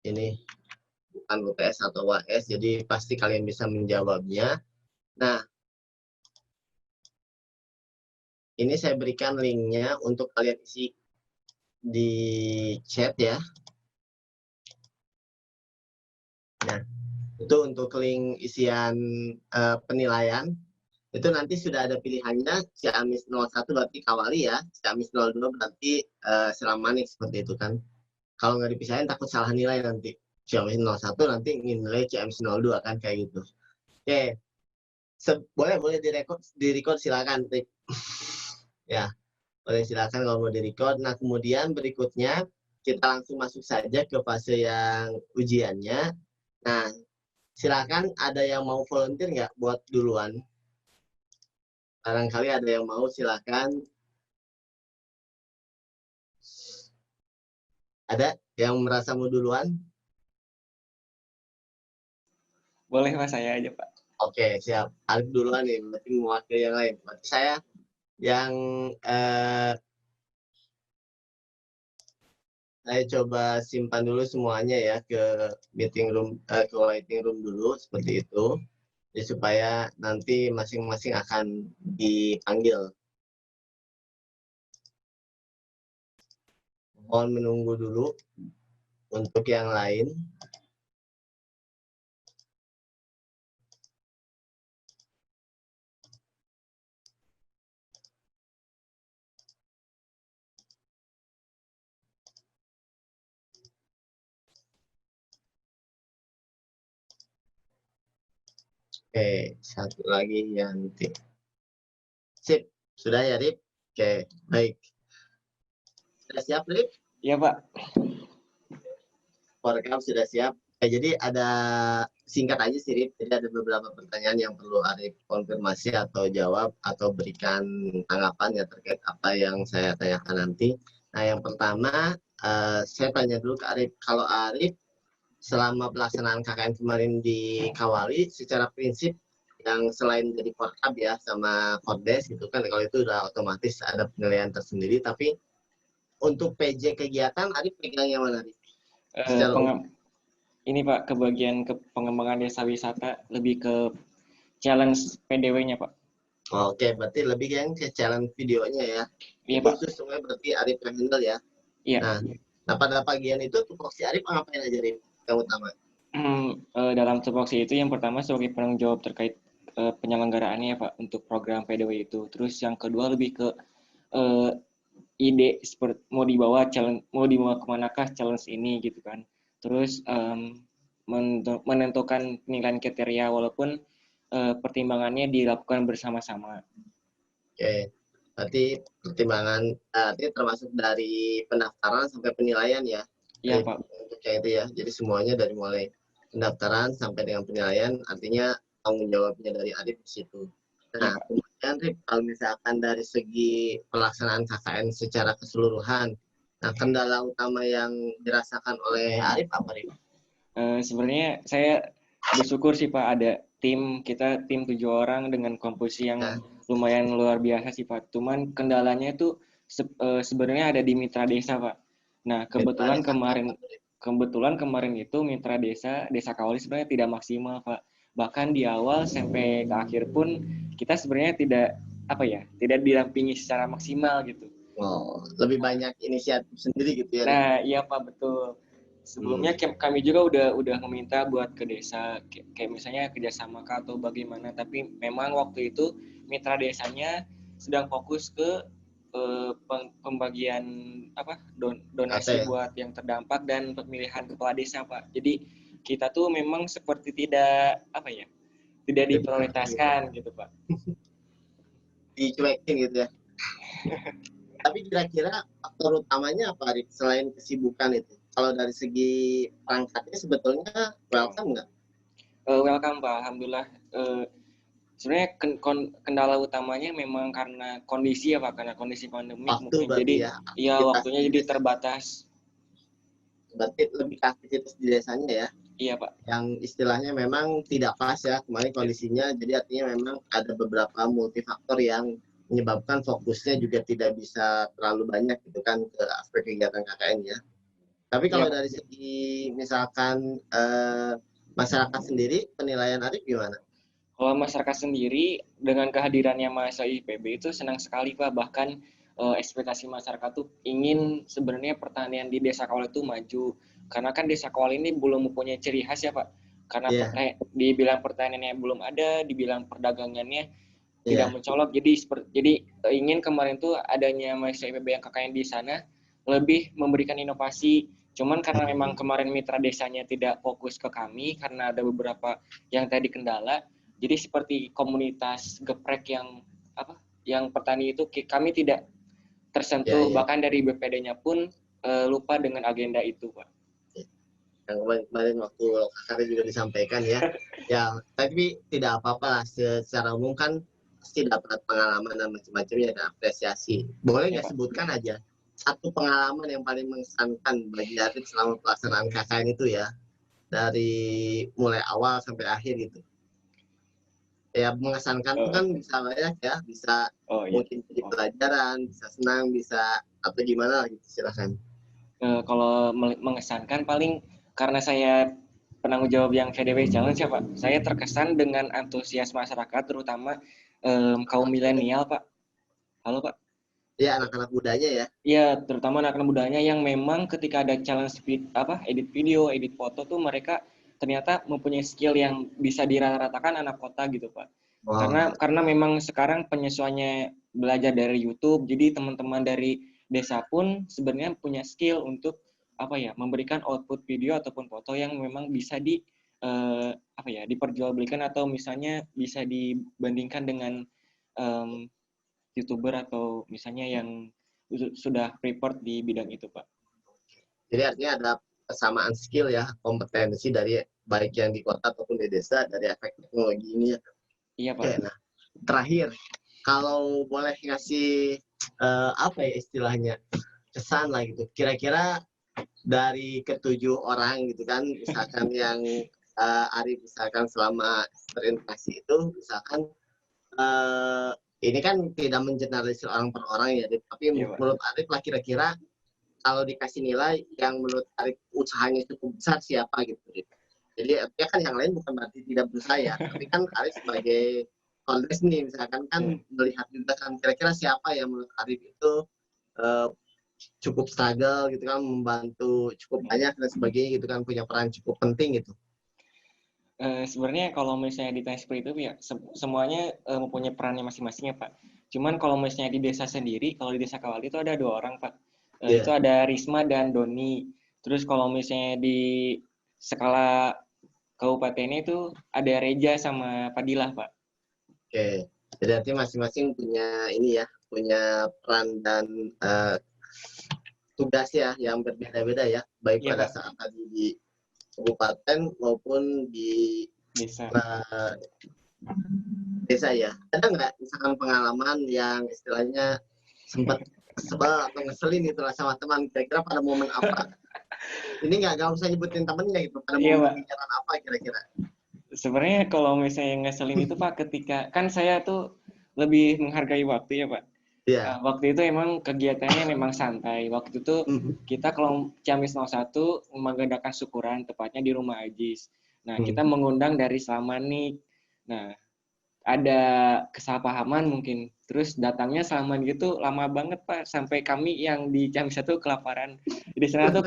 ini bukan UTS atau UAS, jadi pasti kalian bisa menjawabnya. Nah, ini saya berikan linknya untuk kalian isi di chat ya. Nah, itu untuk link isian penilaian. Itu nanti sudah ada pilihannya, Ciamis 01 berarti Kawali ya, Ciamis 02 berarti Seramanik, seperti itu kan. Kalau nggak dipisahin takut salah nilai nanti. Ciamis 01 nanti nilai Ciamis 02 kan, kayak gitu. Oke, boleh direkod silakan. Ya, boleh silakan kalau mau direkod. Nah, kemudian berikutnya kita langsung masuk saja ke fase yang ujiannya. Nah, silakan ada yang mau volunteer nggak buat duluan? Barangkali ada yang mau, silakan. Ada yang merasa mau duluan? Boleh Pak, saya aja Pak. Oke, siap. Arif duluan nih, berarti mewakili yang lain. Berarti saya yang saya coba simpan dulu semuanya ya ke meeting room, ke waiting room dulu, seperti itu. Ya, supaya nanti masing-masing akan dipanggil. Mohon menunggu dulu untuk yang lain. Oke, satu lagi Yanti. Sip, sudah ya Rip? Oke, baik. Sudah siap Rip? Iya Pak. Forecam sudah siap. Jadi ada singkat aja sih Rip. Jadi ada beberapa pertanyaan yang perlu Arif konfirmasi atau jawab atau berikan tanggapan ya terkait apa yang saya tanyakan nanti. Nah, yang pertama saya tanya dulu ke Arif. Kalau Arif selama pelaksanaan KKN kemarin di Kawali, secara prinsip yang selain jadi Forkab ya sama Kordes gitu kan, kalau itu udah otomatis ada penilaian tersendiri, tapi untuk PJ kegiatan Arif pegang yang mana Arif? Ini Pak, ke bagian pengembangan desa wisata, lebih ke challenge PDW-nya Pak. Oke, berarti lebih yang ke challenge videonya ya. Iya itu Pak. Itu semuanya berarti Arif yang handle ya. Iya. Nah, pada bagian itu tupoksi Arif ngapain aja Arif yang utama? Dalam tupoksi itu yang pertama sebagai penanggung jawab terkait penyelenggaraannya ya Pak, untuk program PDW itu. Terus yang kedua lebih ke ide seperti mau dibawa kemanakah challenge ini gitu kan. Terus menentukan penilaian kriteria walaupun pertimbangannya dilakukan bersama-sama. Oke, berarti pertimbangan termasuk dari pendaftaran sampai penilaian ya. Iya Pak. Kayak itu ya. Jadi semuanya dari mulai pendaftaran sampai dengan penilaian, artinya tanggung jawabnya dari Arif di situ. Nah, kemudian Rip, kalau misalkan dari segi pelaksanaan KKN secara keseluruhan, nah kendala utama yang dirasakan oleh Arif apa Rip? Sebenarnya saya bersyukur sih Pak, ada tim 7 orang dengan komposisi yang lumayan luar biasa sih Pak. Cuman kendalanya itu sebenarnya ada di mitra desa Pak. Nah kebetulan kemarin itu mitra desa Kawali sebenarnya tidak maksimal Pak. Bahkan di awal sampai ke akhir pun kita sebenarnya tidak didampingi secara maksimal gitu. Oh, lebih banyak inisiatif sendiri gitu ya. Nah, iya Pak, betul. Sebelumnya kami juga udah meminta buat ke desa, kayak misalnya kerjasama atau bagaimana, tapi memang waktu itu mitra desanya sedang fokus ke pembagian donasi buat yang terdampak dan pemilihan kepala desa Pak. Jadi kita tuh memang seperti tidak diprioritaskan gitu Pak. Dicuekin gitu ya. Tapi kira-kira faktor utamanya apa Arif selain kesibukan itu? Kalau dari segi perangkatnya sebetulnya welcome nggak? Welcome Pak, alhamdulillah. Sebenarnya kendala utamanya memang karena kondisi ya Pak, karena kondisi pandemi mungkin. Jadi ya waktunya jadi terbatas. Berarti lebih ke aktivitas di desanya ya? Iya Pak. Yang istilahnya memang tidak pas ya kemarin kondisinya, jadi artinya memang ada beberapa multifaktor yang menyebabkan fokusnya juga tidak bisa terlalu banyak gitu kan ke aspek kegiatan KKN ya. Tapi kalau Iya, dari segi misalkan masyarakat sendiri, penilaian Arif gimana? kalau masyarakat sendiri dengan kehadirannya mahasiswa IPB itu senang sekali Pak. Bahkan ekspektasi masyarakat tuh ingin sebenarnya pertanian di Desa Kawal itu maju. Karena kan Desa Kawal ini belum mempunyai ciri khas ya Pak. Karena Iya, dibilang pertaniannya belum ada, dibilang perdagangannya tidak iya, mencolok. Jadi ingin kemarin tuh adanya mahasiswa IPB yang kakaknya di sana lebih memberikan inovasi. Cuman karena memang kemarin mitra desanya tidak fokus ke kami karena ada beberapa yang tadi kendala, jadi seperti komunitas geprek yang apa? Yang petani itu kami tidak iya, tersentuh, iya. bahkan dari BPD-nya pun lupa dengan agenda itu, Pak. Yang kemarin waktu kakaknya juga disampaikan ya. Ya, tapi tidak apa-apa lah. Secara umum kan pasti dapat pengalaman dan macam-macam ya, dan apresiasi. Boleh Ya, nggak Pak. sebutkan aja satu pengalaman yang paling mengesankan bagi Arif selama pelaksanaan KKN itu ya, dari mulai awal sampai akhir gitu. Ya mengesankan itu Oh, kan bisa banyak ya, bisa oh iya. mungkin jadi Oh. pelajaran, bisa senang, bisa apa gimana lah gitu, silahkan. Kalau mengesankan paling karena saya penanggung jawab yang VDW Challenge ya Pak. Saya terkesan dengan antusias masyarakat terutama kaum milenial Pak. Halo Pak. Ya anak-anak mudanya ya. Ya, terutama anak-anak mudanya yang memang ketika ada challenge edit video, edit foto tuh mereka ternyata mempunyai skill yang bisa dirata-ratakan anak kota gitu, Pak. Wow. Karena memang sekarang penyesuaiannya belajar dari YouTube, jadi teman-teman dari desa pun sebenarnya punya skill untuk apa ya, memberikan output video ataupun foto yang memang bisa apa ya, diperjualbelikan atau misalnya bisa dibandingkan dengan em, YouTuber atau misalnya yang sudah prepared di bidang itu, Pak. Jadi artinya ada kesamaan skill ya, kompetensi dari baik yang di kota ataupun di desa dari efek teknologi ini ya. Iya, Oke, Pak. nah terakhir kalau boleh ngasih apa ya istilahnya kesan lah gitu. Kira-kira dari ketujuh orang gitu kan, misalkan yang Arif misalkan selama berinteraksi itu, misalkan uh, ini kan tidak mengeneralisir orang per orang ya, tapi Iya, Pak. menurut Arif lah kira-kira kalau dikasih nilai yang menurut Arif usahanya cukup besar siapa gitu. Jadi artinya kan yang lain bukan berarti tidak berusaha ya, tapi kan Arif sebagai konteks nih misalkan kan Iya. melihat juga kan kira-kira siapa yang menurut Arif itu uh, cukup struggle gitu kan, membantu cukup banyak dan sebagainya gitu kan, punya peran cukup penting gitu. Sebenarnya kalau misalnya ditanya seperti itu ya semuanya mempunyai perannya masing-masing ya Pak. Cuman kalau misalnya di desa sendiri, kalau di desa Kawali itu ada dua orang Pak. Itu Iya. ada Risma dan Doni. Terus kalau misalnya di skala kabupatennya itu ada Reja sama Padilah Pak. Oke. Jadi artinya masing-masing punya ini ya, punya peran dan tugas ya yang berbeda-beda ya, baik Iya pada Pak, saat tadi di kabupaten maupun di desa. uh, desa ya. Ada nggak misalkan pengalaman yang istilahnya sempat sebel atau ngeselin gitu lah sama teman, kira-kira pada momen apa? Ini nggak usah nyebutin temennya gitu, pada Iya momen Pak. kegiatan apa kira-kira? Sebenarnya kalau misalnya ngeselin itu Pak ketika kan saya tuh lebih menghargai waktu ya Pak. Iya. Waktu itu emang kegiatannya memang santai. Waktu itu Mhm. kita kalau Ciamis 01 mengadakan syukuran tepatnya di rumah Ajis. Nah, kita Mhm. mengundang dari Salmanik. Nah, ada kesalahpahaman mungkin. Terus datangnya Salman gitu lama banget Pak sampai kami yang di Ciamis 1 kelaparan. Di sana tuh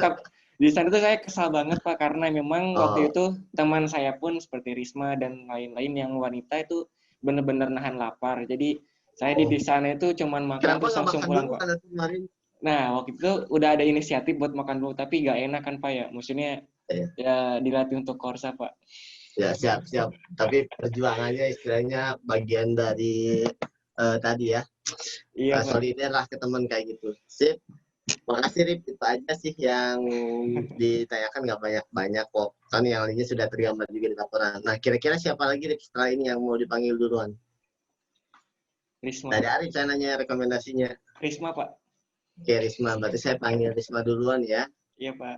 saya kesal banget Pak karena memang waktu Oh, itu teman saya pun seperti Risma dan lain-lain yang wanita itu benar-benar nahan lapar. Jadi saya oh. di sana itu cuman makan Kenapa terus nggak langsung makan pulang dulu Pak. kan kemarin? Nah, waktu itu udah ada inisiatif buat makan dulu, tapi gak enak kan Pak ya. Maksudnya Ya, ya dilatih untuk korsa Pak. ya siap siap. Tapi perjuangannya istilahnya bagian dari tadi ya, Iya Pak. solidar lah ke teman kayak gitu. Sip. Makasih Rip, itu aja sih yang ditanyakan, nggak banyak-banyak kok. Kan yang lainnya sudah tergambar juga di laporan. Nah, kira-kira siapa lagi Rip setelah ini yang mau dipanggil duluan? Risma Dari Pak. Arif saya nanya rekomendasinya. Risma Pak. Oke, Risma. Berarti saya panggil Risma duluan ya. Iya Pak.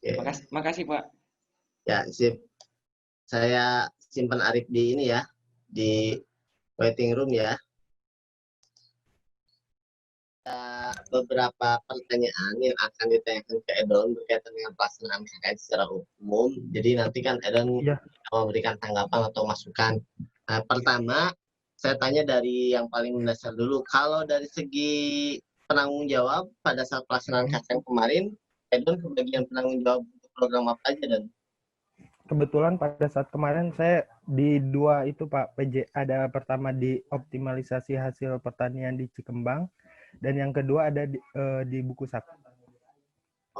Oke. Makasih Pak. Ya, sip. Saya simpan Arif di ini ya, di waiting room ya. beberapa pertanyaan yang akan ditanyakan ke Edon berkaitan dengan pelaksanaan KKN secara umum. Jadi nanti kan Edon Iya. memberikan tanggapan atau masukan. Nah, pertama, saya tanya dari yang paling mendasar dulu. Kalau dari segi penanggung jawab pada saat pelaksanaan KKN kemarin, Edon kebagian penanggung jawab untuk program apa aja, Don? Kebetulan pada saat kemarin saya di dua itu Pak PJ, ada pertama di optimalisasi hasil pertanian di Cikembang dan yang kedua ada di buku saku.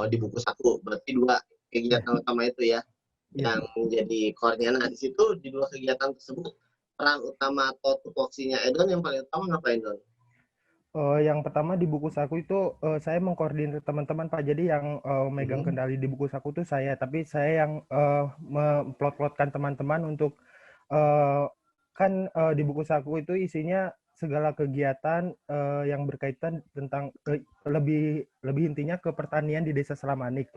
Oh, di buku saku. Berarti dua kegiatan utama itu ya, yang menjadi core-nya. Nah, di situ di dua kegiatan tersebut, peran utama atau tupoksinya Edon yang paling utama ngapain, Don? Yang pertama di buku saku itu saya mengkoordinir teman-teman Pak. Jadi yang megang kendali di buku saku itu saya, tapi saya yang memplot-plotkan teman-teman untuk kan di buku saku itu isinya segala kegiatan yang berkaitan tentang lebih intinya ke pertanian di Desa Selamanik.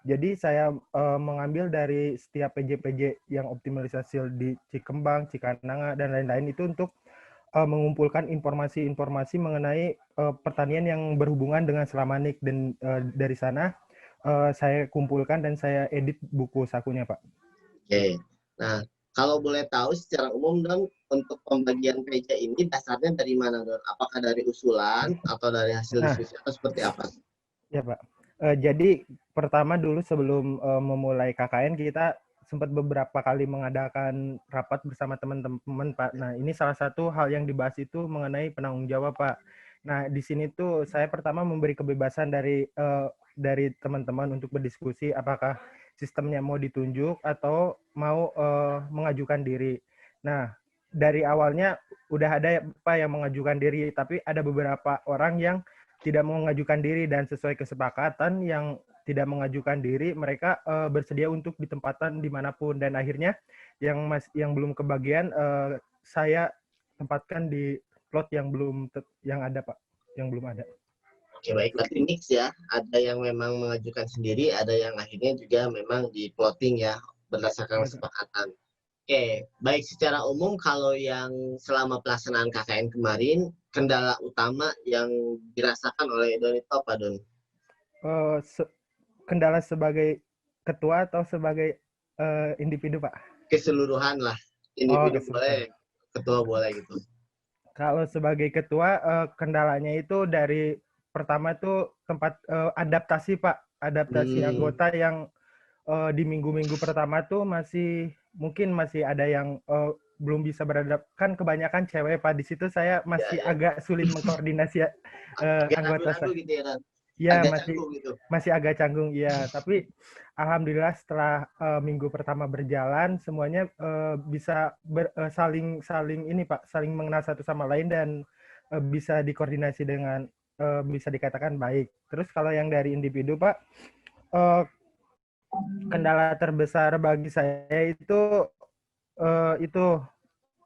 Jadi saya mengambil dari setiap PJ-PJ yang optimalisasi di Cikembang, Cikananga dan lain-lain itu untuk mengumpulkan informasi-informasi mengenai pertanian yang berhubungan dengan Selamanik dan dari sana saya kumpulkan dan saya edit buku sakunya Pak. Oke. Nah, kalau boleh tahu secara umum Don, untuk pembagian PJ ini dasarnya dari mana Don? Apakah dari usulan atau dari hasil diskusi atau seperti apa? Ya Pak. Jadi pertama dulu sebelum memulai KKN kita sempat beberapa kali mengadakan rapat bersama teman-teman Pak. Nah ini salah satu hal yang dibahas itu mengenai penanggung jawab Pak. Nah di sini tuh saya pertama memberi kebebasan dari teman-teman untuk berdiskusi apakah sistemnya mau ditunjuk atau mau mengajukan diri. Nah dari awalnya udah ada Pak yang mengajukan diri, tapi ada beberapa orang yang tidak mengajukan diri dan sesuai kesepakatan yang tidak mengajukan diri mereka bersedia untuk ditempatkan dimanapun dan akhirnya yang belum kebagian saya tempatkan di plot yang ada Pak, yang belum ada. Oke, baik, berarti mix ya, ada yang memang mengajukan sendiri, ada yang akhirnya juga memang di plotting ya berdasarkan kesepakatan. Oke, baik, secara umum kalau yang selama pelaksanaan KKN kemarin, kendala utama yang dirasakan oleh Don itu apa, Don? Kendala sebagai ketua atau sebagai individu, Pak? Keseluruhan lah, individu boleh, ketua boleh gitu. Kalau sebagai ketua, kendalanya itu dari pertama itu tempat adaptasi, Pak. Adaptasi anggota yang di minggu-minggu pertama tuh mungkin masih ada yang belum bisa beradaptasi. Kan kebanyakan cewek Pak, di situ saya masih agak sulit mengkoordinasi anggota saya. Gitu ya, Dan? Ya agak canggung gitu. Masih agak canggung ya, tapi alhamdulillah setelah minggu pertama berjalan semuanya bisa saling ini Pak, saling mengenal satu sama lain dan bisa dikoordinasi dengan bisa dikatakan baik. Terus kalau yang dari individu Pak, kendala terbesar bagi saya itu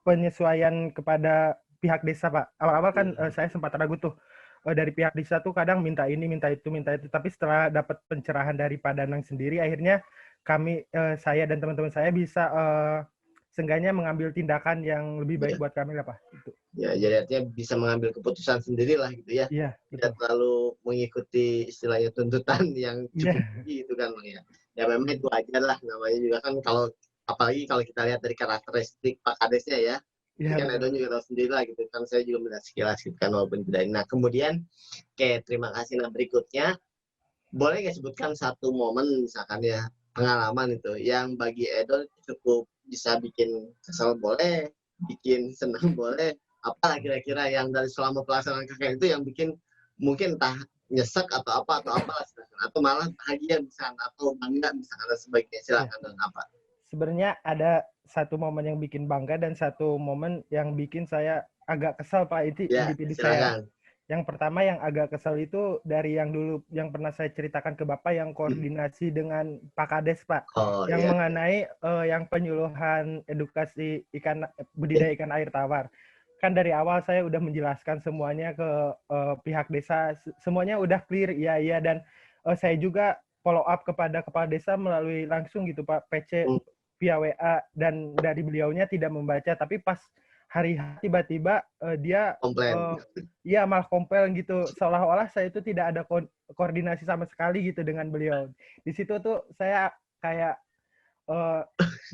penyesuaian kepada pihak desa Pak. Awal-awal kan saya sempat ragu tuh dari pihak desa tuh kadang minta ini, minta itu, tapi setelah dapat pencerahan dari Pak Danang sendiri, akhirnya saya dan teman-teman saya bisa seenggaknya mengambil tindakan yang lebih baik buat kami lah Pak. Gitu. Ya, jadi artinya bisa mengambil keputusan sendiri lah gitu ya. Iya, tidak terlalu mengikuti istilahnya tuntutan yang cukup tinggi itu kan ya. Ya memang itu aja lah, namanya juga kan apalagi kalau kita lihat dari karakteristik Pak Kadesnya ya. Ya, kan Edon juga tahu sendiri lah gitu kan, saya juga melihat sekilas gitu kan walaupun tidak. Nah kemudian terima kasih. Nah berikutnya boleh nggak sebutkan satu momen misalkan ya, pengalaman itu yang bagi Edon cukup bisa bikin kesal boleh, bikin senang boleh, apa kira-kira yang dari selama pelaksanaan KKN itu yang bikin mungkin entah nyesek atau apa atau malah bahagia misalkan atau bangga misalkan dan sebagainya, silakan Dan apa? Sebenarnya ada satu momen yang bikin bangga dan satu momen yang bikin saya agak kesal Pak, itu individu saya. Yang pertama yang agak kesal itu dari yang dulu yang pernah saya ceritakan ke Bapak yang koordinasi dengan Pak Kades Pak, yang mengenai yang penyuluhan edukasi budidaya ikan air tawar. Kan dari awal saya udah menjelaskan semuanya ke pihak desa, semuanya udah clear, iya dan saya juga follow up kepada kepala desa melalui langsung gitu Pak, PC via WA, dan dari beliaunya tidak membaca, tapi pas hari tiba-tiba dia Komplain. ya malah komplain gitu, seolah-olah saya itu tidak ada koordinasi sama sekali gitu dengan beliau. Di situ tuh saya kayak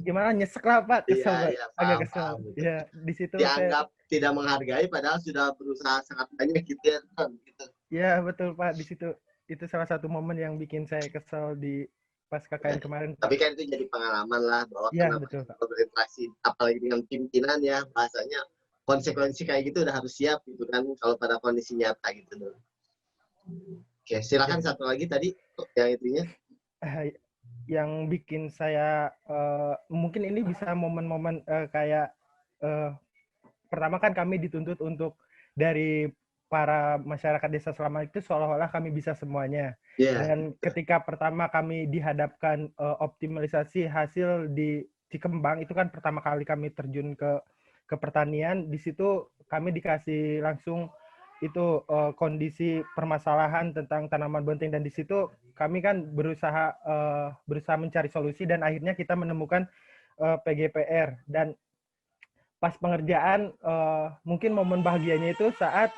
gimana, nyesek lah Pak, Iya, kesel Pak, iya, agak paham, kesel. paham gitu. Ya di situ saya, Dianggap tidak menghargai padahal sudah berusaha sangat banyak gitu ya, Don, gitu. ya betul Pak, di situ itu salah satu momen yang bikin saya kesel di pas KKN kemarin Pak. Tapi kan itu jadi pengalaman lah bahwa Iya kenapa betul Pak. kalau berinteraksi apalagi dengan pimpinan ya, bahasanya konsekuensi kayak gitu udah harus siap gitu kan kalau pada kondisi nyata gitu, Don. Oke, silakan Ya. satu lagi tadi yang itunya. Yang bikin saya mungkin ini bisa momen-momen kayak pertama kan kami dituntut untuk dari para masyarakat desa Selamat itu seolah-olah kami bisa semuanya. Iya. Dan ketika pertama kami dihadapkan optimalisasi hasil di Cikembang, itu kan pertama kali kami terjun ke pertanian. Di situ kami dikasih langsung itu kondisi permasalahan tentang tanaman bunting, dan di situ kami kan berusaha mencari solusi dan akhirnya kita menemukan PGPR. Dan pas pengerjaan mungkin momen bahagianya itu saat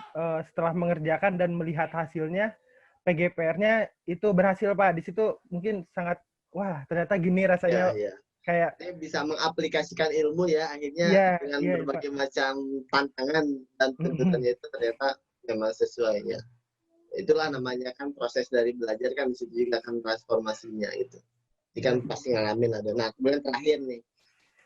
setelah mengerjakan dan melihat hasilnya PGPR-nya itu berhasil Pak. Di situ mungkin sangat wah, ternyata gini rasanya, Iya. kayak Saya bisa mengaplikasikan ilmu ya akhirnya iya dengan iya Pak. berbagai macam tantangan dan tuntutannya itu ternyata memang sesuai ya. Itulah namanya kan proses dari belajar kan di situ juga kan transformasinya itu. Jadi kan pasti ngalamin ada. Nah, kemudian terakhir nih,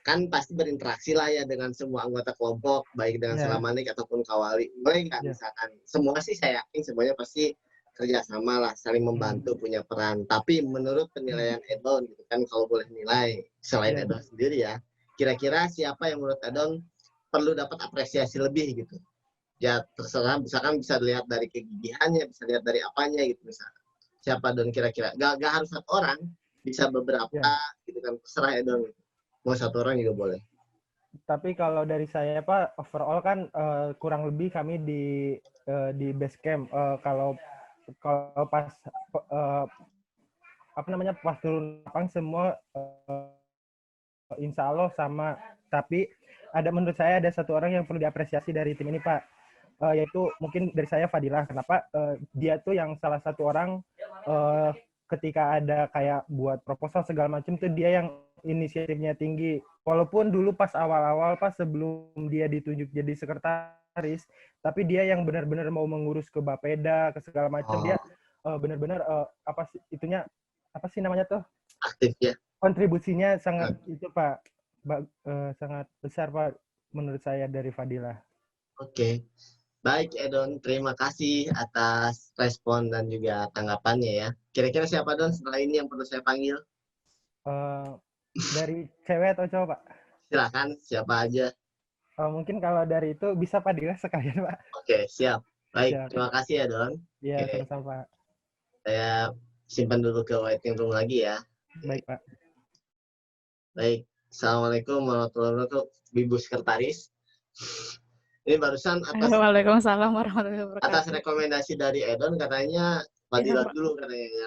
kan pasti berinteraksi lah ya dengan semua anggota kelompok, baik dengan Ya, Selamanik ataupun Kawali. Boleh nggak ya. misalkan, semua sih saya yakin semuanya pasti kerjasama lah, saling membantu, punya peran. Tapi menurut penilaian Edon, gitu kan, kalau boleh nilai, selain Ya. Edon sendiri ya, kira-kira siapa yang menurut Edon perlu dapat apresiasi lebih gitu? Ya terserah, misalkan bisa dilihat dari kegigihannya, bisa dilihat dari apanya gitu misalkan. Siapa Don kira-kira? Gak harus satu orang, bisa beberapa Ya. gitu kan, terserah Edon. Mau satu orang juga boleh. Tapi kalau dari saya Pak, overall kan kurang lebih kami di base camp. Kalau pas apa namanya, pas turun lapang semua insya Allah sama. Tapi menurut saya ada satu orang yang perlu diapresiasi dari tim ini Pak, yaitu mungkin dari saya Fadilah. Kenapa? Dia tuh yang salah satu orang ketika ada kayak buat proposal segala macam tuh dia yang inisiatifnya tinggi. Walaupun dulu pas awal-awal pas sebelum dia ditunjuk jadi sekretaris, tapi dia yang benar-benar mau mengurus ke Bapeda ke segala macam. Dia benar-benar apa sih itunya, apa sih namanya tuh, Aktif ya. kontribusinya sangat itu Pak, sangat besar Pak menurut saya dari Fadilah. Oke. Baik Edon, terima kasih atas respon dan juga tanggapannya ya. Kira-kira siapa Don setelah ini yang perlu saya panggil? Dari cewek atau cowok Pak? Silakan, siapa aja. Mungkin kalau dari itu bisa Fadilah sekalian Pak. Oke, siap. Baik, Siap. terima kasih ya Don. Iya, Oke, sama-sama Pak. saya simpan dulu ke waiting room lagi ya. Baik Pak. Baik, Assalamualaikum warahmatullahi wabarakatuh, Ibu Sekretaris. Ini barusan Waalaikumsalam warahmatullahi wabarakatuh. atas rekomendasi dari Edon katanya Fadilah dulu katanya ya.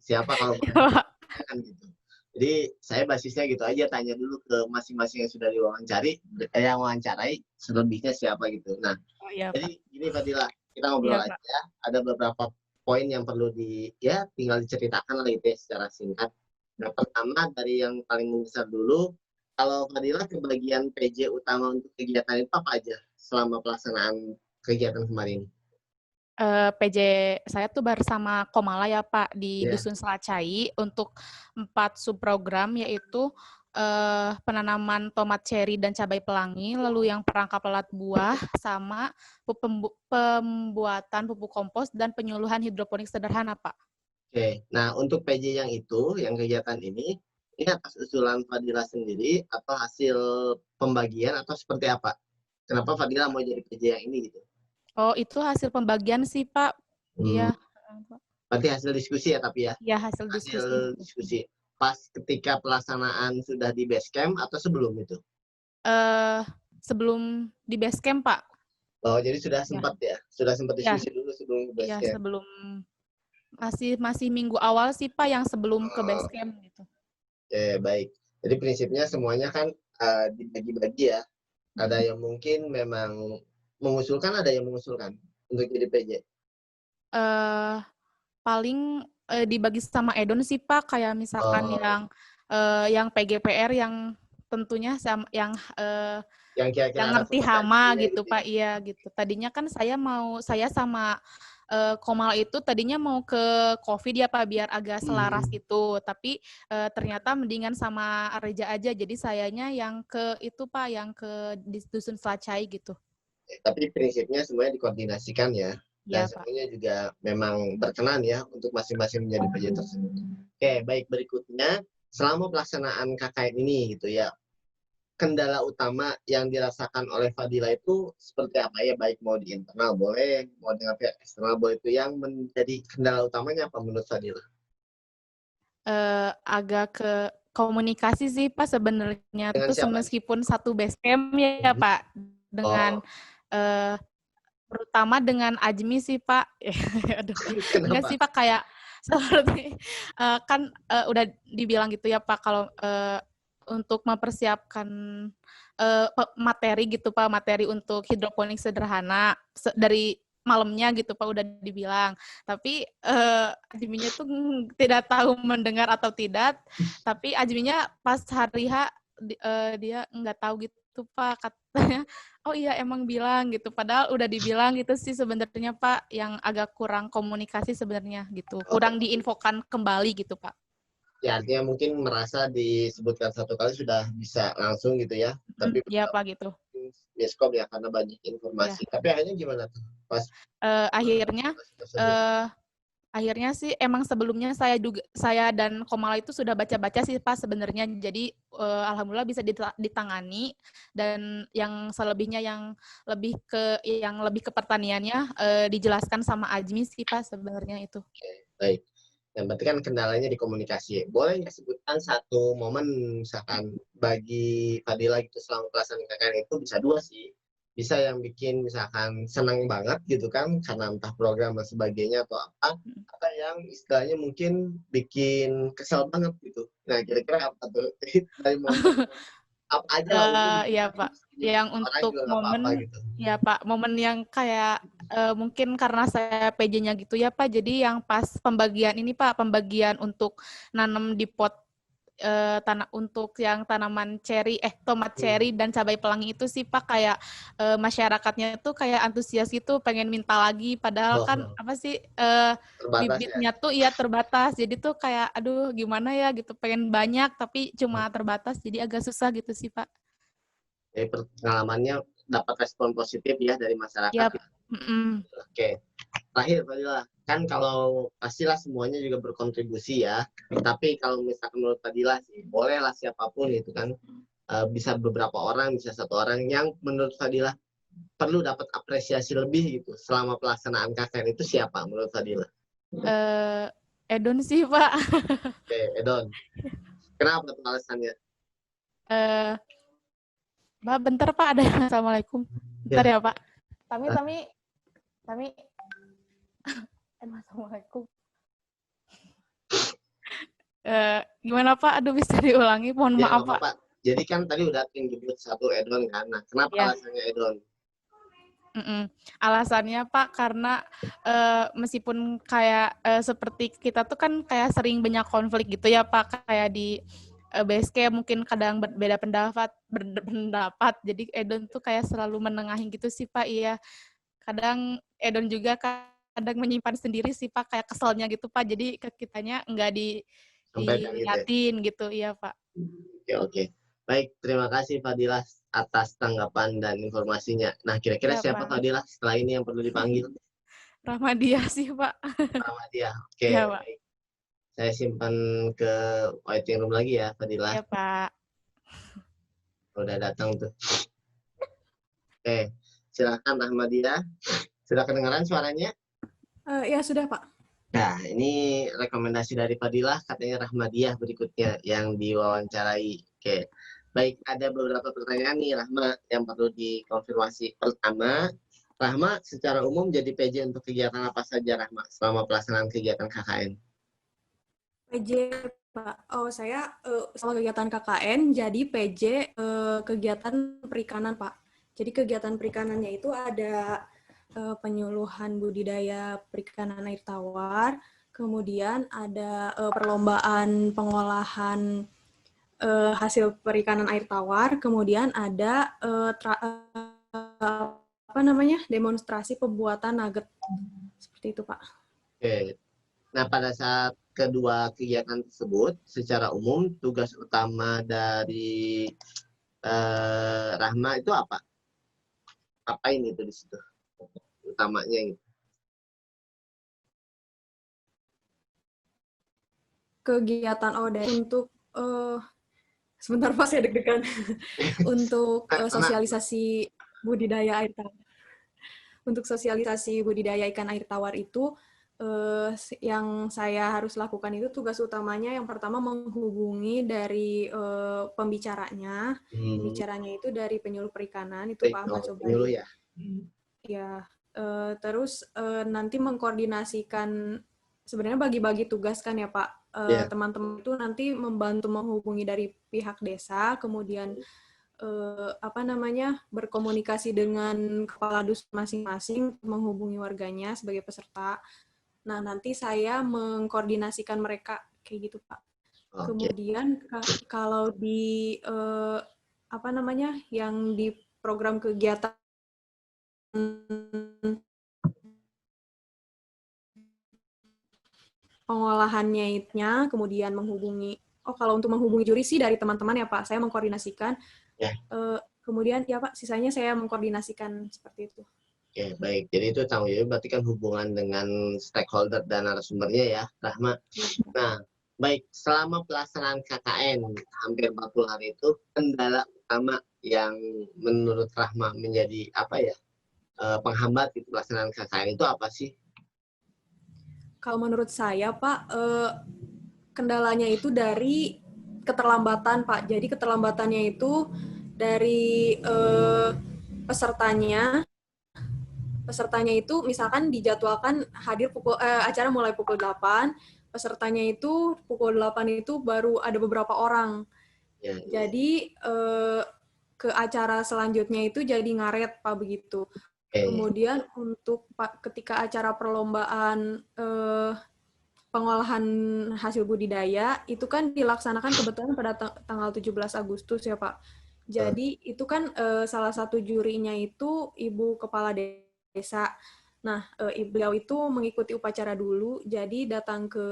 Siapa kalau kan gitu. Jadi saya basisnya gitu aja, tanya dulu ke masing-masing yang sudah yang wawancarai, selebihnya siapa gitu. Nah, jadi gini Fadilah, kita ngobrol aja. Ada beberapa poin yang perlu tinggal diceritakan lah itu ya secara singkat. Nah, pertama dari yang paling besar dulu, kalau Fadilah kebagian PJ utama untuk kegiatan itu apa aja selama pelaksanaan kegiatan kemarin? PJ saya tuh bersama Komala ya Pak di Dusun Selacai untuk 4 subprogram, yaitu penanaman tomat ceri dan cabai pelangi, lalu yang perangkap lalat buah, sama pembuatan pupuk kompos dan penyuluhan hidroponik sederhana Pak. Oke, nah untuk PJ yang kegiatan ini atas usulan Fadilah sendiri atau hasil pembagian atau seperti apa? Kenapa Fadilah mau jadi PJ yang ini gitu? Oh, itu hasil pembagian sih, Pak. Iya. Berarti hasil diskusi ya tapi ya? Iya, hasil diskusi. Pas ketika pelaksanaan sudah di base camp atau sebelum itu? Sebelum di base camp, Pak. Oh, jadi sudah sempat ya? Sudah sempat diskusi dulu sebelum ke base camp? Iya, sebelum. Masih minggu awal sih, Pak, yang sebelum ke base camp gitu. Baik. Jadi prinsipnya semuanya kan dibagi-bagi ya. Ada yang mungkin memang mengusulkan, ada yang mengusulkan untuk jadi PJ. Paling dibagi sama Edon sih Pak, kayak misalkan yang PGPR yang tentunya yang kira-kira yang ada ngerti hama kompetensinya gitu gitu Pak, ya. iya gitu. Tadinya kan saya sama Komal itu tadinya mau ke COVID ya Pak, biar agak selaras gitu. Tapi ternyata mendingan sama Reja aja. Jadi sayanya yang ke itu Pak, yang ke Dusun Selacai gitu. Tapi prinsipnya semuanya dikoordinasikan ya. Dan Iya Pak. semuanya juga memang berkenan ya untuk masing-masing menjadi PJ tersebut. Oke, baik, berikutnya selama pelaksanaan KKN ini gitu ya, kendala utama yang dirasakan oleh Fadila itu seperti apa ya, baik mau di internal boleh, mau dengan pihak eksternal boleh, itu yang menjadi kendala utamanya apa menurut Fadila? Agak ke komunikasi sih Pak sebenarnya. Dengan Itu siapa? meskipun satu base camp ya Pak, dengan terutama dengan Ajmi sih Pak. Aduh, enggak Kenapa? sih Pak, kayak seperti kan udah dibilang gitu ya Pak, kalau untuk mempersiapkan materi gitu Pak, materi untuk hidroponik sederhana dari malamnya gitu Pak udah dibilang. Tapi Ajminya tuh tidak tahu mendengar atau tidak, tapi Ajminya pas hari H dia nggak tahu gitu Pak, katanya oh iya emang bilang gitu, padahal udah dibilang gitu sih sebenarnya Pak, yang agak kurang komunikasi sebenarnya gitu, kurang diinfokan kembali gitu Pak. Ya artinya mungkin merasa disebutkan satu kali sudah bisa langsung gitu ya, tapi Iya Pak gitu. miskom ya karena banyak Ya. informasi. Tapi akhirnya gimana tuh pas Akhirnya tersebut? akhirnya sih emang sebelumnya saya dan Komala itu sudah baca-baca sih Pak sebenarnya. Jadi alhamdulillah bisa ditangani, dan yang selebihnya yang lebih ke pertaniannya dijelaskan sama Ajmi sih Pak sebenarnya itu. Oke, baik. Yang berarti kan kendalanya di komunikasi. Boleh nggak sebutkan satu momen misalkan bagi Fadila gitu selama pelaksanaan KKN itu, bisa dua sih. Bisa yang bikin misalkan senang banget gitu kan karena entah program dan sebagainya atau apa, atau yang istilahnya mungkin bikin kesel banget gitu. Nah, kira-kira apa tuh? Dari momen apa aja lah, mungkin Iya Pak, yang orang untuk juga nggak apa-apa momen, gitu. ya Pak, momen yang kayak mungkin karena saya PJ-nya gitu ya Pak, jadi yang pas pembagian ini Pak, pembagian untuk nanam di pot tanah untuk yang tanaman tomat cherry dan cabai pelangi itu sih Pak, kayak masyarakatnya tuh kayak antusias gitu, pengen minta lagi, padahal kan apa sih Terbatas ya. bibitnya tuh iya terbatas, jadi tuh kayak aduh gimana ya gitu, pengen banyak tapi cuma terbatas, jadi agak susah gitu sih Pak. Jadi pengalamannya dapat respon positif ya dari masyarakat. Yap. Oke. Terakhir Fadila, kan kalau pastilah semuanya juga berkontribusi ya. Tapi kalau misalkan menurut Fadila sih, bolehlah siapapun itu kan, bisa beberapa orang, bisa satu orang yang menurut Fadila perlu dapat apresiasi lebih gitu selama pelaksanaan KKN itu, siapa menurut Fadila? Edon sih Pak. Oke, Edon. Kenapa tuh alasannya? Pak, bentar Pak, ada yang assalamualaikum. Bentar ya Pak. Tami. Assalamualaikum. Gimana Pak? Aduh, bisa diulangi? Mohon Ya, maaf Pak. Jadi kan tadi udah disebut satu Edon kan. Nah, kenapa alasannya Edon? Alasannya Pak, karena meskipun kayak seperti kita tuh kan kayak sering banyak konflik gitu ya Pak, kayak di base camp mungkin kadang berbeda pendapat, jadi Edon tuh kayak selalu menengahin gitu sih Pak. Iya, kadang Edon juga kadang menyimpan sendiri sih Pak, kayak keselnya gitu Pak, jadi ke kitanya nggak diliatin gitu, iya Pak. Oke. Baik, terima kasih Fadilah atas tanggapan dan informasinya. Nah, kira-kira siapa Fadilah setelah ini yang perlu dipanggil? Rahmadiah sih Pak. Rahmadiah, oke. Ya, Pak. Saya simpan ke waiting room lagi ya Fadilah. Iya Pak. Udah datang tuh. Oke, silakan Rahmadiah. Sudah kedengaran suaranya? Ya sudah Pak. Nah, ini rekomendasi dari Fadilah, katanya Rahmadiah berikutnya yang diwawancarai. Oke. Baik, ada beberapa pertanyaan nih Rahma yang perlu dikonfirmasi. Pertama, Rahma secara umum jadi PJ untuk kegiatan apa saja Rahma selama pelaksanaan kegiatan KKN? PJ Pak. Oh, saya sama kegiatan KKN jadi PJ kegiatan perikanan, Pak. Jadi kegiatan perikanannya itu ada penyuluhan budidaya perikanan air tawar, kemudian ada perlombaan pengolahan hasil perikanan air tawar, kemudian ada demonstrasi pembuatan nugget. Seperti itu, Pak. Oke. Nah, pada saat kedua kegiatan tersebut, secara umum tugas utama dari Rahma itu apa? Apain itu di situ? Utamanya gitu. Kegiatan untuk sebentar Pak, saya deg-degan. Untuk sosialisasi budidaya air tawar. Untuk sosialisasi budidaya ikan air tawar itu yang saya harus lakukan itu tugas utamanya yang pertama menghubungi dari pembicaranya. Pembicaranya itu dari penyuluh perikanan, itu Pak Ahmad Sobari. Penyuluh ya? Ya, terus nanti mengkoordinasikan, sebenarnya bagi-bagi tugas kan ya Pak. Teman-teman itu nanti membantu menghubungi dari pihak desa, kemudian berkomunikasi dengan kepala dusun masing-masing, menghubungi warganya sebagai peserta. Nah, nanti saya mengkoordinasikan mereka kayak gitu, Pak. Okay. Kemudian kalau di yang di program kegiatan pengolahannya, kemudian menghubungi, kalau untuk menghubungi juri sih dari teman-teman ya Pak, saya mengkoordinasikan. Kemudian ya Pak, sisanya saya mengkoordinasikan seperti itu. Oke, baik. Jadi itu tanggung jawab berarti kan hubungan dengan stakeholder dan narasumbernya ya, Rahma. Nah, baik. Selama pelaksanaan KKN hampir 40 hari itu, kendala utama yang menurut Rahma menjadi penghambat di pelaksanaan KKN itu apa sih? Kalau menurut saya, Pak, kendalanya itu dari keterlambatan, Pak. Jadi keterlambatannya itu dari pesertanya itu misalkan dijadwalkan hadir acara mulai pukul 8, pesertanya itu pukul 8 itu baru ada beberapa orang. Jadi ke acara selanjutnya itu jadi ngaret, Pak, begitu. Kemudian untuk ketika acara perlombaan pengolahan hasil budidaya itu kan dilaksanakan kebetulan pada tanggal 17 Agustus ya Pak. Jadi itu kan salah satu jurinya itu Ibu Kepala Desa. Nah, beliau itu mengikuti upacara dulu, jadi datang ke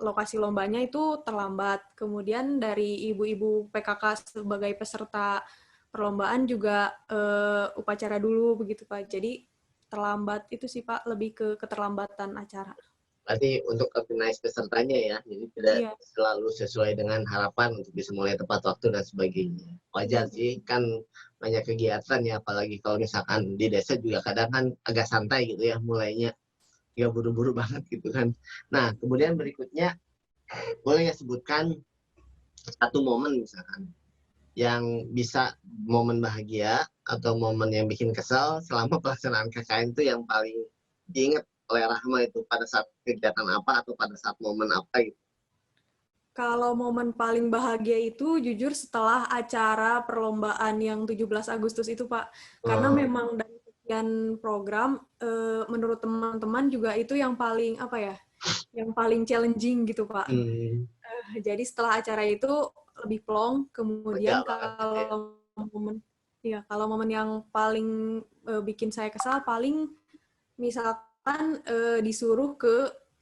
lokasi lombanya itu terlambat. Kemudian dari ibu-ibu PKK sebagai peserta perlombaan juga upacara dulu begitu Pak. Jadi terlambat itu sih Pak, lebih ke keterlambatan acara. Berarti untuk organize pesertanya ya, jadi tidak selalu sesuai dengan harapan untuk bisa mulai tepat waktu dan sebagainya. Wajar sih, kan banyak kegiatan ya, apalagi kalau misalkan di desa juga kadang kan agak santai gitu ya, mulainya nggak buru-buru banget gitu kan. Nah, kemudian berikutnya, boleh ya sebutkan satu momen misalkan, yang bisa momen bahagia atau momen yang bikin kesel selama pelaksanaan KKN itu yang paling diingat oleh Rahma itu pada saat kegiatan apa atau pada saat momen apa gitu? Kalau momen paling bahagia itu jujur setelah acara perlombaan yang 17 Agustus itu Pak. Karena memang dari sekian program, menurut teman-teman juga itu yang paling yang paling challenging gitu Pak. Jadi setelah acara itu lebih plong, kemudian kalau momen yang paling bikin saya kesal paling misalkan disuruh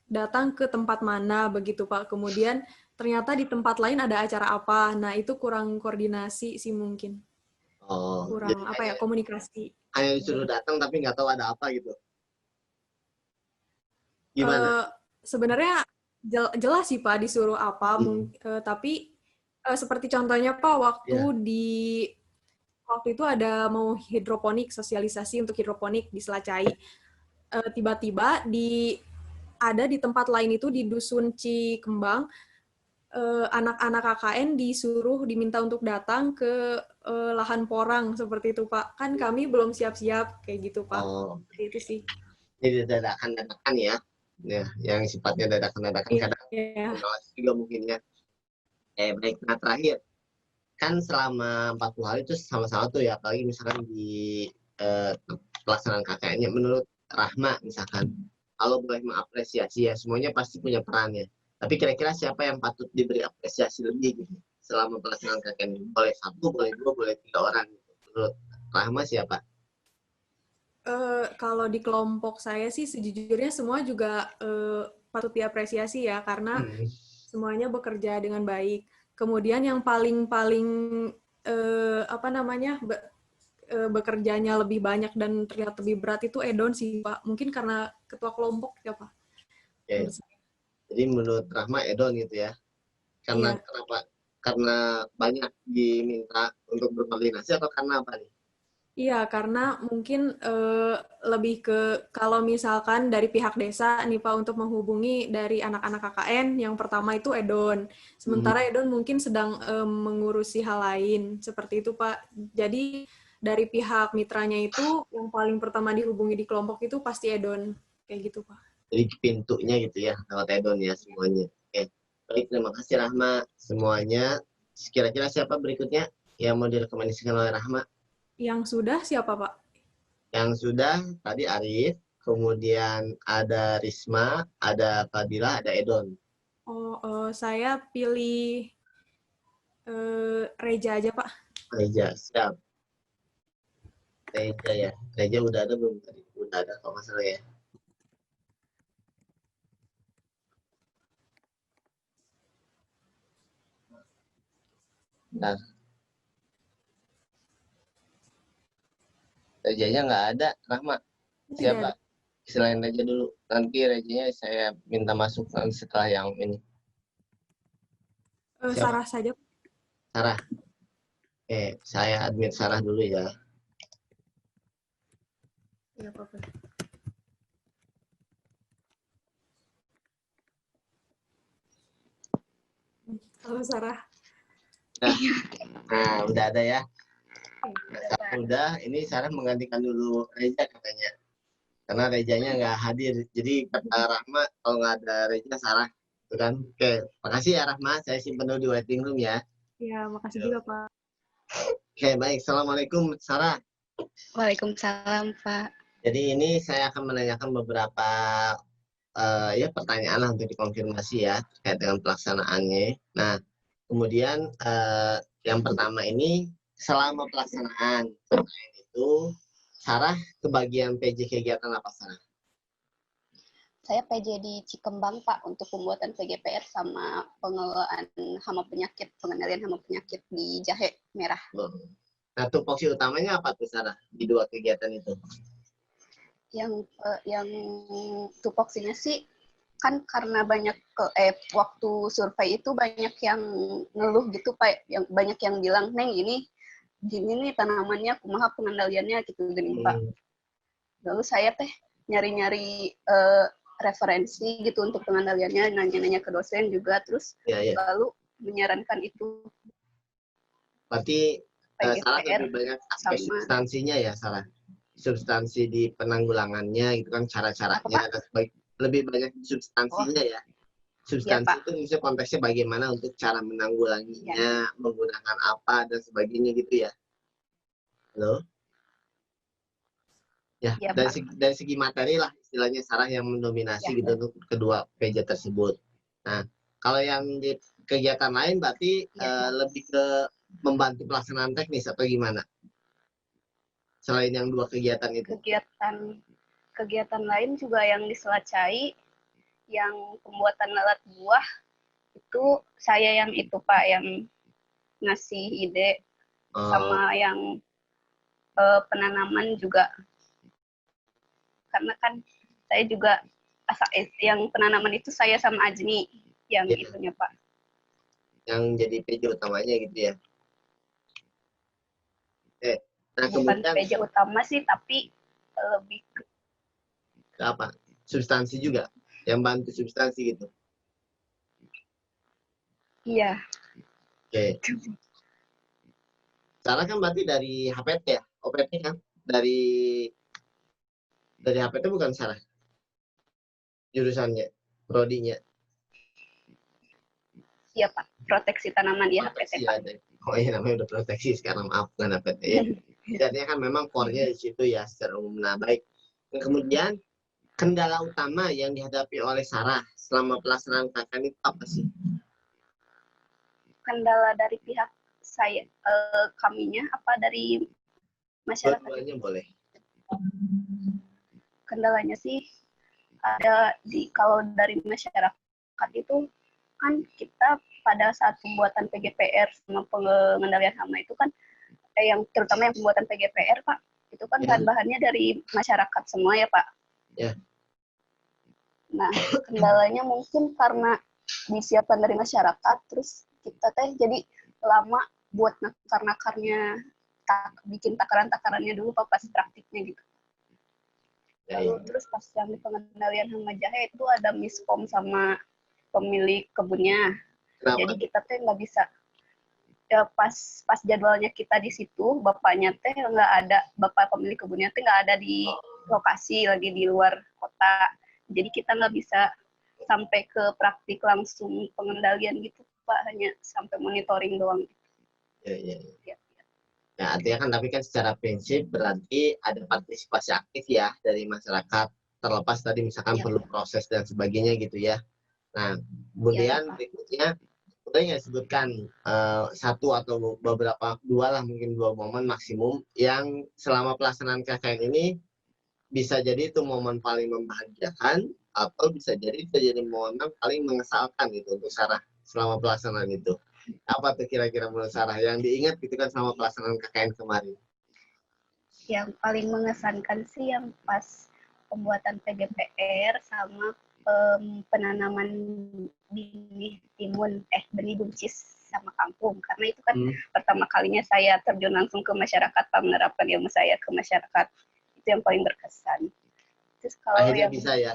datang ke tempat mana begitu Pak. Kemudian ternyata di tempat lain ada acara apa. Nah, itu kurang koordinasi sih mungkin. Kurang komunikasi. Hanya disuruh datang tapi nggak tahu ada apa gitu. Gimana? Sebenarnya jelas sih Pak disuruh apa, tapi seperti contohnya Pak waktu itu ada mau hidroponik, sosialisasi untuk hidroponik di Selacai. Tiba-tiba ada di tempat lain itu di Dusun Cikembang, anak-anak KKN diminta untuk datang ke lahan porang seperti itu Pak. Kan kami belum siap-siap kayak gitu Pak. Itu sih. Jadi dadakan ya. ya, yang sifatnya dadakan-dadakan kadang mengawasi juga mungkin ya. Baik, nah terakhir, kan selama 40 hari itu sama-sama tuh ya, apalagi misalkan di pelaksanaan KKN-nya, menurut Rahma misalkan, kalau boleh mengapresiasi ya, semuanya pasti punya peran ya. Tapi kira-kira siapa yang patut diberi apresiasi lebih gitu selama pelaksanaan KKN? Boleh 1, boleh 2, boleh 3 orang. Gitu. Menurut Rahma siapa? Kalau di kelompok saya sih sejujurnya semua juga patut diapresiasi ya, karena semuanya bekerja dengan baik. Kemudian yang paling bekerjanya lebih banyak dan terlihat lebih berat itu Edon sih Pak. Mungkin karena ketua kelompok ya Pak. Okay. Jadi menurut Rahma Edon gitu ya. Karena kenapa? Karena banyak diminta untuk berkoordinasi atau karena apa nih? Iya, karena mungkin lebih ke kalau misalkan dari pihak desa nih Pak untuk menghubungi dari anak-anak KKN, yang pertama itu Edon. Sementara Edon mungkin sedang mengurusi hal lain, seperti itu Pak. Jadi dari pihak mitranya itu yang paling pertama dihubungi di kelompok itu pasti Edon, kayak gitu Pak. Jadi pintunya gitu ya, lewat Edon ya semuanya. Oke. Baik, terima kasih Rahma semuanya. Kira-kira siapa berikutnya yang mau direkomendasikan oleh Rahma? Yang sudah siapa Pak? Yang sudah tadi Arif, kemudian ada Risma, ada Fadila, ada Edon. Saya pilih Reja aja Pak. Reja, siap. Reja ya. Reja udah ada belum tadi? Udah ada kalau nggak salah ya. Nah, Rejanya nggak ada, Rahma. Siapa? Selain Reja dulu. Nanti Rejanya saya minta masuk nanti setelah yang ini. Sarah saja. Sarah. Saya admit Sarah dulu ya. Iya, apa-apa. Halo Sarah. Nah, udah ada ya. Sarah udah, ini Sarah menggantikan dulu Reja katanya. Karena Rejanya nggak hadir. Jadi kata Rahma, kalau nggak ada Reja, Sarah. Itu kan. Oke, makasih ya Rahma. Saya simpen dulu di waiting room ya. Iya, makasih juga Pak. Oke, baik. Assalamualaikum, Sarah. Waalaikumsalam, Pak. Jadi ini saya akan menanyakan beberapa pertanyaan lah untuk dikonfirmasi ya terkait dengan pelaksanaannya. Nah, kemudian yang pertama ini selama pelaksanaan itu Sarah kebagian PJ kegiatan apa Sarah? Saya PJ di Cikembang, Pak, untuk pembuatan PGPR sama pengelolaan hama penyakit, pengendalian hama penyakit di Jahe Merah. Nah, tupoksi utamanya apa tuh Sarah di 2 kegiatan itu? Yang tupoksinya sih kan karena banyak waktu survei itu banyak yang ngeluh gitu Pak, yang banyak yang bilang Neng gini nih tanamannya kumaha pengendaliannya gitu gini Pak. Lalu saya nyari-nyari referensi gitu untuk pengendaliannya, nanya-nanya ke dosen juga, terus lalu menyarankan itu. Berarti Sarah lebih banyak aspek substansinya ya Sarah? Substansi di penanggulangannya gitu kan, cara-caranya dan lebih banyak substansinya ya. Substansi ya, itu misalnya konteksnya bagaimana untuk cara menanggulanginya, menggunakan apa dan sebagainya gitu ya. Halo? Ya, dari segi materi lah istilahnya Sarah yang mendominasi gitu untuk kedua PJ tersebut. Nah, kalau yang di kegiatan lain berarti lebih ke membantu pelaksanaan teknis atau gimana? Selain yang 2 kegiatan itu. Kegiatan lain juga yang di Selacai, yang pembuatan lalat buah, itu saya yang itu Pak, yang ngasih ide, sama yang penanaman juga. Karena kan saya juga yang penanaman itu saya sama Ajni, yang itunya Pak. Yang jadi PJ utamanya gitu ya. Nah, bukan kemudian PJ utama sih, tapi lebih ke apa? Substansi juga, yang bantu substansi gitu. Iya. Oke. Sarah kan berarti dari HPT ya, OPT kan? Dari HPT bukan Sarah? jurusannya, prodinya? Iya Pak, proteksi tanaman ya Proteksi PTK. ya. Oh iya, namanya udah proteksi sekarang, maaf bukan APT ya. Artinya kan memang core-nya di situ ya secara umum. Nah, baik. Dan kemudian kendala utama yang dihadapi oleh Sarah selama pelaksanaan KKN itu apa sih? Kendala dari pihak saya, kaminya apa dari masyarakat? Dua-duanya boleh. Kendalanya sih ada kalau dari masyarakat itu kan kita pada saat pembuatan PGPR sama pengendalian hama itu kan yang terutama yang pembuatan PGPR Pak, itu kan bahan-bahannya dari masyarakat semua ya Pak. Ya. Nah, kendalanya mungkin karena disiapkan dari masyarakat, terus kita jadi lama buat nakar-nakarnya, bikin takaran-takarannya dulu Pak, pas praktiknya gitu. Lalu terus pas yang di pengendalian hama jahe itu ada miskom sama pemilik kebunnya. Kenapa? Jadi kita nggak bisa ya pas jadwalnya kita di situ, bapaknya nggak ada, bapak pemilik kebunnya nggak ada di lokasi, lagi di luar kota. Jadi kita nggak bisa sampai ke praktik langsung pengendalian gitu Pak, hanya sampai monitoring doang. Ya. Nah, artinya kan tapi kan secara prinsip berarti ada partisipasi aktif ya dari masyarakat, terlepas tadi misalkan perlu proses dan sebagainya gitu ya. Nah, kemudian berikutnya udah nggak sebutkan satu atau beberapa, dua momen maksimum yang selama pelaksanaan KKN ini bisa jadi itu momen paling membahagiakan atau bisa jadi itu jadi momen paling mengesalkan gitu untuk Sarah selama pelaksanaan itu. Apa tuh kira-kira menurut Sarah yang diingat gitu kan sama pelaksanaan KKN kemarin? Yang paling mengesankan sih yang pas pembuatan PGPR sama penanaman benih timun, benih buncis sama kampung. Karena itu kan pertama kalinya saya terjun langsung ke masyarakat, menerapkan ilmu saya ke masyarakat. Itu yang paling berkesan. Terus kalau akhirnya yang bisa ya?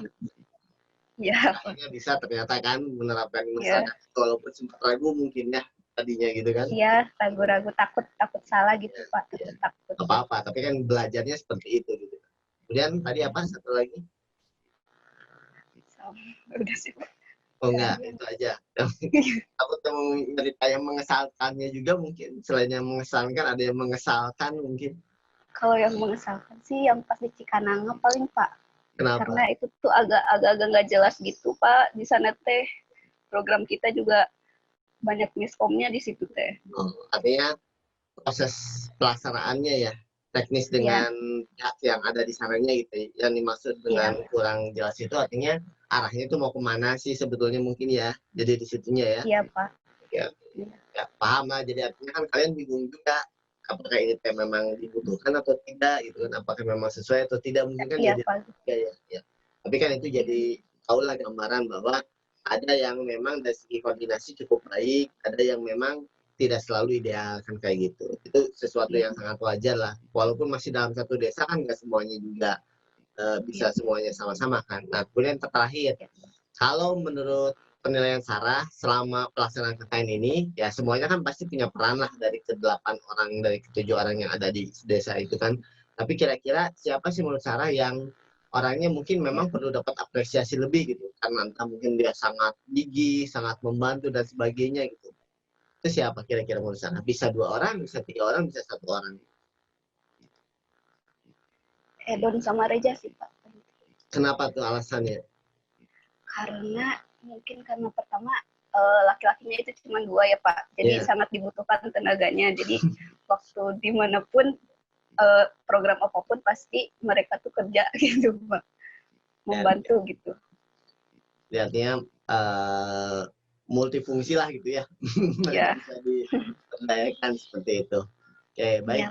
Ya. Akhirnya bisa ternyata kan menerapkan masyarakat, walaupun sempat ragu mungkin ya tadinya gitu kan? Iya, ragu-ragu, takut salah gitu Pak, takut. Apa-apa, tapi kan belajarnya seperti itu gitu. Kemudian tadi apa satu lagi? Udah sih Pak. Oh enggak, itu aja. Aku mau cerita yang mengesalkannya juga mungkin. Selain yang mengesalkan, ada yang mengesalkan mungkin. Kalau yang mengesalkan sih yang pas di Cikananga paling Pak. Kenapa? Karena itu tuh agak nggak jelas gitu Pak. Di sana program kita juga banyak miskomnya di situ Oh, artinya proses pelaksanaannya ya, teknis dengan pihak yang ada di sananya gitu. Yang dimaksud dengan kurang jelas itu artinya arahnya itu mau kemana sih sebetulnya mungkin ya. Jadi di situnya ya. Iya Pak. Ya, paham lah. Jadi artinya kan kalian bingung juga apakah ini memang dibutuhkan atau tidak gitu kan, apakah memang sesuai atau tidak mungkin kan. Iya, jadi ya. Tapi kan itu jadi tahulah gambaran bahwa ada yang memang dari segi koordinasi cukup baik, ada yang memang tidak selalu ideal kan kayak gitu. Itu sesuatu yang sangat wajar lah, walaupun masih dalam satu desa kan nggak semuanya juga bisa semuanya sama-sama kan. Nah kemudian terakhir, kalau menurut penilaian Sarah selama pelaksanaan KKN ini, ya semuanya kan pasti punya peran lah dari ke-8 orang, dari ke-7 orang yang ada di desa itu kan. Tapi kira-kira siapa sih menurut Sarah yang orangnya mungkin memang perlu dapat apresiasi lebih gitu? Karena entah mungkin dia sangat gigih, sangat membantu dan sebagainya gitu. Itu siapa kira-kira menurut Sarah? Bisa 2 orang, bisa 3 orang, bisa 1 orang. Edon sama Reja sih Pak. Kenapa tuh alasannya? Karena mungkin karena pertama laki-lakinya itu cuma 2 ya Pak, jadi sangat dibutuhkan tenaganya. Jadi waktu dimanapun program apapun pasti mereka tuh kerja gitu Pak, membantu gitu. Lihatnya multifungsi lah gitu ya. Bisa diperdayakan seperti itu. Oke, baik.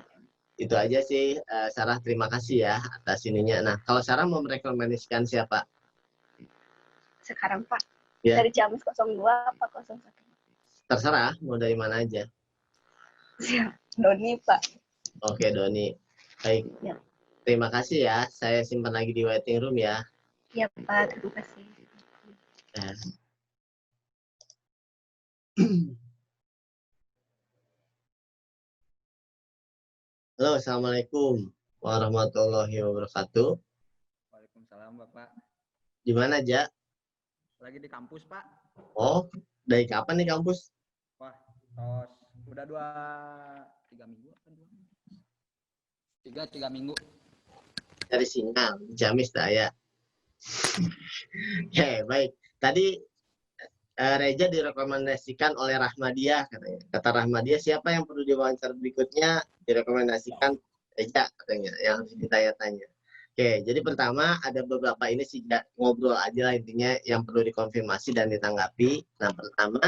Itu aja sih Sarah, terima kasih ya atas ininya. Nah, kalau Sarah mau merekomendasikan siapa? Sekarang Pak, dari Ciamis 02 apa 01? Terserah, mau dari mana aja. Doni Pak. Oke, Doni. Baik. Terima kasih ya. Saya simpan lagi di waiting room ya. Iya Pak, terima kasih. Halo, Assalamualaikum warahmatullahi wabarakatuh. Waalaikumsalam Bapak. Di mana, Ja? Lagi di kampus, Pak. Oh, dari kapan nih kampus? Wah, udah 3 minggu apa 2 minggu? 3 minggu. Dari sinyal, Jamis dah ya. Oke, baik. Tadi Reza direkomendasikan oleh Rahmadiah katanya. Kata Rahmadiah, siapa yang perlu diwawancara berikutnya? Direkomendasikan Reza katanya, yang harus ditanya-tanya. Oke, jadi pertama ada beberapa ini sih ngobrol aja lah intinya yang perlu dikonfirmasi dan ditanggapi. Nah, pertama,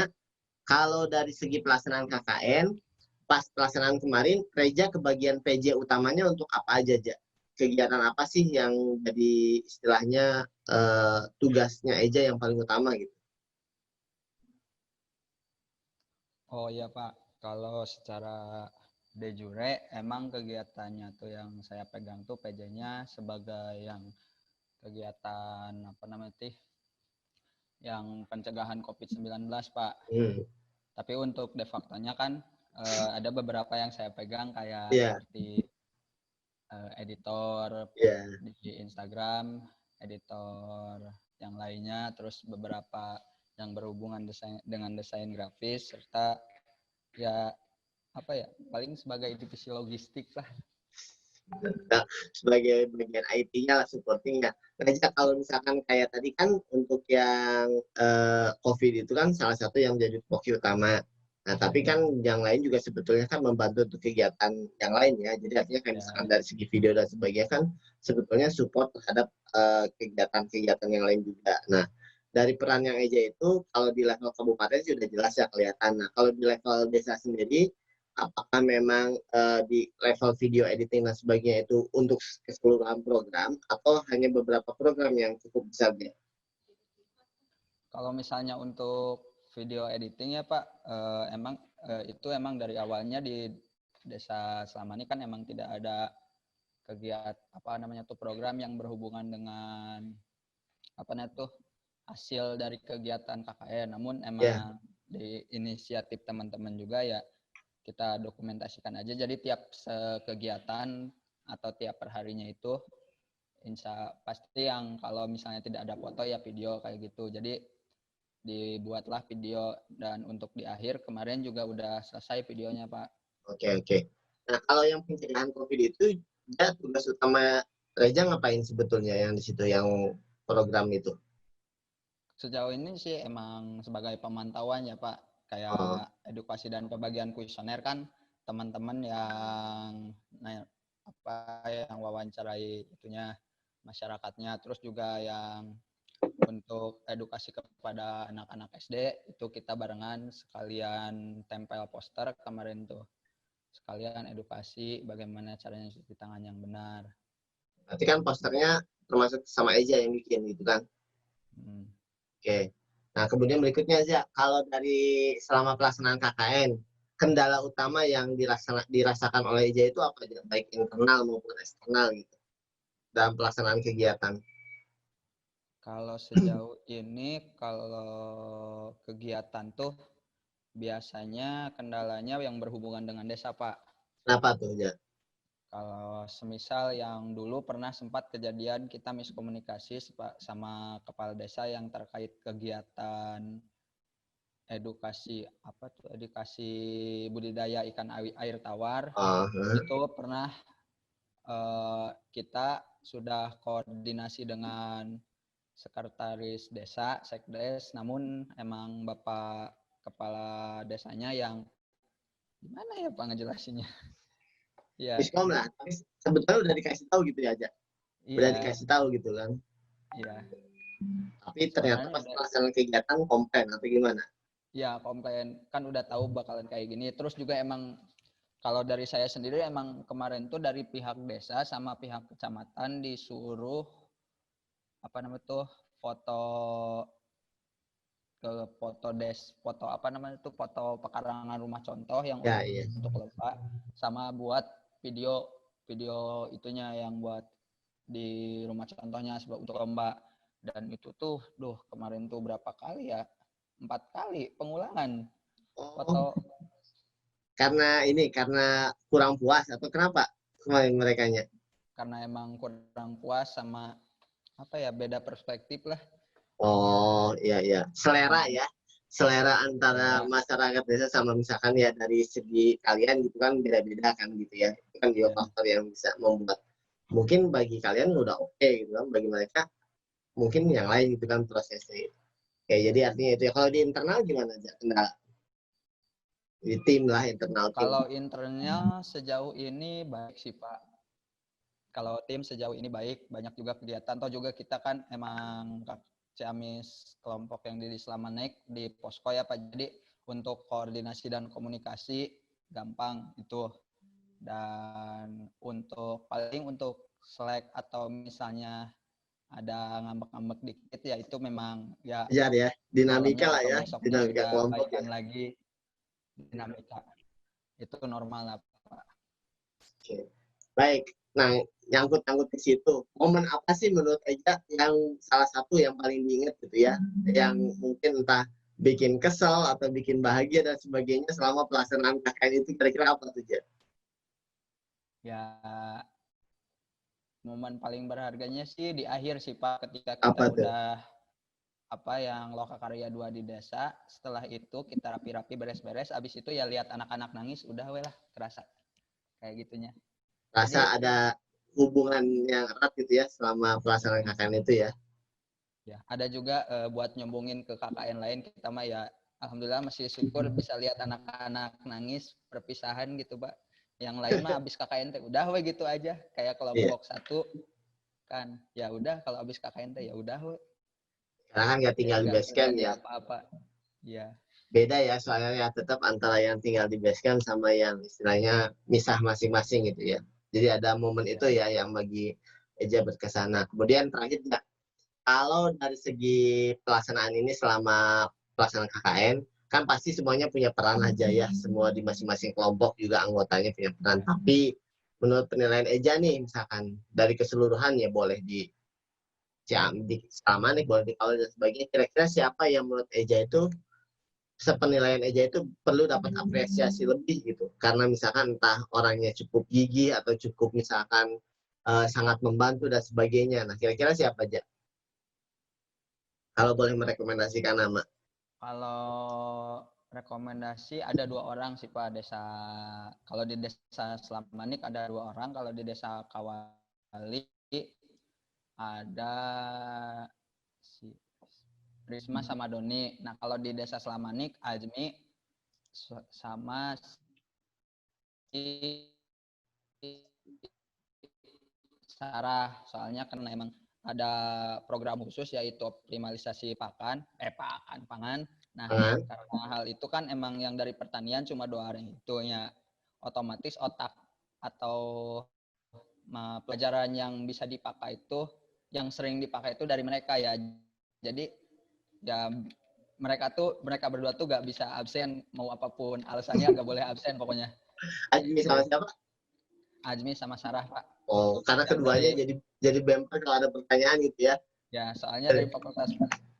kalau dari segi pelaksanaan KKN, pas pelaksanaan kemarin, Reza kebagian PJ utamanya untuk apa aja, Ja? Kegiatan apa sih yang jadi istilahnya tugasnya Eja yang paling utama gitu? Oh iya Pak, kalau secara de jure emang kegiatannya tuh yang saya pegang tuh PJ-nya sebagai yang kegiatan apa namanya sih, yang pencegahan COVID-19 Pak. Tapi untuk de facto-nya kan ada beberapa yang saya pegang kayak seperti editor di Instagram, editor yang lainnya, terus beberapa yang berhubungan dengan desain grafis, serta ya apa ya, paling sebagai divisi logistik lah. Sebagai bagian IT-nya lah, supporting-nya. Reza, kalau misalkan kayak tadi kan untuk yang COVID itu kan salah satu yang jadi fokus utama. Nah, tapi kan yang lain juga sebetulnya kan membantu untuk kegiatan yang lain ya. Jadi artinya kayak misalkan dari segi video dan sebagainya kan sebetulnya support terhadap kegiatan-kegiatan yang lain juga. Nah, dari peran yang Eja itu kalau di level kabupaten sudah jelas ya kelihatan. Nah, kalau di level desa sendiri, apakah memang di level video editing dan sebagainya itu untuk keseluruhan program atau hanya beberapa program yang cukup besar ya? Kalau misalnya untuk video editing ya Pak, itu emang dari awalnya di desa selama ini kan emang tidak ada kegiatan program yang berhubungan dengan hasil dari kegiatan KKN. Namun emang di inisiatif teman-teman juga ya kita dokumentasikan aja. Jadi tiap kegiatan atau tiap perharinya itu pasti yang kalau misalnya tidak ada foto ya video kayak gitu. Jadi dibuatlah video, dan untuk di akhir kemarin juga udah selesai videonya Pak. Oke. Nah, kalau yang pencegahan COVID itu ya tugas utama Reza ngapain sebetulnya yang di situ yang program itu? Sejauh ini sih emang sebagai pemantauan ya Pak, kayak edukasi dan pembagian kuesioner kan teman-teman yang yang wawancarai itunya masyarakatnya, terus juga yang untuk edukasi kepada anak-anak SD itu kita barengan sekalian tempel poster kemarin tuh, sekalian edukasi bagaimana caranya cuci tangan yang benar. Berarti kan posternya termasuk sama Eja yang bikin gitu kan? Oke. Nah, kemudian berikutnya aja, kalau dari selama pelaksanaan KKN, kendala utama yang dirasakan oleh Eja itu apa aja? Baik internal maupun eksternal gitu, dalam pelaksanaan kegiatan. Kalau sejauh ini, kalau kegiatan tuh biasanya kendalanya yang berhubungan dengan desa, Pak. Kenapa tuh, Ja? Kalau semisal yang dulu pernah sempat kejadian kita miskomunikasi sama kepala desa yang terkait kegiatan edukasi budidaya ikan air tawar. Itu pernah kita sudah koordinasi dengan sekretaris desa, sekdes, namun emang Bapak kepala desanya yang gimana ya Pak ngejelasinnya? Ya. Miskom lah, tapi sebetulnya udah dikasih tahu gitu ya, Ja? Udah dikasih tahu gitu kan? Iya. Tapi ternyata pas pelaksanaan kegiatan komplain atau gimana? Ya, komplain. Kan udah tahu bakalan kayak gini. Terus juga emang kalau dari saya sendiri emang kemarin tuh dari pihak desa sama pihak kecamatan disuruh foto pekarangan rumah contoh yang untuk lomba, sama buat video itunya yang buat di rumah contohnya untuk lomba. Dan itu tuh kemarin tuh berapa kali ya, 4 kali pengulangan foto. Karena kurang puas atau kenapa kemarin merekanya? Karena emang kurang puas sama apa ya, beda perspektif lah. Oh iya iya, selera ya, selera antara Ya, masyarakat desa sama misalkan ya dari segi kalian gitu kan beda-beda kan gitu ya. Itu kan juga ya. faktor yang bisa membuat mungkin bagi kalian udah oke gitu kan, bagi mereka mungkin yang lain gitu kan prosesnya. Oke, jadi artinya itu ya. Kalau di internal gimana aja? Kendala di tim lah, internal tim. Kalau internalnya sejauh ini baik sih Pak. Kalau tim sejauh ini baik, banyak juga kegiatan. Atau juga kita kan emang Ciamis kelompok yang di Slamanik di posko ya Pak. Jadi untuk koordinasi dan komunikasi gampang itu. Dan paling untuk Slack atau misalnya ada ngambek-ngambek dikit ya itu memang ya Wajar ya, dinamika malamnya lah atau ya, besoknya dinamika sudah kelompok ya. baikan lagi, dinamika itu normal lah Pak. Oke. Baik. Nah, nyangkut-nyangkut ke situ. Momen apa sih menurut Eja yang salah satu yang paling diingat gitu ya? Yang mungkin entah bikin kesel atau bikin bahagia dan sebagainya selama pelaksanaan KKN itu kira-kira apa tuh, Ja? Ya momen paling berharganya sih di akhir sih Pak, ketika kita Apa tuh? udah yang Lokakarya 2 di desa. Setelah itu kita rapi-rapi beres-beres, abis itu ya lihat anak-anak nangis, udah weh lah kerasa kayak gitunya. Rasa Jadi ada hubungan yang erat gitu ya selama pelaksanaan KKN itu ya? ya ada juga buat nyombongin ke KKN lain, kita mah ya alhamdulillah masih syukur bisa lihat anak-anak nangis perpisahan gitu Pak. Yang lain mah abis KKN teh udah we gitu aja, kayak kelompok satu kan ya udah, kalau abis KKN teh ya udah we. Karena kan nggak tinggal di Nggak base camp terjadi ya. apa-apa. Ya. Beda ya soalnya ya tetap antara yang tinggal di base camp sama yang istilahnya misah masing-masing gitu ya. Jadi ada momen itu ya yang bagi Eja berkesan. Nah, kemudian terakhir ya, kalau dari segi pelaksanaan ini selama pelaksanaan KKN, kan pasti semuanya punya peran aja ya. Semua di masing-masing kelompok juga anggotanya punya peran. Tapi menurut penilaian Eja nih, misalkan dari keseluruhan ya boleh di Slamanik, boleh di Kaul dan sebagainya. Kira-kira siapa yang menurut Eja itu sepenilaian Eja itu perlu dapat apresiasi lebih gitu, karena misalkan entah orangnya cukup gigih atau cukup misalkan sangat membantu dan sebagainya. Nah, kira-kira siapa aja kalau boleh merekomendasikan nama? Kalau rekomendasi ada 2 orang sih Pak, kalau di desa Slamanik ada 2 orang, kalau di desa Kawali ada si Risma sama Doni. Nah kalau di desa Slamanik Azmi sama si Sarah, soalnya karena emang ada program khusus yaitu optimalisasi pangan. Nah, karena hal itu kan emang yang dari pertanian cuma 2 orang itu ya, otomatis otak atau pelajaran yang bisa dipakai itu, yang sering dipakai itu dari mereka ya. Jadi ya mereka berdua tuh gak bisa absen, mau apapun alasannya gak boleh absen pokoknya. Azmi sama siapa? Azmi sama Sarah Pak. Oh, karena Yang keduanya jadi bemper kalau ada pertanyaan gitu ya. Ya, soalnya dari Fakultas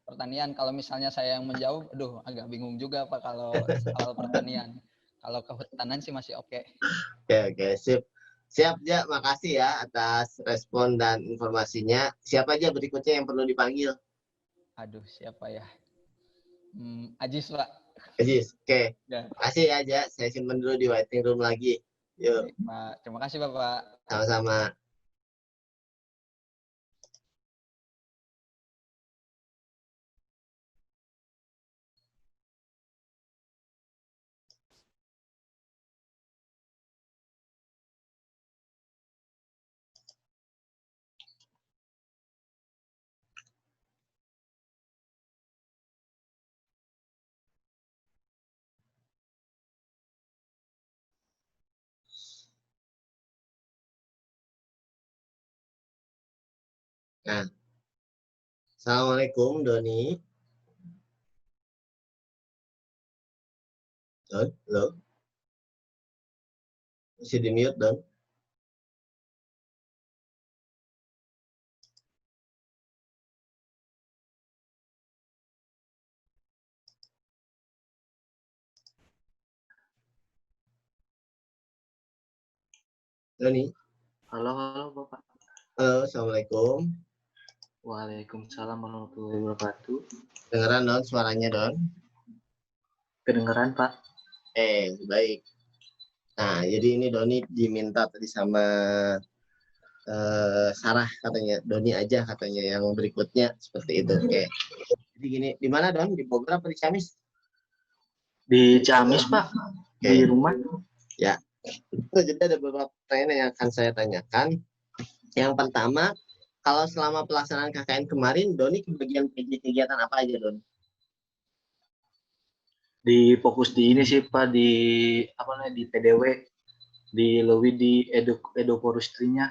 Pertanian, kalau misalnya saya yang menjawab, aduh agak bingung juga Pak kalau soal pertanian. Kalau kehutanan sih masih oke. Oke, sip. Siap, Ya. Makasih ya atas respon dan informasinya. Siapa aja berikutnya yang perlu dipanggil? Aduh, siapa ya? Ajis Pak. Ajis, oke. Ya. Makasih ya, Ja. Saya simpan dulu di waiting room lagi. Yuk. Baik, Pak. Terima kasih Bapak. Sama-sama. Nah, Assalamualaikum Doni. Halo, masih di mute Don. Doni. Halo Bapak. Halo, Assalamualaikum. Waalaikumsalam warahmatullahi wabarakatuh. Dengeran Don suaranya Don? Kedengeran Pak? Baik. Nah, jadi ini Doni diminta tadi sama Sarah katanya, Doni aja katanya yang berikutnya seperti itu. Oke. Jadi gini, di mana Don? Di Bogor apa di Ciamis? Di Ciamis Pak, di rumah. Ya. Jadi ada beberapa pertanyaan yang akan saya tanyakan. Yang pertama, kalau selama pelaksanaan KKN kemarin, Doni kebagian PJ kegiatan apa aja Don? Di fokus di ini sih Pak, di apa namanya, di PDW, di lebih di edoforestry-nya.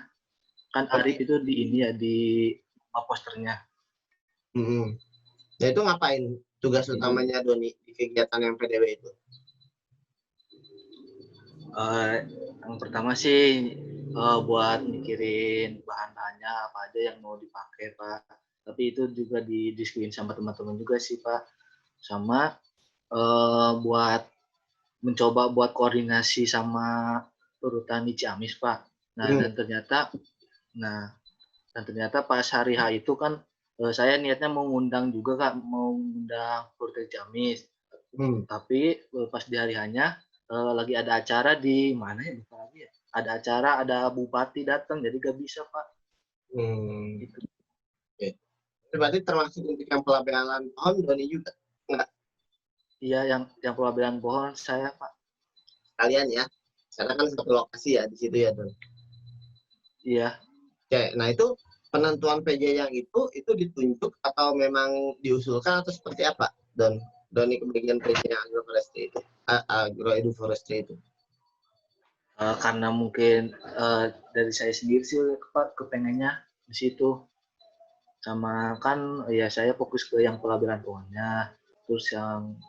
Kan Arif itu di ini ya, di posternya. Nah itu ngapain tugas utamanya Doni di kegiatan yang PDW itu? Yang pertama sih buat mikirin bahan-bahannya apa aja yang mau dipakai Pak. Tapi itu juga didiskusin sama teman-teman juga sih Pak. Sama buat mencoba buat koordinasi sama perhutani Ciamis Pak. Dan ternyata pas hari H itu kan saya niatnya mau ngundang juga Kak, mau ngundang perhutani Ciamis. Tapi pas di hari H-nya lagi ada acara di mana ya, lupa lagi ya. Ada acara, ada bupati datang, jadi gak bisa Pak. Gitu. Berarti termasuk untuk yang pelabelan pohon Doni juga? Enggak? Iya, yang pelabelan pohon saya Pak. Kalian ya? Karena kan satu lokasi ya di situ ya Don? Iya. Oke, nah itu penentuan PJ yang itu ditunjuk atau memang diusulkan atau seperti apa Don? Doni kebagian PJ yang agroforestry itu, agroeduforestry itu? Karena mungkin dari saya sendiri sih Pak kepengennya di situ. Sama kan ya saya fokus ke yang pelabelan pohonnya. Terus yang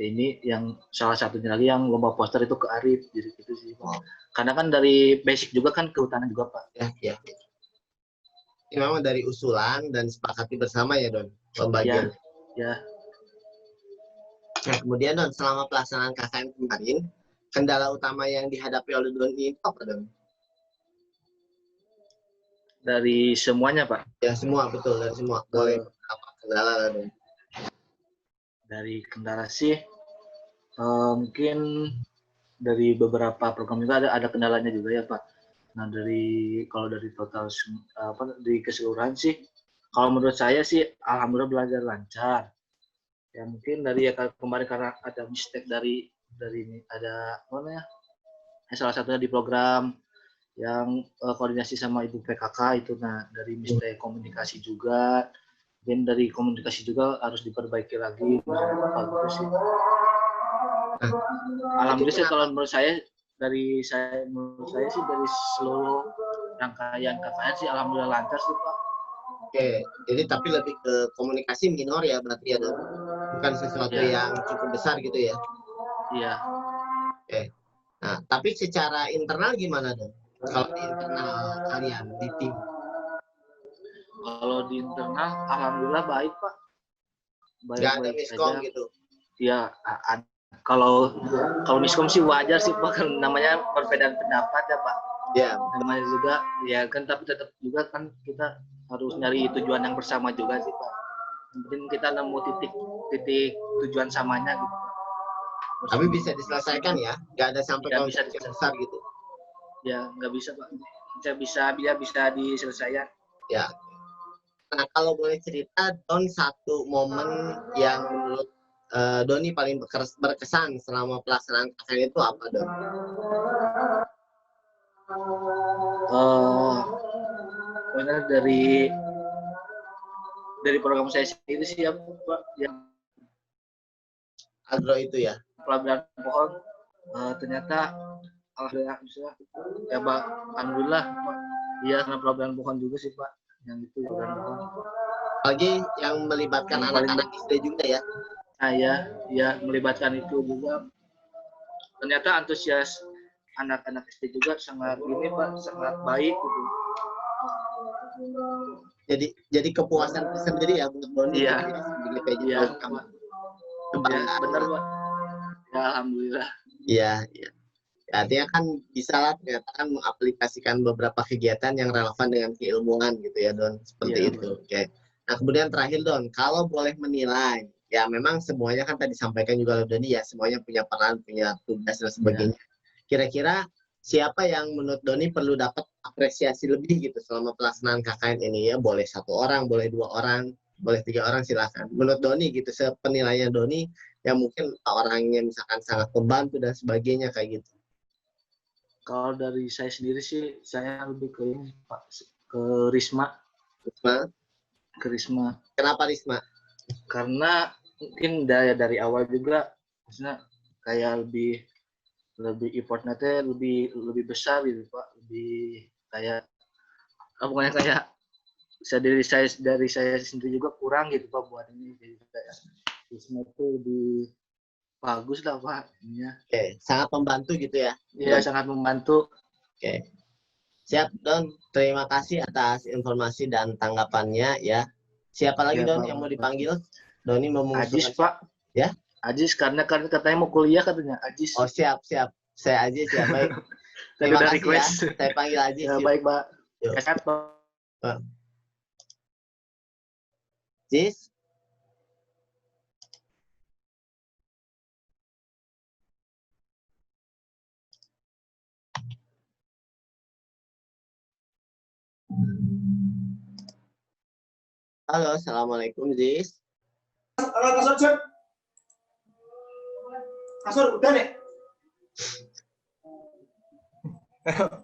ini yang salah satunya lagi yang lomba poster itu ke Arif, jadi gitu sih Pak. Karena kan dari basic juga kan kehutanan juga Pak. Ya. Ini memang dari usulan dan sepakati bersama ya Don pembagian. Ya. Nah kemudian Don selama pelaksanaan KKN kemarin kendala utama yang dihadapi oleh Don itu apa Don? Dari semuanya Pak. Ya semua betul dari semua. Boleh apa kendala Don? Dari kendala sih mungkin dari beberapa program juga ada kendalanya juga ya Pak. Nah kalau dari total dari keseluruhan sih, kalau menurut saya sih alhamdulillah belajar lancar. Ya mungkin dari kemarin karena ada mistake dari ada mana ya? Salah satunya di program yang koordinasi sama Ibu PKK itu, nah dari mistake komunikasi juga. Dan dari komunikasi juga harus diperbaiki lagi. Gitu sih. Alhamdulillah sih kalau menurut saya sih dari seluruh rangkaian KKN sih alhamdulillah lancar sih Pak. Oke, jadi tapi lebih ke komunikasi minor ya berarti ya Don? Bukan sesuatu yang cukup besar gitu ya? Iya. Oke. Nah, tapi secara internal gimana Don? Kalau di internal kalian di tim? Kalau di internal alhamdulillah baik Pak. Gak ada miskom gitu? Iya, kalau miskom sih wajar sih Pak, namanya perbedaan pendapat ya Pak. Ya. Namanya juga ya kan, tapi tetap juga kan kita harus nyari tujuan yang bersama juga sih Pak. Mungkin kita nemu titik tujuan samanya gitu. Tapi bisa diselesaikan ya? Gak ada sampai konflik besar gitu? Ya nggak bisa Pak. Bisa diselesaikan. Ya. Nah kalau boleh cerita Don satu momen yang menurut Doni paling berkesan selama pelaksanaan KKN itu apa Don? Benar dari program saya sendiri sih ya Pak, yang agro itu ya. Pelabelan pohon ternyata alhamdulillah bisa ya Pak, alhamdulillah Pak. Iya karena pelabelan pohon juga sih Pak, yang itu pelabelan pohon. Apalagi yang melibatkan anak-anak SD juga ya. Nah ya melibatkan itu juga. Ternyata antusias anak-anak SD juga sangat ini Pak, sangat baik gitu. Jadi kepuasan tersendiri ya buat Doni. Iya. Sebagai PJ Pak. Ya, benar Pak. Ya alhamdulillah. Iya. Artinya kan bisa lah ternyata kan mengaplikasikan beberapa kegiatan yang relevan dengan keilmuan gitu ya Don. Seperti itu. Oke. Nah, kemudian terakhir Don, kalau boleh menilai, ya memang semuanya kan tadi disampaikan juga oleh Doni ya, semuanya punya peran, punya tugas dan sebagainya. Kira-kira siapa yang menurut Doni perlu dapat apresiasi lebih gitu selama pelaksanaan KKN ini ya? Boleh 1 orang, boleh 2 orang, boleh 3 orang, silakan. Menurut Doni gitu, sepenilaian Doni yang mungkin orangnya misalkan sangat membantu dan sebagainya kayak gitu. Kalau dari saya sendiri sih, saya lebih ke ini, Pak, ke Risma. Kenapa Risma? Karena mungkin dari awal juga, maksudnya kayak lebih effortnya lebih besar gitu Pak, lebih kayak pokoknya kayak dari saya sendiri juga kurang gitu Pak buat ini, jadi kayak Risma itu lebih bagus lah Pak. Oke, sangat membantu gitu ya? Iya, sangat membantu. Oke, siap Don. Terima kasih atas informasi dan tanggapannya ya. Siapa lagi Don yang mau dipanggil? Doni mau Ajis Pak. Ya? Ajis karena katanya mau kuliah katanya Ajis. Oh siap. Saya Ajis ya, baik. Terima kasih request. Ya. Saya panggil Ajis. Ya, baik Pak. Sehat Pak. Ajis. Halo, assalamualaikum Jis. Halo Kasur, udah nih.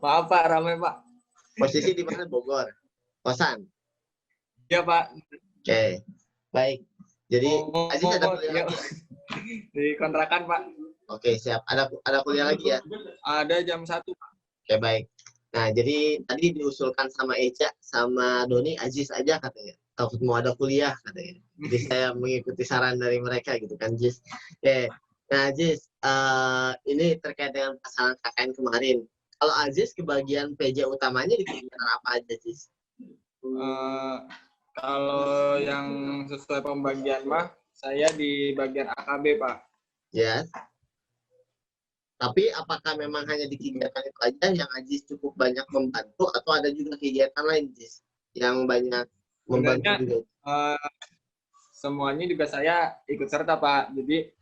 Maaf Pak, ramai Pak. Posisi di mana Bogor? Kosan? Iya Pak. Oke, baik. Jadi Aziz ada kuliah lagi? Di kontrakan Pak. Oke, siap. Ada kuliah lagi ya? Ada jam 1 Pak. Oke, baik. Nah, jadi tadi diusulkan sama Eca, sama Doni, Aziz aja katanya. Takut mau ada kuliah katanya. Jadi saya mengikuti saran dari mereka gitu kan, Aziz. Oke. Nah, Aziz, ini terkait dengan pasangan KKN kemarin. Kalau Aziz kebagian PJ utamanya di kegiatan apa aja, Aziz? Kalau yang sesuai pembagian mah, saya di bagian AKB, Pak. Ya. Tapi apakah memang hanya di kegiatan itu aja yang Aziz cukup banyak membantu atau ada juga kegiatan lain, Aziz, yang banyak membantu juga? Semuanya juga saya ikut serta, Pak. Jadi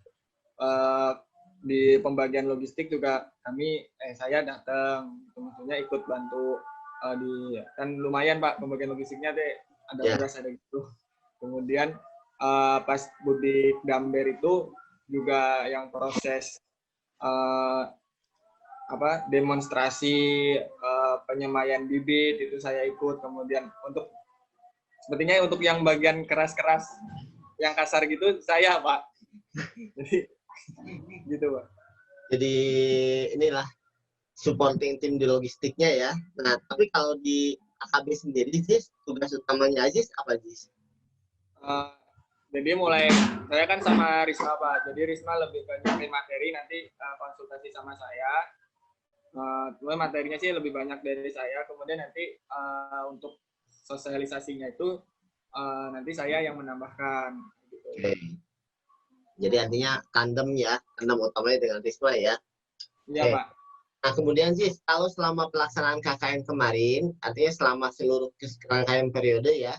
di pembagian logistik juga saya datang, tentunya ikut bantu kan lumayan Pak pembagian logistiknya deh, ada beras ada gitu. Kemudian pas Budik Damber itu juga yang proses demonstrasi penyemaian bibit itu saya ikut. Kemudian sepertinya untuk yang bagian keras-keras yang kasar gitu saya Pak. Jadi gitu Pak. Jadi inilah supporting tim di logistiknya ya. Nah, tapi kalau di AKB sendiri, Aziz, tugas utamanya Aziz apa, Aziz? Jadi saya kan sama Risma Pak. Jadi Risma lebih banyak materi, nanti konsultasi sama saya. Cuma materinya sih lebih banyak dari saya. Kemudian nanti untuk sosialisasinya itu nanti saya yang menambahkan. Gitu. Oke. Jadi artinya tandem utamanya dengan Risma ya. Iya Pak. Nah kemudian sih kalau selama pelaksanaan KKN kemarin, artinya selama seluruh rangkaian periode ya,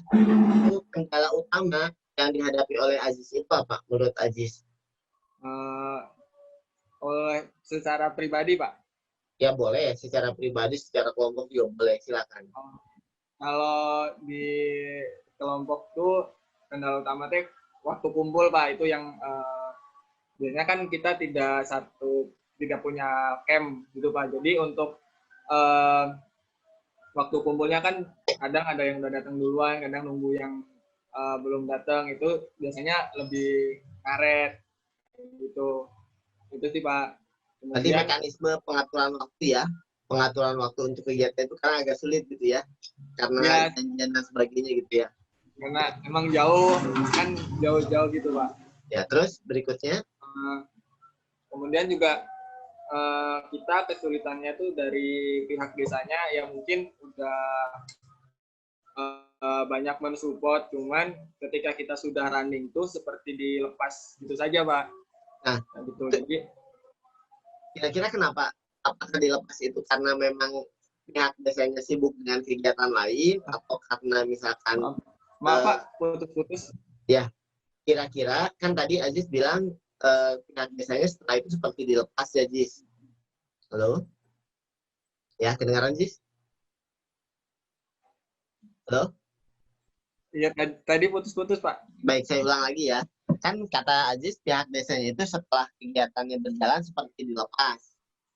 itu kendala utama yang dihadapi oleh Aziz itu apa menurut Aziz? Secara pribadi Pak? Ya boleh, secara pribadi, secara kelompok juga boleh, silakan. Kalau di kelompok tuh kendala utama teh waktu kumpul Pak, itu yang biasanya kan kita tidak punya camp gitu Pak. Jadi untuk waktu kumpulnya kan kadang ada yang udah datang duluan, kadang nunggu yang belum datang, itu biasanya lebih karet gitu. Itu sih Pak. Berarti mekanisme pengaturan waktu ya, pengaturan waktu untuk kegiatan itu karena agak sulit gitu ya, karena janjian dan sebagainya gitu ya. Karena emang jauh gitu Pak. Ya, terus berikutnya? Kemudian juga kita kesulitannya tuh dari pihak desanya yang mungkin udah banyak mensupport, cuman ketika kita sudah running tuh seperti dilepas gitu saja Pak. Nah gitu. Jadi kira-kira kenapa? Apakah dilepas itu karena memang pihak desanya sibuk dengan kegiatan lain atau karena misalkan Maaf Pak, putus-putus. Ya, kira-kira kan tadi Aziz bilang pihak desanya setelah itu seperti dilepas ya, Aziz. Halo? Ya, kedengaran, Aziz? Halo? Iya, tadi putus-putus, Pak. Baik, saya ulang lagi ya. Kan kata Aziz, pihak desanya itu setelah kegiatannya berjalan seperti dilepas.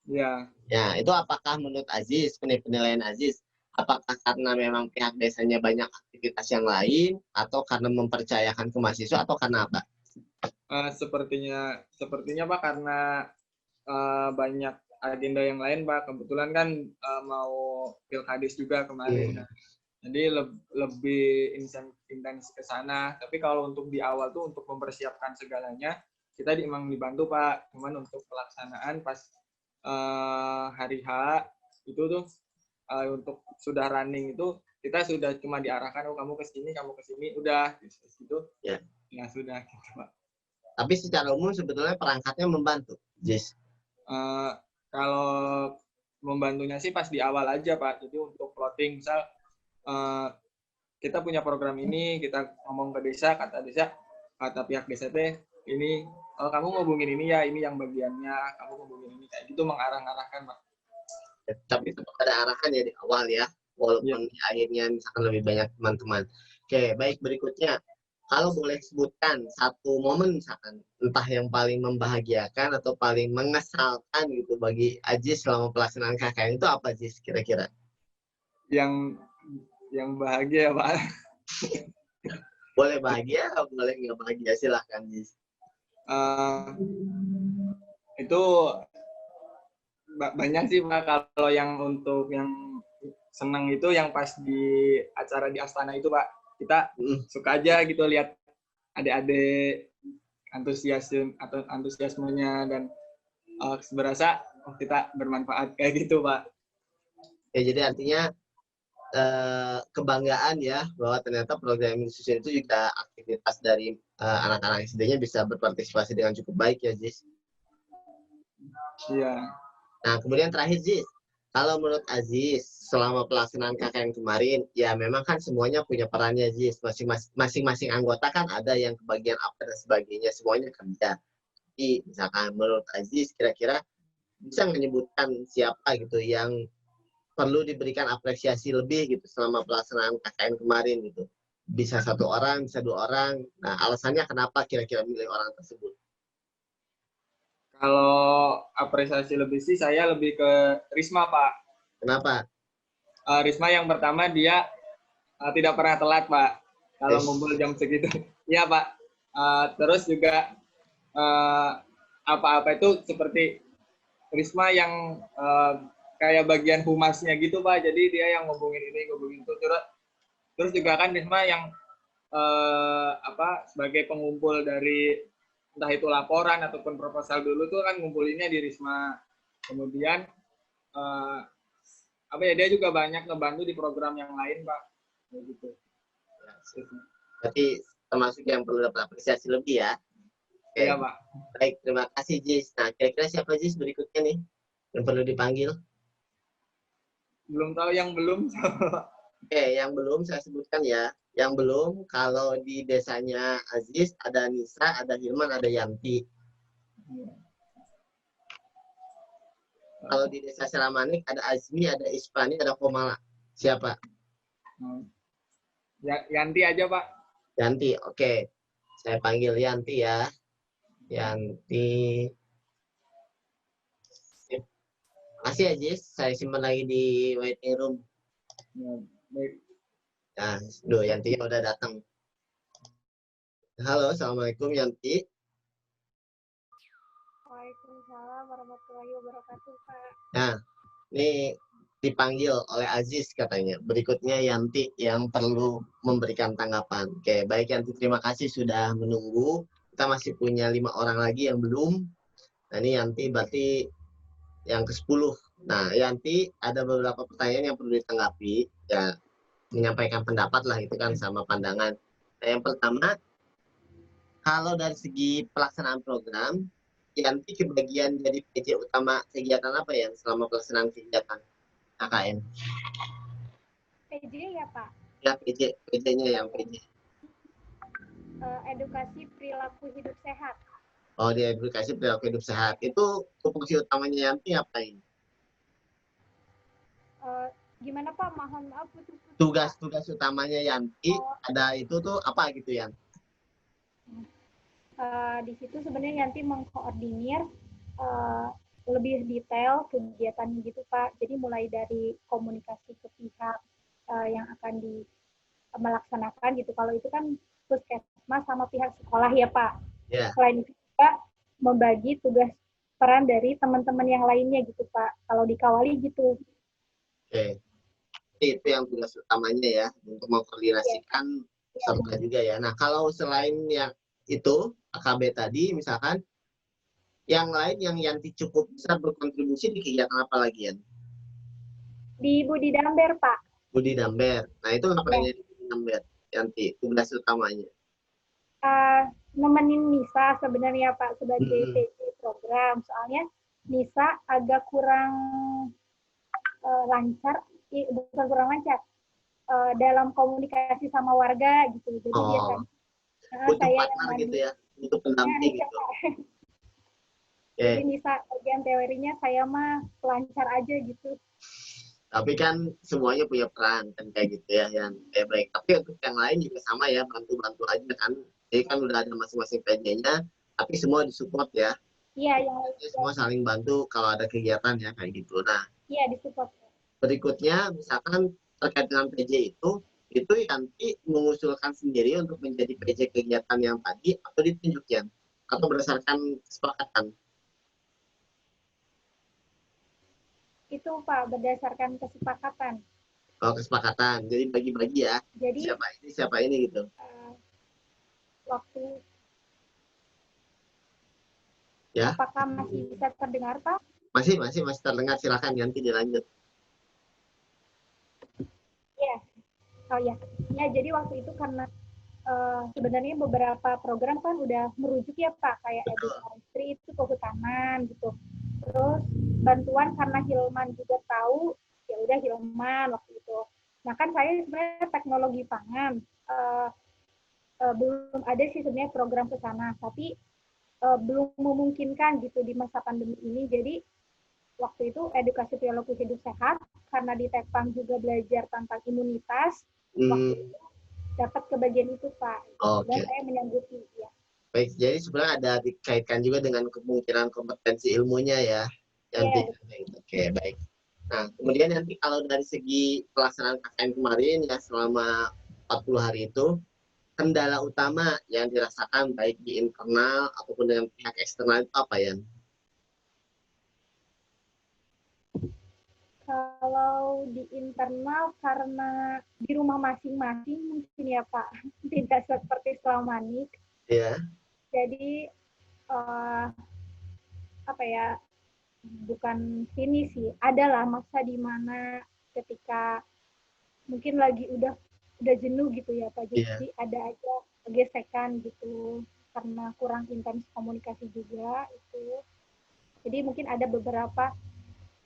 Iya. Ya, itu apakah menurut Aziz, penilaian Aziz, apakah karena memang pihak desanya banyak aktivitas yang lain, atau karena mempercayakan ke mahasiswa, atau karena apa? Sepertinya Pak, karena banyak agenda yang lain, Pak. Kebetulan kan mau Pilkades juga kemarin. Jadi lebih intens ke sana. Tapi kalau untuk di awal tuh untuk mempersiapkan segalanya, kita emang dibantu Pak. Cuman untuk pelaksanaan pas hari H itu tuh untuk sudah running itu kita sudah cuma diarahkan, oh kamu ke sini, udah gitu. Ya sudah gitu Pak. Tapi secara umum sebetulnya perangkatnya membantu, Jis. Kalau membantunya sih pas di awal aja Pak. Jadi untuk plotting misal kita punya program ini, kita ngomong ke desa, kata pihak desa teh ini, kamu ngubungin ini ya, ini yang bagiannya, kamu ngubungin ini, kayak gitu mengarah-arahkan Pak. Tapi tetap ada arahan ya di awal ya, walaupun di akhirnya misalkan lebih banyak teman-teman. Oke, baik, berikutnya. Kalau boleh sebutkan satu momen misalkan, entah yang paling membahagiakan atau paling mengesalkan gitu bagi Aziz selama pelaksanaan KKN itu apa Aziz kira-kira? Yang bahagia Pak. Boleh bahagia, boleh nggak bahagia, silahkan Aziz. Itu banyak sih Pak. Kalau yang untuk yang senang itu yang pas di acara di Astana itu Pak. Kita suka aja gitu lihat adik-adik antusiasmenya dan berasa kita bermanfaat kayak gitu Pak. Ya, jadi artinya kebanggaan ya bahwa ternyata program disusun itu juga aktivitas dari anak-anak SD-nya bisa berpartisipasi dengan cukup baik ya Ziz. Iya. Nah kemudian terakhir Ziz, kalau menurut Aziz selama pelaksanaan KKN kemarin ya memang kan semuanya punya perannya Ziz, masing-masing anggota kan ada yang kebagian apa dan sebagainya, semuanya kerja. Jadi misalkan menurut Aziz kira-kira bisa menyebutkan siapa gitu yang perlu diberikan apresiasi lebih gitu selama pelaksanaan KKN kemarin gitu. Bisa satu orang, bisa dua orang. Nah, alasannya kenapa kira-kira milih orang tersebut? Kalau apresiasi lebih sih saya lebih ke Risma, Pak. Kenapa? Risma yang pertama dia tidak pernah telat, Pak. Kalau ngumpul jam segitu. Iya, Pak. Terus juga apa-apa itu seperti Risma yang kayak bagian humasnya gitu Pak, jadi dia yang ngubungin ini, ngubungin itu. Terus juga kan Risma yang sebagai pengumpul dari entah itu laporan ataupun proposal dulu tuh kan ngumpulinnya di Risma. Kemudian dia juga banyak ngebantu di program yang lain Pak, gitu. Berarti termasuk yang perlu dapat apresiasi lebih ya. Oke. Iya Pak. Baik, terima kasih Jis. Nah, kira-kira siapa Jis berikutnya nih yang perlu dipanggil? Belum tahu yang belum. Oke, yang belum saya sebutkan ya. Yang belum, kalau di desanya Aziz, ada Nisa, ada Hilman, ada Yanti. Kalau di desa Seramanik, ada Azmi, ada Ispani, ada Komala. Siapa? Yanti aja Pak. Yanti, oke. Saya panggil Yanti ya. Yanti. Makasih ya, Jis. Saya simpan lagi di waiting room. Ya, baik. Nah, Yanti udah datang. Halo, Assalamualaikum Yanti. Waalaikumsalam warahmatullahi wabarakatuh, Pak. Nah, ini dipanggil oleh Aziz katanya. Berikutnya Yanti yang perlu memberikan tanggapan. Oke, baik Yanti, terima kasih sudah menunggu. Kita masih punya 5 orang lagi yang belum. Nah, ini Yanti berarti yang ke-10. Nah, Yanti ada beberapa pertanyaan yang perlu ditanggapi. Ya, menyampaikan pendapat lah itu kan sama pandangan. Nah, yang pertama, kalau dari segi pelaksanaan program, Yanti kebagian dari PJ utama kegiatan apa ya selama pelaksanaan kegiatan KKN? PJ ya Pak? Ya, PJ-nya yang PJ. edukasi perilaku hidup sehat. Oh, di edukasi perilaku hidup sehat. Itu tupoksi utamanya Yanti apa ini? Gimana Pak? Mohon maaf putus. Tugas-tugas utamanya Yanti ada itu tuh apa gitu Yan? Di situ sebenarnya Yanti mengkoordinir lebih detail kegiatannya gitu Pak. Jadi mulai dari komunikasi ke pihak yang akan melaksanakan gitu. Kalau itu kan puskesmas sama pihak sekolah ya Pak. Yeah. Selain itu Pak membagi tugas peran dari teman-teman yang lainnya gitu Pak. Kalau di Kawali gitu. Oke. Itu yang tugas utamanya ya untuk mengkoordinasikan peserta juga ya. Nah kalau selain yang itu AKB tadi misalkan yang lain yang Yanti cukup besar berkontribusi di kegiatan apa lagi ya? Di Budi Damber Pak. Budi Damber. Nah itu ngapain di Budi Damber Yanti tugas utamanya? Nemenin Nisa sebenarnya Pak sebagai PJ program. Soalnya Nisa agak kurang lancar. Bukan kurang lancar dalam komunikasi sama warga gitu. Jadi biasanya saya yang gitu ya, untuk pendamping gitu. Jadi Nisa bagian teorinya, saya mah pelancar aja gitu. Tapi kan semuanya punya peran kan kayak gitu ya, yang baik. Tapi untuk yang lain juga sama ya, bantu-bantu aja kan. Jadi kan udah ada masing-masing PJ-nya, tapi semua disupport ya. Iya, yang semua saling bantu kalau ada kegiatan ya kayak gitu. Nah, iya disupport. Berikutnya misalkan terkait dengan PJ itu nanti mengusulkan sendiri untuk menjadi PJ kegiatan yang tadi atau ditunjukkan atau berdasarkan kesepakatan. Itu Pak berdasarkan kesepakatan. Oh kesepakatan, jadi bagi-bagi ya. Jadi siapa ini gitu. Waktu ya. Apakah masih bisa terdengar Pak? Masih terdengar, silakan nanti dilanjut. Ya, oh ya, jadi waktu itu karena sebenarnya beberapa program kan udah merujuk ya Pak, kayak edukasi itu kehutanan gitu. Terus bantuan karena Hilman juga tahu, ya udah Hilman waktu itu. Nah kan saya sebenarnya teknologi pangan belum ada sih sebenarnya program ke sana, tapi belum memungkinkan gitu di masa pandemi ini. Jadi waktu itu edukasi perilaku hidup sehat karena di Tekpang juga belajar tentang imunitas. Waktu itu dapat kebagian itu Pak. Dan saya menyanggupi ya. Baik, jadi sebenarnya ada dikaitkan juga dengan kemungkinan kompetensi ilmunya ya. Oke, baik. Nah, kemudian nanti kalau dari segi pelaksanaan KKN kemarin ya selama 40 hari itu, kendala utama yang dirasakan baik di internal ataupun dengan pihak eksternal itu apa ya? Kalau di internal karena di rumah masing-masing mungkin ya Pak, tidak seperti selama ini. Iya. Jadi apa ya, bukan sini sih, adalah masa di mana ketika mungkin lagi udah jenuh gitu ya Pak, jadi ada aja gesekan gitu karena kurang intens komunikasi juga itu. Jadi mungkin ada beberapa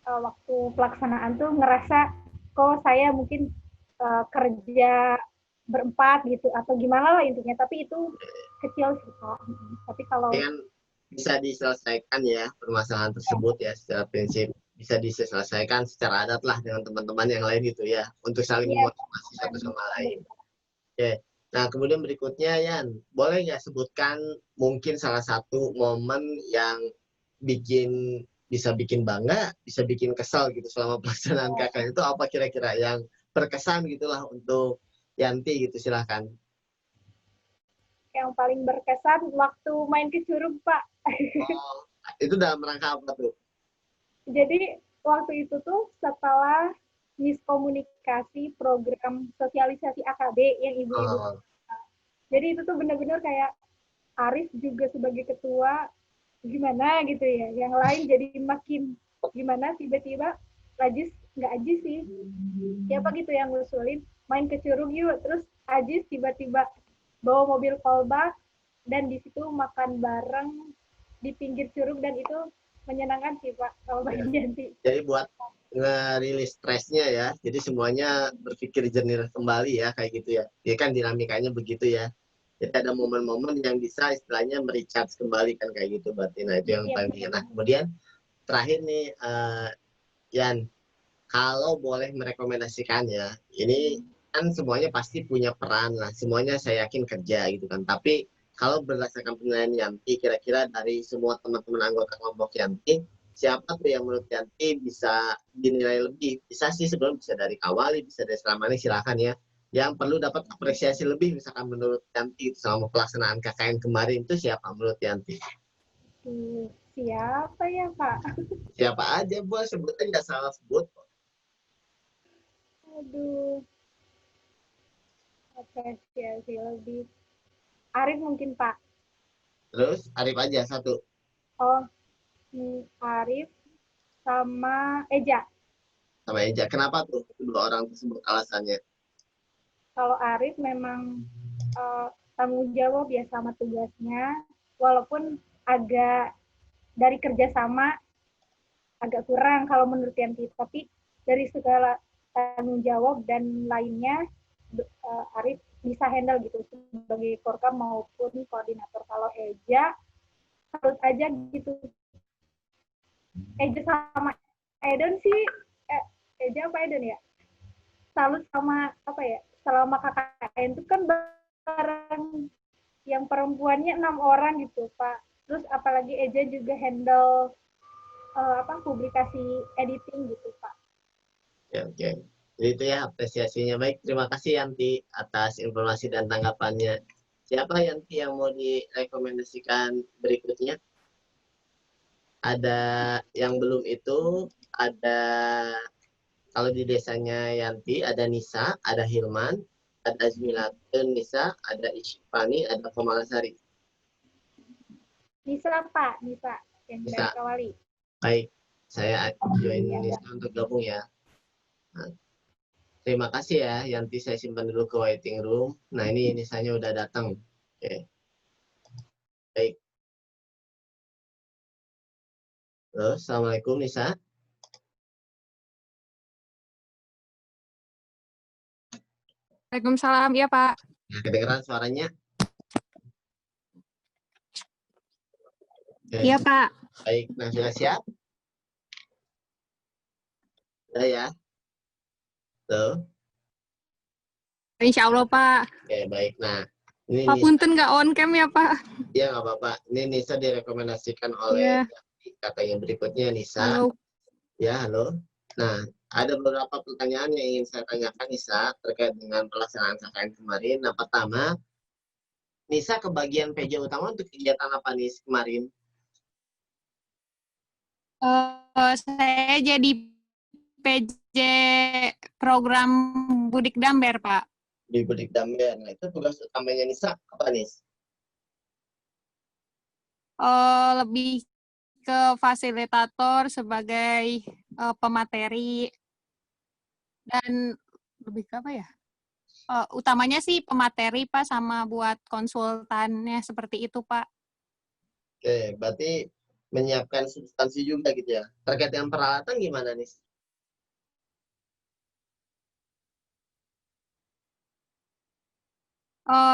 waktu pelaksanaan tuh ngerasa kok saya mungkin kerja berempat gitu atau gimana lah intinya, tapi itu kecil sih Pak. Tapi kalau bisa diselesaikan ya permasalahan tersebut ya secara prinsip, bisa diselesaikan secara adat lah dengan teman-teman yang lain gitu ya, untuk saling memotivasi satu sama lain. Oke. Nah kemudian berikutnya Yan, boleh nggak sebutkan mungkin salah satu momen yang bisa bikin bangga, bisa bikin kesal gitu selama pelaksanaan KKN itu apa kira-kira yang berkesan gitulah untuk Yanti gitu, silahkan. Yang paling berkesan waktu main ke Curug Pak. Oh, itu dalam rangka apa tuh? Jadi waktu itu tuh setelah miskomunikasi program sosialisasi AKB yang ibu-ibu. Jadi itu tuh benar-benar kayak Arif juga sebagai ketua gimana gitu ya, yang lain jadi makin gimana, tiba-tiba Ajis nggak Ajis sih, siapa gitu yang ngusulin main ke Curug yuk, terus Ajis tiba-tiba bawa mobil kolbak dan di situ makan bareng di pinggir curug, dan itu menyenangkan sih Pak kalau bagi Yanti. Jadi buat ngerilis stresnya ya, jadi semuanya berpikir jernih kembali ya kayak gitu ya. Dia kan dinamikanya begitu ya. Jadi ada momen-momen yang bisa istilahnya merecharge kembali kan kayak gitu berarti. Nah itu yang paling penting. Nah kemudian terakhir nih Yan, kalau boleh merekomendasikannya, ini kan semuanya pasti punya peran lah, semuanya saya yakin kerja gitu kan. Tapi kalau berdasarkan penilaian Yanti, kira-kira dari semua teman-teman anggota kelompok Yanti, siapa tuh yang menurut Yanti bisa dinilai lebih? Bisa sih sebelum bisa dari Kawali, bisa dari Selamani, silakan ya. Yang perlu dapat apresiasi lebih, misalkan menurut Yanti selama pelaksanaan KKN kemarin itu siapa menurut Yanti? Siapa ya Pak? Siapa aja, Bu, sebut aja, salah sebut. Aduh, apresiasi lebih. Arif mungkin Pak. Terus Arif aja satu. Oh, Arif sama Eja. Sama Eja. Kenapa tuh kedua orang tersebut alasannya? Kalau Arif memang tanggung jawab ya sama tugasnya, walaupun agak dari kerjasama agak kurang kalau menurut Yanti, tapi dari segala tanggung jawab dan lainnya Arif bisa handle gitu sebagai korkam maupun koordinator. Kalau Eja harus aja gitu. Eja sama Eden sih, Eja apa Eden ya? Salut sama apa ya? Selama KKN itu kan bareng yang perempuannya 6 orang gitu Pak. Terus apalagi Eja juga handle publikasi editing gitu Pak. Oke. Jadi itu ya apresiasinya. Baik, terima kasih Yanti atas informasi dan tanggapannya. Siapa Yanti yang mau direkomendasikan berikutnya? Ada yang belum itu, ada kalau di desanya Yanti, ada Nisa, ada Hilman, ada Azmilatun Nisa, ada Isyifani, ada Komalasari. Nisa Pak, Nisa yang dari Kawali. Baik, saya join Nisa untuk gabung ya. Nah, terima kasih ya, Yanti saya simpan dulu ke waiting room. Nah ini Nisanya udah datang. Oke. Baik. Halo, Assalamualaikum Nisa. Waalaikumsalam, ya Pak. Nah, kedengeran suaranya? Iya Pak. Baik, nah sudah siap? Sudah ya? Tuh. Insya Allah Pak. Oke, baik. Nah, ini Pak Punten nggak on cam ya Pak? Iya nggak apa-apa. Ini Nisa direkomendasikan oleh kakak yang berikutnya Nisa. Halo. Ya, halo. Nah, ada beberapa pertanyaan yang ingin saya tanyakan Nisa terkait dengan pelaksanaan KKN kemarin. Nah, pertama, Nisa ke bagian PJ utama untuk kegiatan apa nih kemarin? Saya jadi PJ program Budik Damber, Pak. Di Budik Damber. Nah, itu tugas utamanya Nisa apa nih? Lebih ke fasilitator sebagai pemateri dan lebih ke apa ya? Utamanya sih pemateri Pak sama buat konsultannya seperti itu Pak. Oke, berarti menyiapkan substansi juga gitu ya. Terkait dengan peralatan gimana nih?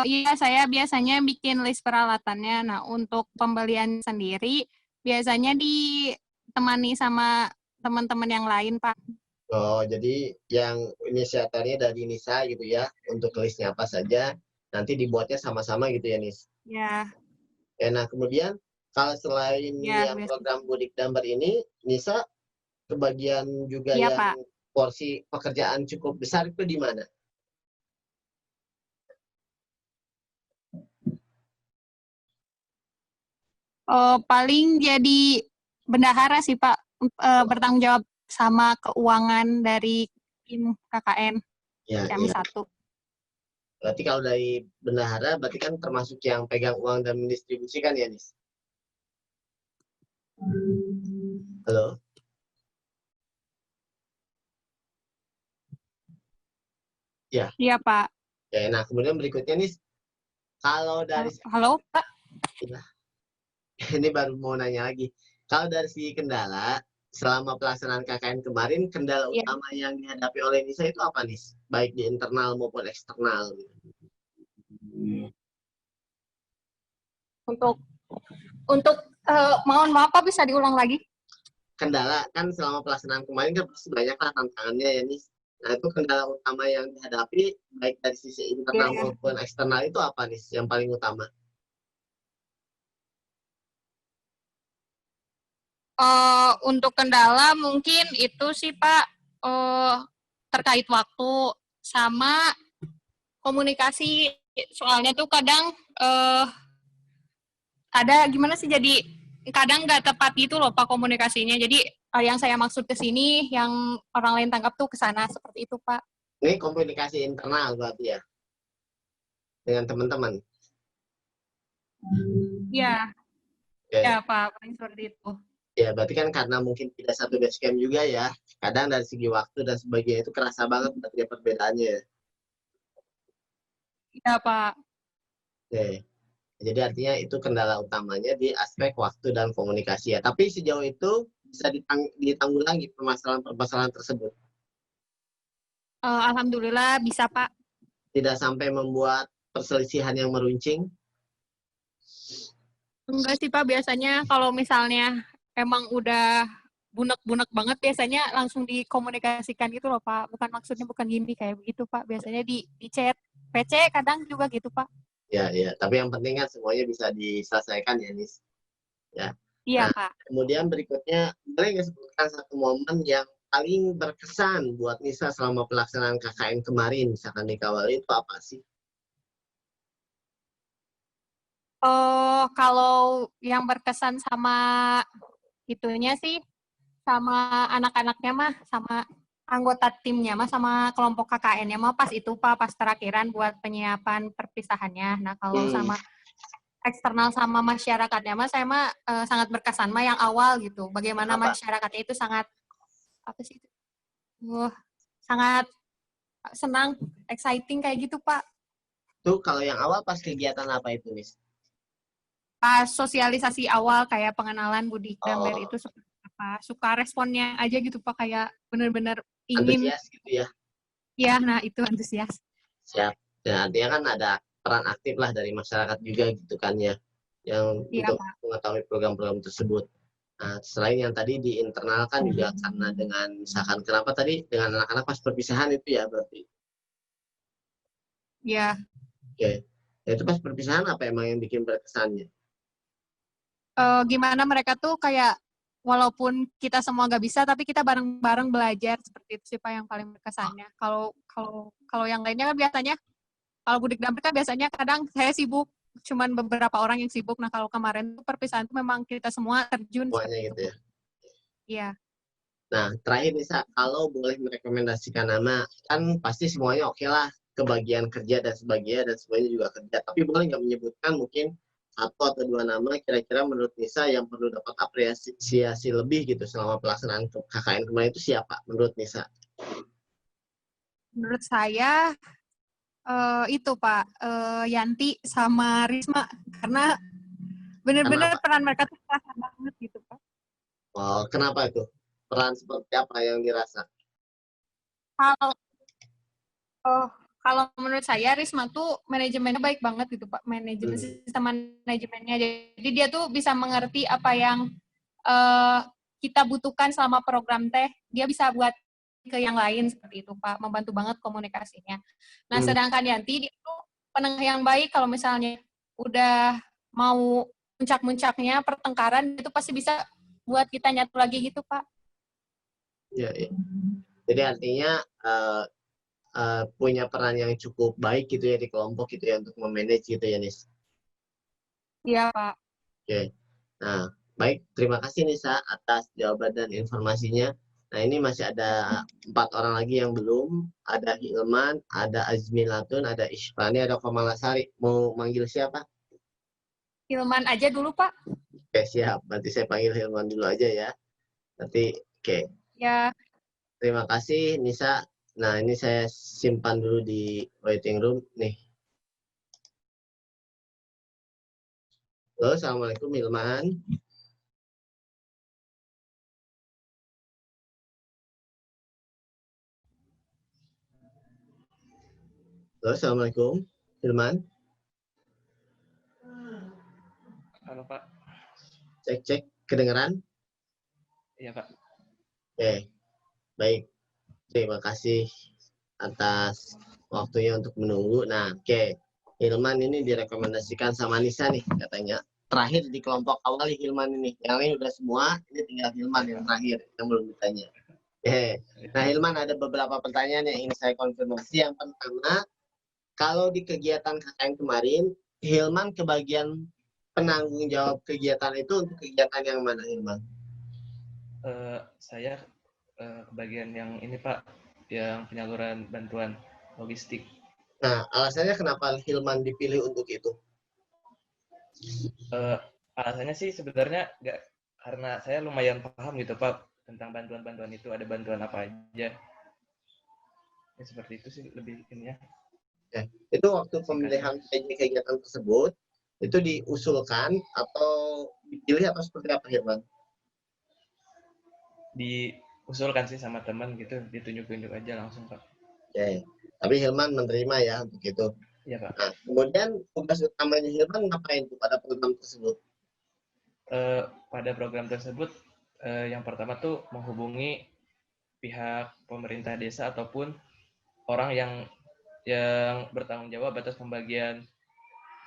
Iya, saya biasanya bikin list peralatannya. Nah, untuk pembelian sendiri biasanya ditemani sama teman-teman yang lain, Pak. Oh, jadi yang inisiatornya dari Nisa gitu ya, untuk listnya apa saja, nanti dibuatnya sama-sama gitu ya, Nis? Ya. Ya, nah kemudian kalau selain ya, yang program Budik Damber ini, Nisa kebagian juga ya, yang Pak. porsi pekerjaan cukup besar itu di mana? Paling jadi bendahara sih Pak, bertanggung jawab sama keuangan dari tim KKN Ya, kami ya. satu. Berarti kalau dari bendahara berarti kan termasuk yang pegang uang dan mendistribusikan ya, Nis? Halo? Ya. Iya Pak. Ya, nah kemudian berikutnya nih, kalau dari halo Pak. Ya. Ini baru mau nanya lagi. Kalau dari si kendala, selama pelaksanaan KKN kemarin, kendala utama yang dihadapi oleh Nisa itu apa nih? Baik di internal maupun eksternal. Untuk mohon maaf Pak, bisa diulang lagi? Kendala kan selama pelaksanaan kemarin kan pasti banyak lah tantangannya ya nih. Nah itu kendala utama yang dihadapi baik dari sisi internal maupun eksternal itu apa nih yang paling utama? Untuk kendala mungkin itu sih Pak, terkait waktu sama komunikasi. Soalnya tuh kadang ada gimana sih, jadi kadang nggak tepat gitu loh Pak komunikasinya. Jadi yang saya maksud ke sini, yang orang lain tangkap tuh ke sana, seperti itu Pak. Ini komunikasi internal berarti ya dengan teman-teman. Iya. Ya Pak, paling seperti itu. Ya berarti kan karena mungkin tidak satu base camp juga ya. Kadang dari segi waktu dan sebagainya itu kerasa banget berarti perbedaannya. Iya Pak. Oke. Jadi artinya itu kendala utamanya di aspek waktu dan komunikasi ya. Tapi sejauh itu bisa ditanggulangi permasalahan-permasalahan tersebut. Alhamdulillah bisa Pak. Tidak sampai membuat perselisihan yang meruncing? Enggak sih Pak, biasanya kalau misalnya emang udah bunek-bunek banget, biasanya langsung dikomunikasikan gitu loh Pak. Maksudnya bukan gini kayak begitu Pak. Biasanya di chat, PC kadang juga gitu Pak. Ya. Tapi yang penting kan semuanya bisa diselesaikan ya, Nis. Ya. Iya, Pak. Kemudian berikutnya, boleh nggak sebutkan satu momen yang paling berkesan buat Nisa selama pelaksanaan KKN kemarin, misalkan di Kawali, itu apa sih? Kalau yang berkesan sama itunya sih, sama anak-anaknya mah, sama anggota timnya mah, sama kelompok KKN-nya mah pas itu Pak, pas terakhiran buat penyiapan perpisahannya. Nah kalau sama eksternal sama masyarakatnya mah, saya mah sangat berkesan mah yang awal gitu. Bagaimana masyarakatnya itu sangat sangat senang, exciting kayak gitu Pak. Tuh kalau yang awal pas kegiatan apa itu, Nis? Pas sosialisasi awal kayak pengenalan Budi Gambar itu seperti apa, suka responnya aja gitu Pak, kayak benar-benar ingin. Antusias gitu ya? Iya, nah itu antusias. Siap. Dan artinya kan ada peran aktif lah dari masyarakat juga gitu kan ya, yang untuk mengetahui program-program tersebut. Nah, selain yang tadi di internal kan juga karena dengan misalkan kenapa tadi dengan anak-anak pas perpisahan itu ya berarti? Iya. Oke. Ya, itu pas perpisahan apa emang yang bikin berkesannya? Gimana mereka tuh kayak walaupun kita semua nggak bisa, tapi kita bareng-bareng belajar, seperti itu sih Pak yang paling berkesannya. Kalau yang lainnya kan biasanya, kalau Budi Gambar kan biasanya kadang saya sibuk, cuman beberapa orang yang sibuk. Nah kalau kemarin tuh perpisahan tuh memang kita semua terjun. Semuanya gitu ya? Iya. Nah terakhir Nisa, kalau boleh merekomendasikan nama, kan pasti semuanya oke lah, kebagian kerja dan sebagainya, dan semuanya juga kerja. Tapi boleh nggak menyebutkan mungkin satu atau dua nama kira-kira menurut Nisa yang perlu dapat apresiasi lebih gitu selama pelaksanaan KKN kemarin itu siapa menurut Nisa? Menurut saya itu Pak, Yanti sama Risma, karena benar-benar peran mereka tuh kerasa banget gitu Pak. Oh, kenapa itu? Peran seperti apa yang dirasa? Kalau menurut saya Risma tuh manajemennya baik banget gitu Pak, sistem manajemennya. Jadi dia tuh bisa mengerti apa yang kita butuhkan selama program teh, dia bisa buat ke yang lain seperti itu Pak, membantu banget komunikasinya. Nah sedangkan Yanti dia tuh penengah yang baik, kalau misalnya udah mau muncak-muncaknya pertengkaran, itu pasti bisa buat kita nyatu lagi gitu Pak. Ya. Jadi artinya punya peran yang cukup baik gitu ya di kelompok gitu ya untuk memanage gitu ya Nis. Iya Pak. Oke. Nah baik, terima kasih Nisa atas jawaban dan informasinya. Nah ini masih ada 4 orang lagi yang belum. Ada Hilman, ada Azmilatun, ada Ishfani, ada Komalasari. Mau manggil siapa? Hilman aja dulu Pak. Oke siap, nanti saya panggil Hilman dulu aja ya. Nanti oke. Ya. Terima kasih Nisa. Nah ini saya simpan dulu di waiting room nih. Halo, assalamualaikum Hilman. Halo, assalamualaikum Hilman. Halo Pak. Cek kedengeran? Iya Pak. Oke, baik. Terima kasih atas waktunya untuk menunggu. Nah, oke. Hilman ini direkomendasikan sama Nisa nih katanya. Terakhir di kelompok awal Hilman ini. Yang lain udah semua, ini tinggal Hilman yang terakhir yang belum ditanya. Nah, Hilman ada beberapa pertanyaan yang ingin saya konfirmasi. Yang pertama, kalau di kegiatan KKN kemarin, Hilman kebagian penanggung jawab kegiatan itu untuk kegiatan yang mana, Hilman? Saya kebagian yang ini Pak, yang penyaluran bantuan logistik. Nah, alasannya kenapa Hilman dipilih untuk itu? Alasannya sih sebenarnya nggak, karena saya lumayan paham gitu Pak tentang bantuan-bantuan itu, ada bantuan apa aja. Ya, seperti itu sih lebih ininya. Ya, itu waktu pemilihan PJ kegiatan tersebut, itu diusulkan atau dipilih atau seperti apa Hilman? Diusulkan sih sama teman gitu, ditunjuk-tunjuk aja langsung Pak. Oke. Tapi Hilman menerima ya untuk itu. Iya Pak. Nah, kemudian tugas utamanya Hilman ngapain tuh pada program tersebut? Pada program tersebut, yang pertama tuh menghubungi pihak pemerintah desa ataupun orang yang bertanggung jawab atas pembagian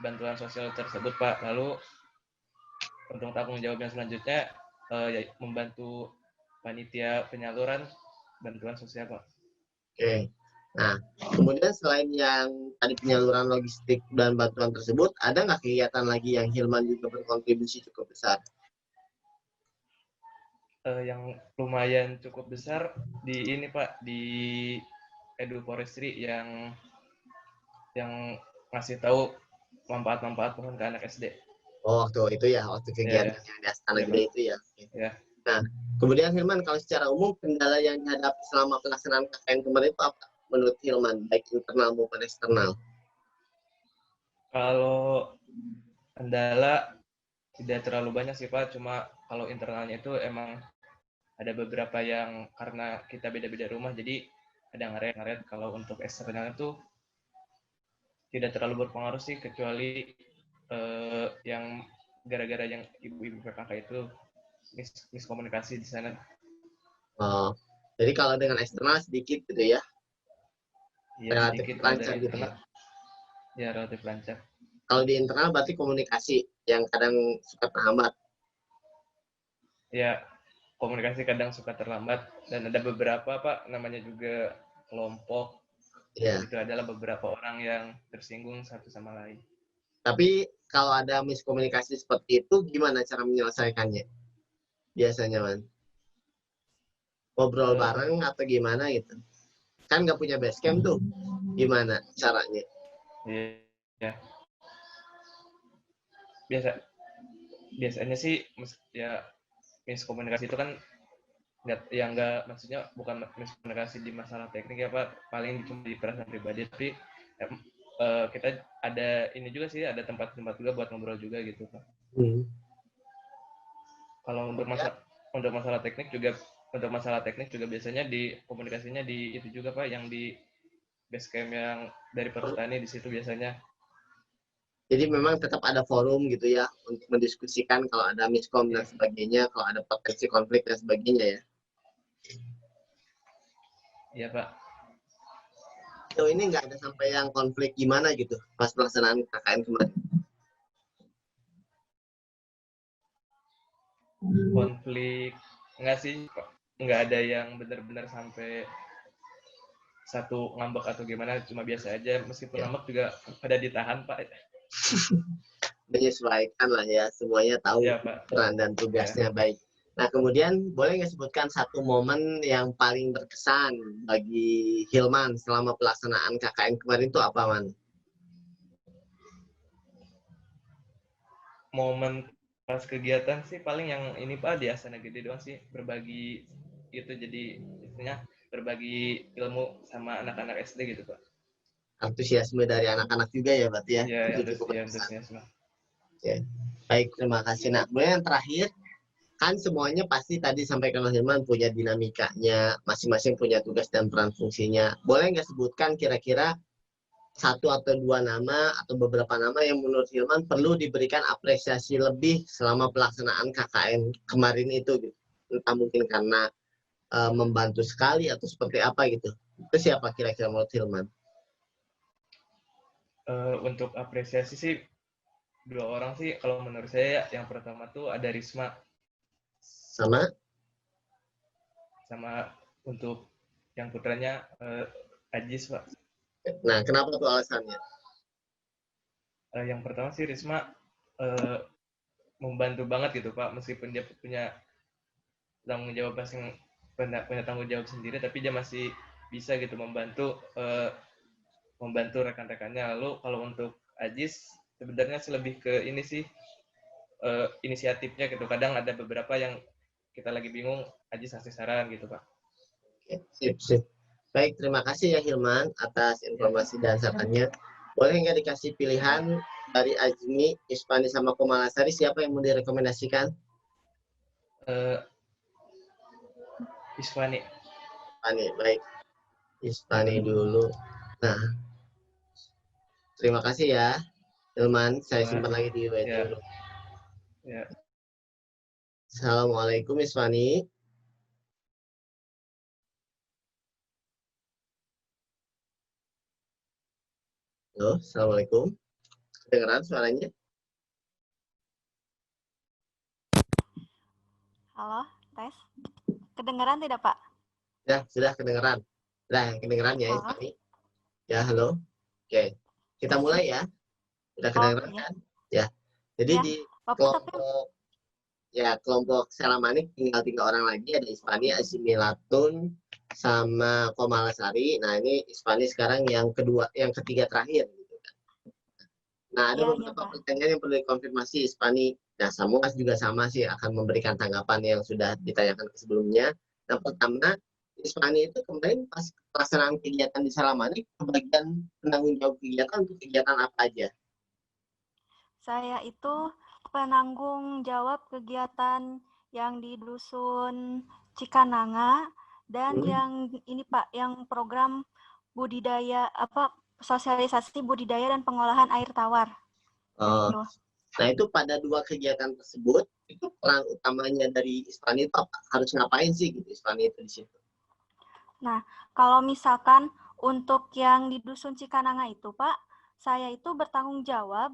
bantuan sosial tersebut Pak. Lalu untuk tanggung jawab yang selanjutnya membantu panitia penyaluran bantuan sosial Pak. Oke. Nah, kemudian selain yang tadi penyaluran logistik dan bantuan tersebut, ada nggak kegiatan lagi yang Hilman juga berkontribusi cukup besar? Yang lumayan cukup besar di ini Pak, di Edu-Forestry yang ngasih tahu manfaat-manfaat pohon ke anak SD. Oh, waktu itu ya, waktu kegiatan yang di Astana Gede itu ya. Ya. Nah, kemudian Hilman, kalau secara umum kendala yang dihadapi selama pelaksanaan KKN kemarin itu apa? Menurut Hilman, baik internal maupun eksternal? Kalau kendala tidak terlalu banyak sih Pak, cuma kalau internalnya itu emang ada beberapa yang karena kita beda-beda rumah, jadi ada ngaret-ngaret. Kalau untuk eksternal itu tidak terlalu berpengaruh sih, kecuali yang gara-gara yang ibu-ibu PKK itu miskomunikasi di sana. Oh, jadi kalau dengan eksternal sedikit gitu ya? Iya, relatif lancar gitu ya? Ya, relatif lancar. Kalau di internal berarti komunikasi yang kadang suka terhambat. Ya, komunikasi kadang suka terlambat, dan ada beberapa Pak, namanya juga kelompok. Ya. Itu adalah beberapa orang yang tersinggung satu sama lain. Tapi kalau ada miskomunikasi seperti itu, gimana cara menyelesaikannya? Biasanya, Man? Ngobrol bareng atau gimana gitu? Kan nggak punya base camp tuh. Gimana caranya? Iya. Biasanya sih ya miskomunikasi itu kan nggak maksudnya bukan miskomunikasi di masalah teknik ya Pak, paling cuma di perasaan pribadi, tapi kita ada ini juga sih, ada tempat-tempat juga buat ngobrol juga gitu Pak. Kalau untuk masalah teknik juga biasanya di komunikasinya di itu juga Pak, yang di base camp yang dari Perhutani, di situ biasanya. Jadi memang tetap ada forum gitu ya untuk mendiskusikan kalau ada miskom dan sebagainya, kalau ada potensi konflik dan sebagainya ya. Iya Pak. So ini nggak ada sampai yang konflik gimana gitu pas pelaksanaan KKN kemarin? Konflik nggak sih, nggak ada yang benar-benar sampai satu ngambek atau gimana, cuma biasa aja. Meskipun ngambek juga pada ditahan Pak. Menyesuaikan lah ya, semuanya tahu ya, peran dan tugasnya ya. Baik. Nah kemudian boleh nggak sebutkan satu momen yang paling berkesan bagi Hilman selama pelaksanaan KKN kemarin itu apa, Man? Momen pas kegiatan sih paling yang ini Pak, di Astana Gede doang sih, berbagi itu, jadi istilahnya berbagi ilmu sama anak-anak SD gitu Pak. Antusiasme dari anak-anak juga ya berarti ya? Iya, antusiasme. Ya. Baik, terima kasih. Nah, kemudian yang terakhir, kan semuanya pasti tadi sampaikan Mas Hilman punya dinamikanya, masing-masing punya tugas dan peran fungsinya. Boleh nggak sebutkan kira-kira satu atau dua nama atau beberapa nama yang menurut Hilman perlu diberikan apresiasi lebih selama pelaksanaan KKN kemarin itu gitu. Entah mungkin karena membantu sekali atau seperti apa gitu. Itu siapa kira-kira menurut Hilman? Untuk apresiasi sih dua orang sih kalau menurut saya. Yang pertama tuh ada Risma sama untuk yang putranya Ajis, Pak. Nah, kenapa tuh alasannya? Yang pertama sih Risma membantu banget gitu, Pak, meskipun dia punya tanggung jawab tanggung jawab sendiri, tapi dia masih bisa gitu membantu rekan-rekannya. Lalu kalau untuk Ajis sebenarnya lebih ke ini sih inisiatifnya gitu. Kadang ada beberapa yang kita lagi bingung, Ajis kasih saran gitu, Pak. Sip. Baik, terima kasih ya Hilman atas informasi dan sarannya. Boleh nggak dikasih pilihan dari Azmi, Ispani, sama Komalasari, siapa yang mau direkomendasikan? Ispani. Baik. Ispani dulu. Nah, terima kasih ya Hilman. Saya simpan lagi di WhatsApp dulu. Ya. Assalamualaikum Ispani. Halo, Assalamualaikum. Kedengeran suaranya? Halo, tes. Kedengeran tidak, Pak? Ya, sudah kedengeran. Sudah kedengeran ya, Ispani? Ya, halo. Oke, kita mulai ya. Sudah kedengeran kan? Ya. Jadi di kelompok Selamanik tinggal 3 orang lagi, ada Ispani, Azimilatun, sama Komalasari. Nah, ini Ispani sekarang yang ketiga terakhir. Nah, ada beberapa pertanyaan yang perlu dikonfirmasi Ispani. Nah, Samuas juga sama sih akan memberikan tanggapan yang sudah ditanyakan sebelumnya. Nah, pertama, Ispani itu kemarin pas pelaksanaan kegiatan di Selamanik, bagian penanggung jawab kegiatan untuk kegiatan apa aja? Saya itu penanggung jawab kegiatan yang di Dusun Cikananga dan yang ini Pak, yang program budidaya sosialisasi budidaya dan pengolahan air tawar. Nah, itu pada 2 kegiatan tersebut, itu peran utamanya dari Ispani itu harus ngapain sih gitu Ispani itu di situ? Nah, kalau misalkan untuk yang di Dusun Cikananga itu Pak, saya itu bertanggung jawab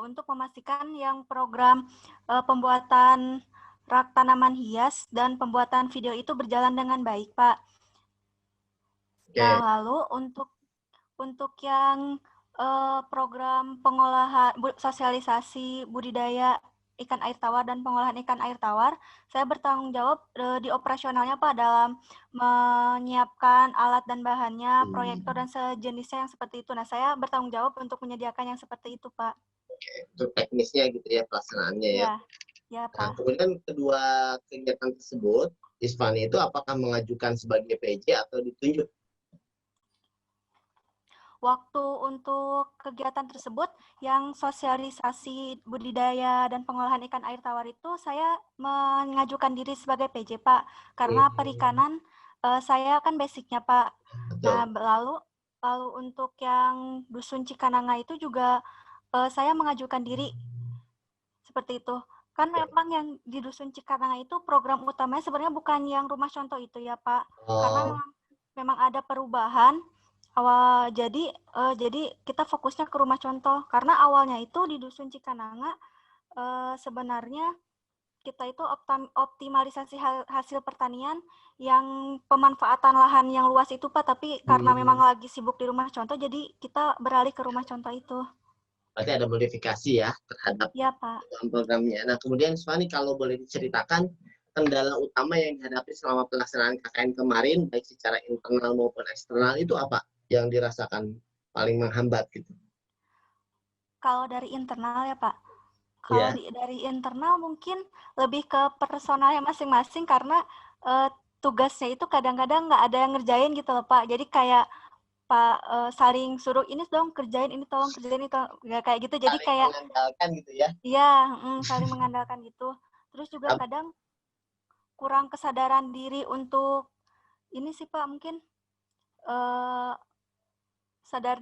untuk memastikan yang program pembuatan rak tanaman hias dan pembuatan video itu berjalan dengan baik, Pak. Nah, lalu untuk yang program pengolahan sosialisasi budidaya ikan air tawar dan pengolahan ikan air tawar, saya bertanggung jawab di operasionalnya Pak dalam menyiapkan alat dan bahannya, proyektor dan sejenisnya yang seperti itu. Nah, saya bertanggung jawab untuk menyediakan yang seperti itu, Pak. Untuk teknisnya gitu ya pelaksanaannya ya. Ya, Pak. Nah, kemudian kedua kegiatan tersebut, Ispani itu apakah mengajukan sebagai PJ atau ditunjuk? Waktu untuk kegiatan tersebut, yang sosialisasi budidaya dan pengolahan ikan air tawar itu, saya mengajukan diri sebagai PJ, Pak. Karena perikanan, saya kan basicnya, Pak. Nah, lalu untuk yang Dusun Cikananga itu juga saya mengajukan diri. Seperti itu. Kan memang yang di Dusun Cikananga itu program utamanya sebenarnya bukan yang rumah contoh itu ya, Pak. Karena memang ada perubahan. Jadi kita fokusnya ke rumah contoh karena awalnya itu di Dusun Cikananga sebenarnya kita itu optimalisasi hasil pertanian yang pemanfaatan lahan yang luas itu Pak, tapi karena memang lagi sibuk di rumah contoh jadi kita beralih ke rumah contoh itu. Berarti ada modifikasi ya terhadap programnya. Nah, kemudian Ispani kalau boleh diceritakan kendala utama yang dihadapi selama pelaksanaan KKN kemarin baik secara internal maupun eksternal itu apa yang dirasakan paling menghambat gitu? Kalau dari internal ya Pak, kalau dari internal mungkin lebih ke personalnya masing-masing karena tugasnya itu kadang-kadang nggak ada yang ngerjain gitu loh Pak. Jadi kayak Pak saling suruh ini dong kerjain, ini tolong kerjain itu kayak gitu. Jadi saling kayak mengandalkan gitu ya? Iya, saling mengandalkan gitu. Terus juga kadang kurang kesadaran diri untuk ini sih Pak mungkin sadar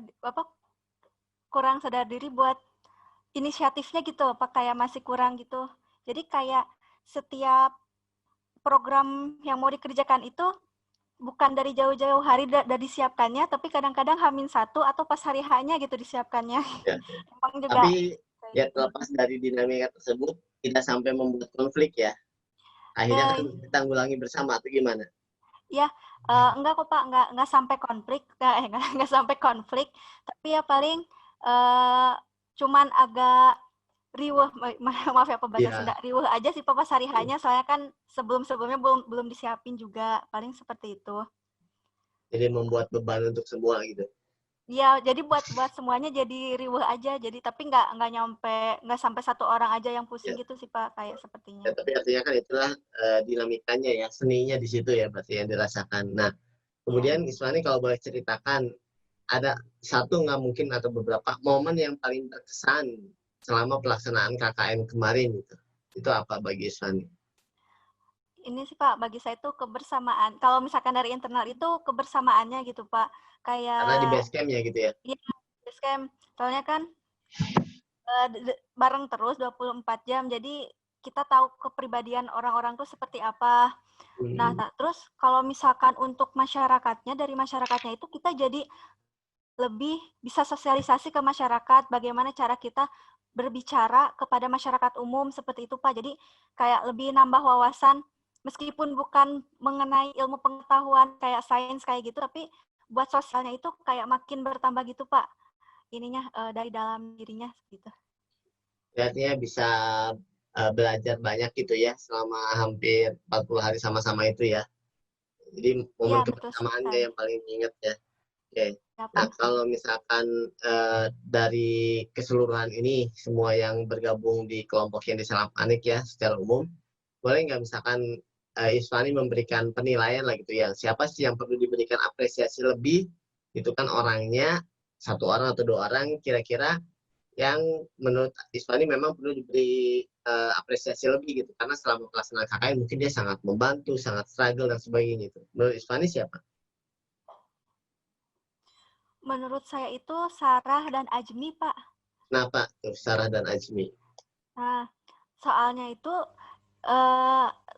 kurang sadar diri buat inisiatifnya gitu, apa kayak masih kurang gitu. Jadi kayak setiap program yang mau dikerjakan itu bukan dari jauh-jauh hari udah disiapkannya, tapi kadang-kadang H-1 atau pas hari H-nya gitu disiapkannya. Ya. Emang juga. Tapi ya terlepas dari dinamika tersebut, tidak sampai membuat konflik ya. Akhirnya kan kita tanggulangi bersama atau gimana? Ya, enggak kok Pak, enggak sampai konflik, enggak sampai konflik, tapi ya paling cuman agak riweuh, maaf ya Pak bahasa Sunda, riweuh aja sih Pak pas hari hanya, soalnya kan sebelumnya belum disiapin juga, paling seperti itu. Jadi membuat beban untuk semua gitu. Iya, jadi buat semuanya jadi riweuh aja, jadi tapi nggak sampai satu orang aja yang pusing gitu sih Pak, kayak sepertinya. Ya, tapi artinya kan itulah dinamikanya ya, seninya di situ ya berarti yang dirasakan. Nah, kemudian Iswani kalau boleh ceritakan, ada satu nggak mungkin atau beberapa momen yang paling berkesan selama pelaksanaan KKN kemarin gitu. Itu apa bagi Iswani? Ini sih Pak, bagi saya itu kebersamaan. Kalau misalkan dari internal itu kebersamaannya gitu Pak. Kayak karena di base camp ya gitu ya? Iya, base camp. Soalnya kan bareng terus 24 jam, jadi kita tahu kepribadian orang-orang tuh seperti apa. Nah, terus kalau misalkan untuk masyarakatnya, dari masyarakatnya itu kita jadi lebih bisa sosialisasi ke masyarakat, bagaimana cara kita berbicara kepada masyarakat umum seperti itu Pak. Jadi kayak lebih nambah wawasan, meskipun bukan mengenai ilmu pengetahuan kayak sains kayak gitu, tapi buat sosialnya itu kayak makin bertambah gitu Pak. Ininya dari dalam dirinya gitu. Artinya bisa belajar banyak gitu ya selama hampir 40 hari sama-sama itu ya. Jadi momen kebersamaannya yang paling diingat ya. Oke. Nah, kalau misalkan dari keseluruhan ini semua yang bergabung di kelompok yang Salam Anik ya secara umum, boleh nggak misalkan Iswani memberikan penilaian lah gitu ya, siapa sih yang perlu diberikan apresiasi lebih, itu kan orangnya satu orang atau dua orang kira-kira yang menurut Iswani memang perlu diberi apresiasi lebih gitu, karena selama pelaksanaan KKN mungkin dia sangat membantu, sangat struggle dan sebagainya itu. Menurut Iswani siapa? Menurut saya itu Sarah dan Ajmi, Pak. Kenapa tuh Sarah dan Ajmi? Nah, soalnya itu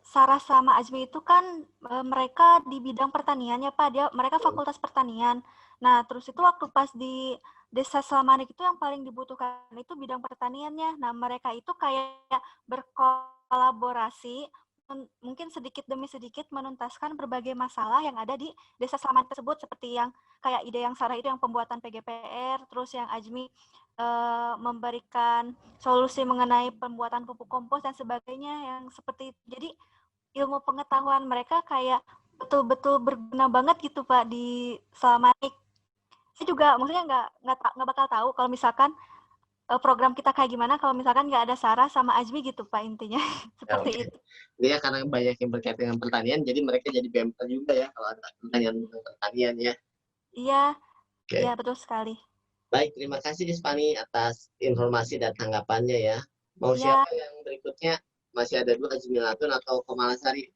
Sarah sama Ajmi itu kan mereka di bidang pertanian ya Pak. Mereka fakultas pertanian. Nah, terus itu waktu pas di Desa Salamanik itu yang paling dibutuhkan itu bidang pertaniannya. Nah, mereka itu kayak berkolaborasi, mungkin sedikit demi sedikit menuntaskan berbagai masalah yang ada di Desa Salamanik tersebut, seperti yang kayak ide yang Sarah itu yang pembuatan PGPR, terus yang Ajmi memberikan solusi mengenai pembuatan pupuk kompos dan sebagainya yang seperti itu. Jadi ilmu pengetahuan mereka kayak betul-betul berguna banget gitu Pak di Salamanik. Saya juga maksudnya nggak bakal tahu kalau misalkan program kita kayak gimana kalau misalkan nggak ada Sarah sama Ajmi gitu Pak, intinya. Seperti itu. Dia karena banyak yang berkaitan dengan pertanian, jadi mereka jadi bemper juga ya kalau ada pertanyaan tentang pertanian ya. Iya, iya betul sekali. Baik, terima kasih Iswani atas informasi dan tanggapannya ya. Mau siapa yang berikutnya? Masih ada dua, Ajmilatun atau Komalasari?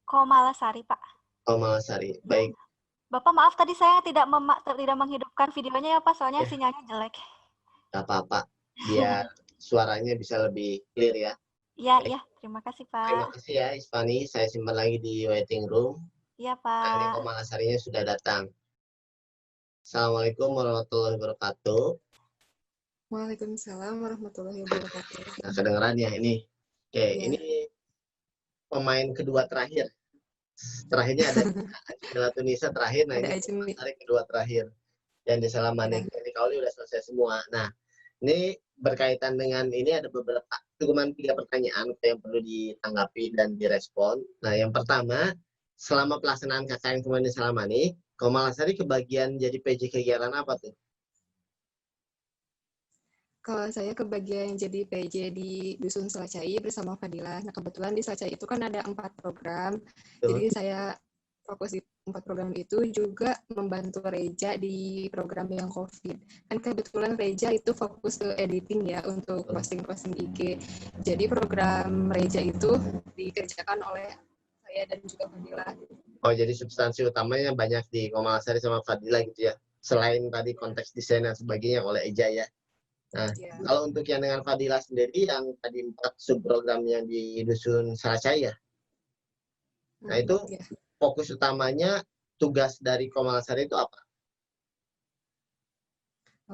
Komalasari Pak. Komalasari, baik. Bapak maaf tadi saya tidak menghidupkan videonya ya Pak, soalnya sinyalnya jelek. Gak apa-apa, biar suaranya bisa lebih clear ya. Iya, iya. Terima kasih Pak. Terima kasih ya Iswani, saya simpan lagi di waiting room. Iya Pak. Nah, ini Komalasarinya sudah datang. Assalamualaikum warahmatullahi wabarakatuh. Waalaikumsalam warahmatullahi wabarakatuh. Nah, kedengeran ya ini. Oke, ini pemain kedua terakhir. Terakhirnya ada Ajmi Nisa terakhir, nah ini Komalasari kedua terakhir. Dan di Salamanik ini Kauli udah selesai semua. Nah, ini berkaitan dengan ini ada beberapa cuma 3 pertanyaan yang perlu ditanggapi dan direspon. Nah, yang pertama, selama pelaksanaan KKN kemarin di Salamanik, Komalasari kebagian jadi PJ kegiatan apa tuh? Kalau saya kebagian jadi PJ di Dusun Selacai bersama Fadila. Nah, kebetulan di Selacai itu kan ada 4 program. Jadi saya fokus di 4 program itu, juga membantu Reja di program yang COVID. Kan kebetulan Reja itu fokus ke editing ya, untuk posting-posting IG. Jadi program Reja itu dikerjakan oleh saya dan juga Fadila. Oh, jadi substansi utamanya banyak di Komalasari sama Fadila gitu ya? Selain tadi konteks desain dan sebagainya oleh Eja ya? Nah, kalau untuk yang dengan Fadila sendiri, yang tadi 4 subprogram yang di Dusun Salacai ya, nah itu fokus utamanya tugas dari Komalasari itu apa?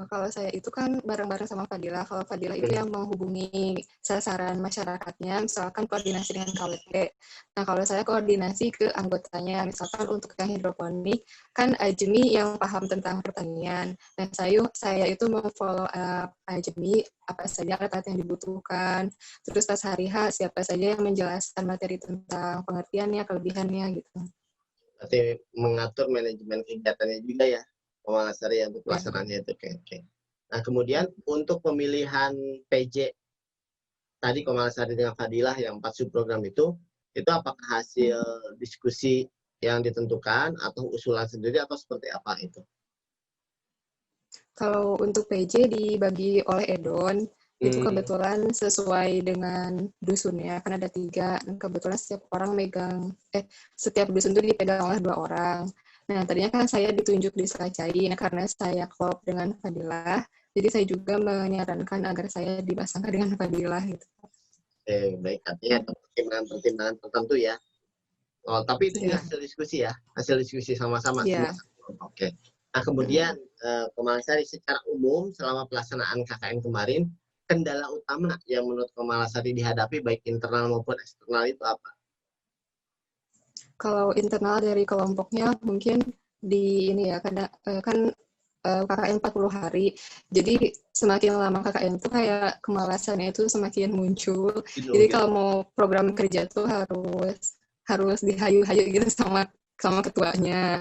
Kalau saya itu kan bareng-bareng sama Fadila. Kalau Fadila itu yang menghubungi sasaran masyarakatnya, misalkan koordinasi dengan KWT. Nah, kalau saya koordinasi ke anggotanya, misalkan untuk yang hidroponik, kan Ajmi yang paham tentang pertanian. Dan saya itu memfollow up Ajmi, apa saja alat yang dibutuhkan. Terus pas hari H, siapa saja yang menjelaskan materi tentang pengertiannya, kelebihannya, gitu. Berarti mengatur manajemen kegiatannya juga ya, Komalasari ya, untuk pelaksanaannya itu. Oke. Nah, kemudian untuk pemilihan PJ tadi Komalasari dengan Fadilah yang 4 subprogram itu apakah hasil diskusi yang ditentukan atau usulan sendiri atau seperti apa itu? Kalau untuk PJ dibagi oleh Edon, itu kebetulan sesuai dengan dusunnya, kan ada 3, dan kebetulan setiap dusun itu dipegang oleh 2 orang. Nah, tadinya kan saya ditunjuk di Salacai, nah karena saya klop dengan Fadilah, jadi saya juga menyarankan agar saya dipasangkan dengan Fadilah gitu. Baik, artinya pertimbangan tertentu ya. Oh, tapi itu juga hasil diskusi ya, hasil diskusi sama-sama. Oke. Nah, kemudian Komalasari secara umum selama pelaksanaan KKN kemarin, kendala utama yang menurut Komalasari dihadapi baik internal maupun eksternal itu apa? Kalau internal dari kelompoknya mungkin di ini ya, karena kan KKN 40 hari, jadi semakin lama KKN itu kayak kemalasannya itu semakin muncul. Jadi kalau mau program kerja tuh harus dihayu-hayu gitu sama ketuanya.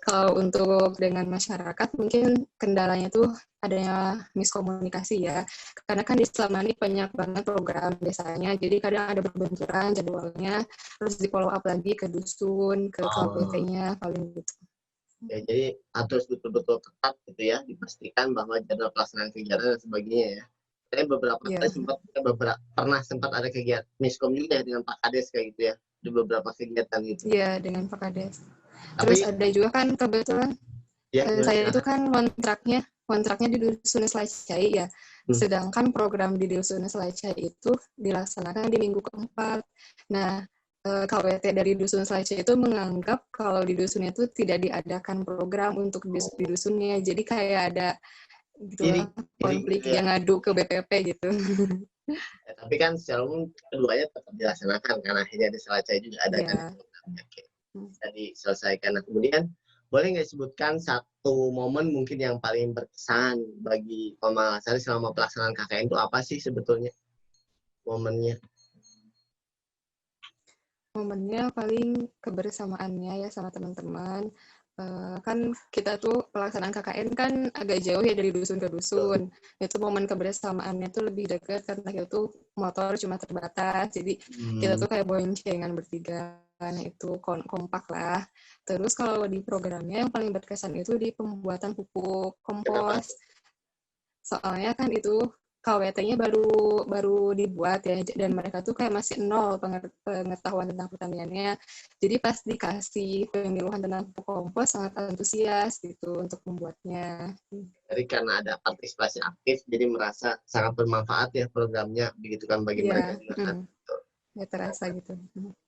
Kalau untuk dengan masyarakat mungkin kendalanya tuh adanya miskomunikasi ya. Karena kan di selama ini banyak banget program biasanya, jadi kadang ada berbenturan jadwalnya, terus di follow up lagi ke dusun, ke KWT-nya, paling gitu. Ya, jadi harus betul-betul ketat gitu ya, dipastikan bahwa jadwal pelaksanaan kegiatan dan sebagainya ya. Saya beberapa kali pernah sempat ada kegiatan miskom juga ya dengan Pak Kades kayak gitu ya, di beberapa kegiatan gitu. Iya, dengan Pak Kades. Terus ada juga kan kebetulan saya itu kan kontraknya di Dusun Salacai ya. Sedangkan program di Dusun Salacai itu dilaksanakan di minggu keempat. Nah, KWT dari Dusun Salacai itu menganggap kalau di dusunnya itu tidak diadakan program untuk di dusunnya. Jadi kayak ada gitu konflik yang ngadu ke BPP gitu. Ya, tapi kan secara umum keduanya tetap dilaksanakan karena akhirnya di Salacai juga ada kan. Bisa diselesaikan. Nah, kemudian boleh nggak sebutkan satu momen mungkin yang paling berkesan bagi Komalasari selama pelaksanaan KKN itu apa sih sebetulnya momennya? Momennya paling kebersamaannya ya sama teman-teman. Kan kita tuh pelaksanaan KKN kan agak jauh ya dari dusun ke dusun. Itu momen kebersamaannya tuh lebih dekat karena kita tuh motor cuma terbatas. Jadi kita tuh kayak boncengan bertiga. Nah, itu kompak lah. Terus kalau di programnya yang paling berkesan itu di pembuatan pupuk kompos. Soalnya kan itu KWT-nya baru dibuat ya, dan mereka tuh kayak masih nol pengetahuan tentang pertaniannya. Jadi pas dikasih penyuluhan tentang pupuk kompos sangat antusias gitu untuk membuatnya. Jadi karena ada partisipasi aktif, jadi merasa sangat bermanfaat ya programnya, begitu kan bagi mereka juga. Ya terasa gitu.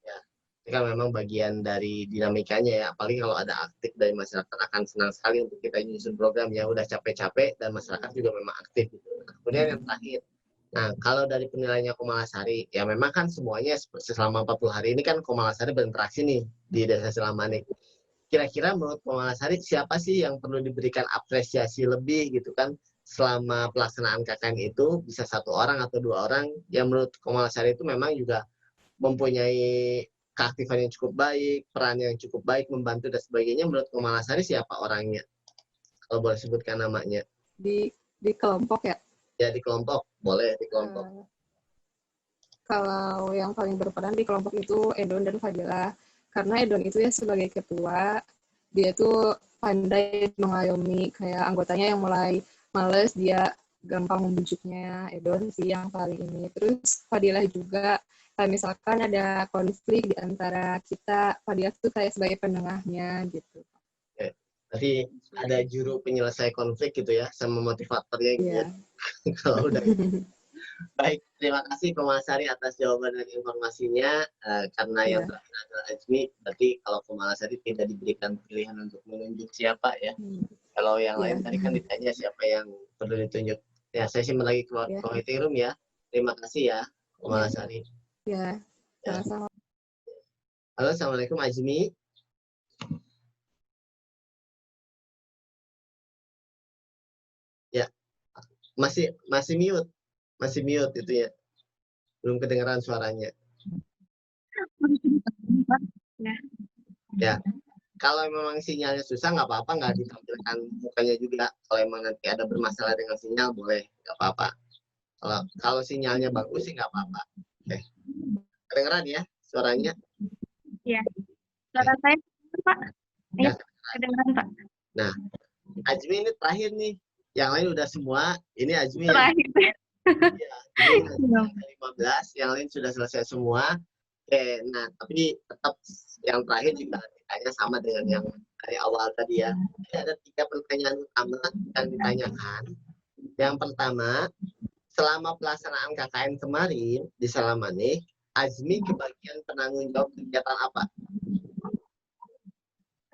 Ya. Ini kan memang bagian dari dinamikanya ya, apalagi kalau ada aktif dari masyarakat akan senang sekali untuk kita nyusun program ya, udah capek-capek dan masyarakat juga memang aktif gitu. Kemudian yang terakhir, nah kalau dari penilaiannya Komalasari, ya memang kan semuanya selama 40 hari ini kan Komalasari berinteraksi nih di Desa Selamanik. Kira-kira menurut Komalasari siapa sih yang perlu diberikan apresiasi lebih gitu kan selama pelaksanaan KKN itu, bisa 1 orang atau 2 orang yang menurut Komalasari itu memang juga mempunyai keaktifan yang cukup baik, peran yang cukup baik, membantu dan sebagainya. Menurut Komalasari siapa orangnya? Kalau boleh sebutkan namanya. Di kelompok ya? Ya, di kelompok. Boleh di kelompok. Kalau yang paling berperan di kelompok itu Edon dan Fadila. Karena Edon itu ya sebagai ketua, dia tuh pandai mengayomi. Kayak anggotanya yang mulai males, dia gampang membujuknya. Edon sih yang paling ini. Terus Fadila juga, kalau misalkan ada konflik di antara kita, Fadila tuh kayak sebagai penengahnya gitu. Berarti ada juru penyelesai konflik gitu ya, sama motivatornya gitu. Iya. Kalau udah baik, terima kasih Komalasari atas jawaban dan informasinya. Karena yang terakhir adalah Azmi, berarti kalau Komalasari tidak diberikan pilihan untuk menunjuk siapa ya. Kalau yang lain tadi kan ditanya siapa yang perlu ditunjuk. Ya, saya simpan lagi ke waiting room ya. Terima kasih ya, Komalasari. Ya, sama-sama. Halo, Assalamualaikum Azmi. Ya, masih mute itu ya. Belum kedengaran suaranya. Ya, kalau memang sinyalnya susah nggak apa-apa, nggak ditampilkan mukanya juga. Kalau emang nanti ada bermasalah dengan sinyal boleh, nggak apa-apa. Kalau sinyalnya bagus sih nggak apa-apa. Oke, kedengeran ya suaranya? Iya, suara saya Pak. Ya, kedengeran Pak. Nah, Azmi ini terakhir nih. Yang lain udah semua. Ini Azmi terakhir. Ya, ini 15, yang lain sudah selesai semua. Oke, nah tapi tetap yang terakhir juga ditanya sama dengan yang dari awal tadi ya. Jadi ada 3 pertanyaan utama yang ditanyakan. Yang pertama, selama pelaksanaan KKN kemarin di Salamane, Azmi kebagian penanggung jawab kegiatan apa?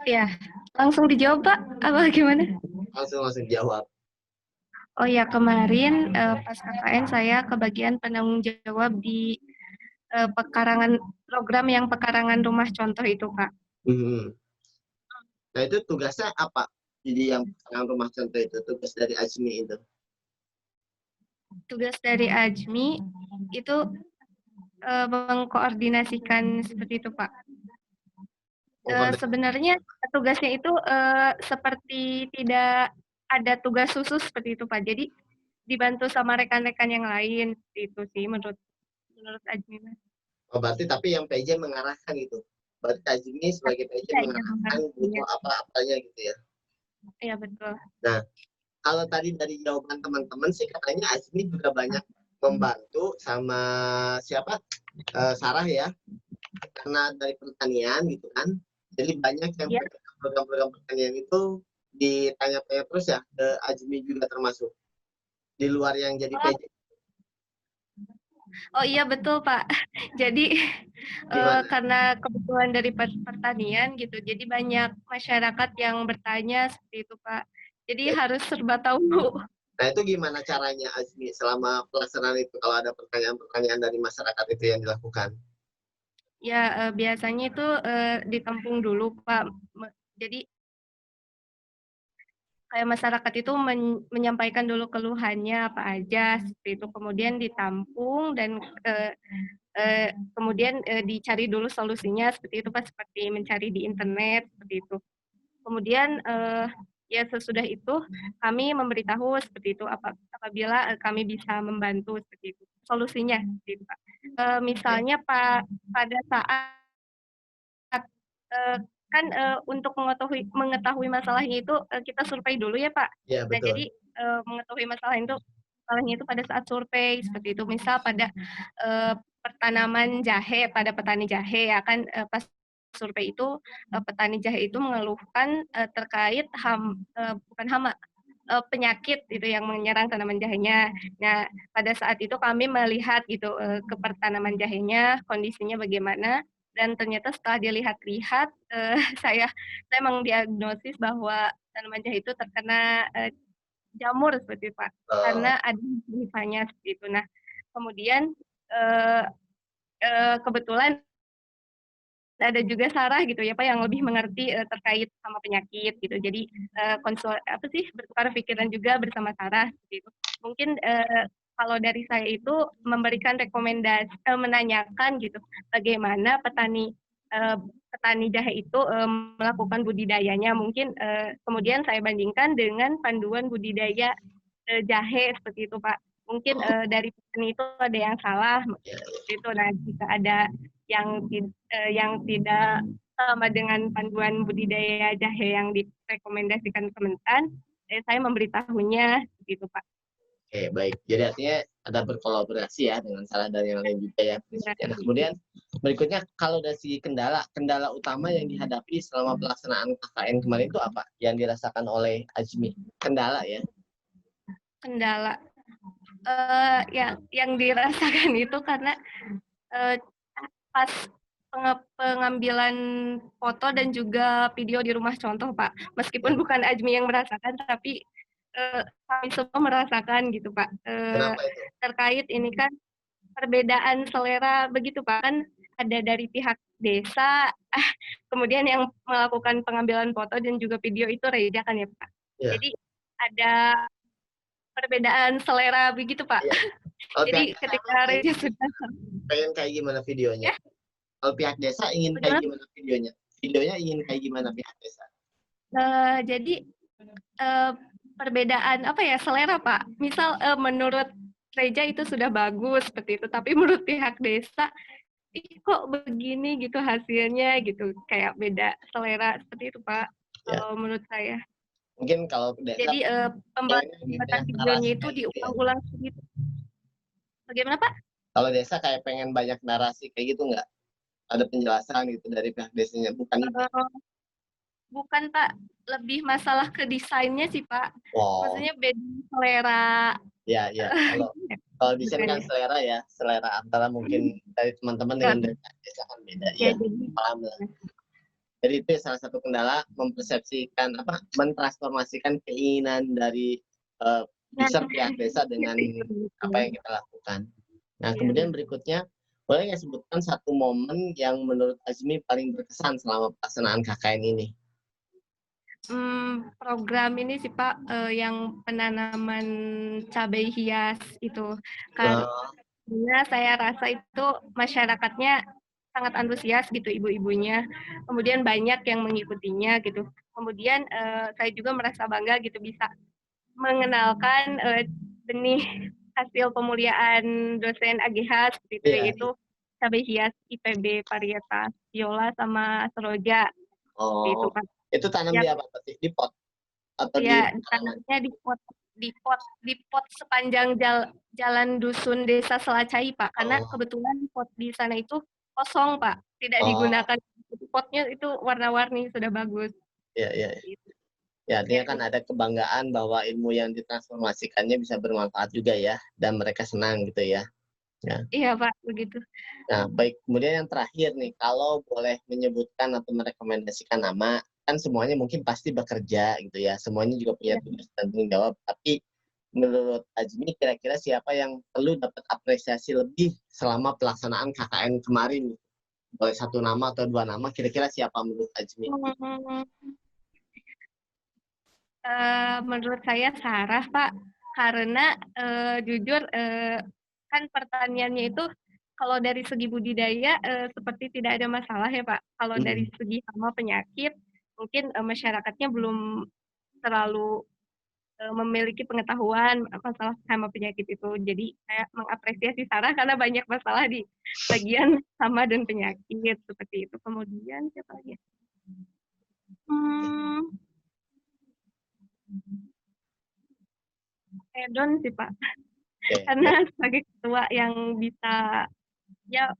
Ya, langsung dijawab Pak, apa gimana? Langsung jawab. Oh ya, kemarin pas KKN saya kebagian penanggung jawab di program yang pekarangan rumah contoh itu, Kak. Nah, itu tugasnya apa? Jadi yang pekarangan rumah contoh itu, tugas dari Azmi itu? Tugas dari Azmi itu mengkoordinasikan seperti itu, Pak. Sebenarnya tugasnya itu seperti tidak ada tugas khusus seperti itu Pak. Jadi dibantu sama rekan-rekan yang lain itu sih menurut Azmi. Oh, berarti tapi yang PJ mengarahkan itu. Berarti Azmi sebagai PJ mengarahkan butuh apa-apanya gitu ya. Iya betul. Nah, kalau tadi dari jawaban teman-teman sih katanya Azmi juga banyak membantu sama siapa? Sarah ya. Karena dari pertanian gitu kan. Jadi banyak yang program-program pertanian itu ditanya-tanya terus ya ke Azmi juga termasuk di luar yang jadi PJ. Oh iya betul Pak. Jadi karena kebetulan dari pertanian gitu, jadi banyak masyarakat yang bertanya seperti itu Pak. Jadi harus serba tahu. Nah itu gimana caranya Azmi selama pelaksanaan itu kalau ada pertanyaan-pertanyaan dari masyarakat itu yang dilakukan? Ya biasanya itu ditampung dulu Pak. Jadi kayak masyarakat itu menyampaikan dulu keluhannya apa aja seperti itu, kemudian ditampung dan kemudian dicari dulu solusinya seperti itu Pak, seperti mencari di internet seperti itu. Kemudian ya sesudah itu kami memberitahu seperti itu apabila kami bisa membantu seperti itu solusinya seperti itu Pak. Misalnya Pak pada saat kan untuk mengetahui masalahnya itu kita survei dulu ya Pak. Ya, betul. Nah jadi mengetahui masalahnya itu pada saat survei seperti itu. Misal pada pertanaman jahe pada petani jahe ya kan pas survei itu petani jahe itu mengeluhkan terkait bukan hama penyakit itu yang menyerang tanaman jahenya. Nah pada saat itu kami melihat gitu ke pertanaman jahenya kondisinya bagaimana. Dan ternyata setelah dilihat-lihat, saya mendiagnosis bahwa tanaman jahe itu terkena jamur seperti itu Pak, karena ada hifanya seperti itu. Nah, kemudian kebetulan ada juga Sarah gitu ya Pak yang lebih mengerti terkait sama penyakit gitu. Jadi bertukar pikiran juga bersama Sarah seperti itu. Mungkin kalau dari saya itu memberikan rekomendasi, menanyakan gitu, bagaimana petani jahe itu melakukan budidayanya. Mungkin kemudian saya bandingkan dengan panduan budidaya jahe seperti itu Pak. Mungkin dari petani itu ada yang salah seperti itu. Nah jika ada yang tidak sama dengan panduan budidaya jahe yang direkomendasikan Kementan, saya memberitahunya gitu Pak. Oke, baik. Jadi artinya ada berkolaborasi ya dengan salah dan yang lain juga ya prinsipnya. Nah, kemudian berikutnya kalau dari segi kendala utama yang dihadapi selama pelaksanaan KKN kemarin itu apa yang dirasakan oleh Azmi? Kendala ya? Kendala yang dirasakan itu karena pas pengambilan foto dan juga video di rumah contoh, Pak. Meskipun bukan Azmi yang merasakan, tapi kami semua merasakan gitu, Pak. Terkait ini kan perbedaan selera begitu, Pak. Kan ada dari pihak desa, kemudian yang melakukan pengambilan foto dan juga video itu Reja kan ya, Pak. Yeah. Jadi ada perbedaan selera begitu, Pak. Yeah. Jadi ketika Reja sudah pengen kayak gimana videonya? Kalau pihak desa ingin kayak gimana videonya? Videonya ingin kayak gimana pihak desa? Jadi perbedaan apa ya selera, Pak. Misal menurut Reja itu sudah bagus seperti itu, tapi menurut pihak desa kok begini gitu hasilnya gitu, kayak beda selera seperti itu, Pak. Kalau menurut saya. Mungkin kalau desa, jadi pembuatan videonya itu diulang-ulang gitu. Bagaimana, Pak? Kalau desa kayak pengen banyak narasi kayak gitu nggak? Ada penjelasan gitu dari pihak desanya, bukan? Bukan, Pak. Lebih masalah ke desainnya sih, Pak. Maksudnya beda selera. Ya. Kalau desain kan selera ya, selera antara mungkin dari teman-teman dengan desa kan beda. Ya, paham lah. Jadi itu salah satu kendala mempersepsikan mentransformasikan keinginan dari user pihak desa dengan apa yang kita lakukan. Nah, kemudian berikutnya boleh nggak sebutkan satu momen yang menurut Azmi paling berkesan selama pelaksanaan KKN ini? Program ini sih, Pak, yang penanaman cabai hias itu. Karena saya rasa itu masyarakatnya sangat antusias gitu, ibu-ibunya. Kemudian banyak yang mengikutinya gitu. Kemudian saya juga merasa bangga gitu bisa mengenalkan benih hasil pemuliaan dosen AGH seperti itu, yaitu cabai hias IPB varietas Viola sama Seroja. Itu, Pak. Itu tanam di apa? Di pot? Atau tanamnya di pot sepanjang jalan dusun desa Selacai, Pak. Karena kebetulan pot di sana itu kosong, Pak. Tidak digunakan. Potnya itu warna-warni, sudah bagus. Iya. Ya, artinya kan ada kebanggaan bahwa ilmu yang ditransformasikannya bisa bermanfaat juga ya, dan mereka senang gitu ya. Iya, Pak, begitu. Nah, baik. Kemudian yang terakhir nih, kalau boleh menyebutkan atau merekomendasikan nama, kan semuanya mungkin pasti bekerja gitu ya, semuanya juga punya tugas dan tanggung jawab, tapi menurut Azmi kira-kira siapa yang perlu dapat apresiasi lebih selama pelaksanaan KKN kemarin? Boleh satu nama atau dua nama, kira-kira siapa menurut Azmi? Menurut saya Sarah, Pak, karena jujur kan pertaniannya itu kalau dari segi budidaya seperti tidak ada masalah ya, Pak. Kalau dari segi hama penyakit mungkin masyarakatnya belum terlalu memiliki pengetahuan masalah hama penyakit itu. Jadi saya mengapresiasi Sarah karena banyak masalah di bagian hama dan penyakit seperti itu. Kemudian siapa lagi? Edon sih, Pak. Karena sebagai ketua yang bisa ya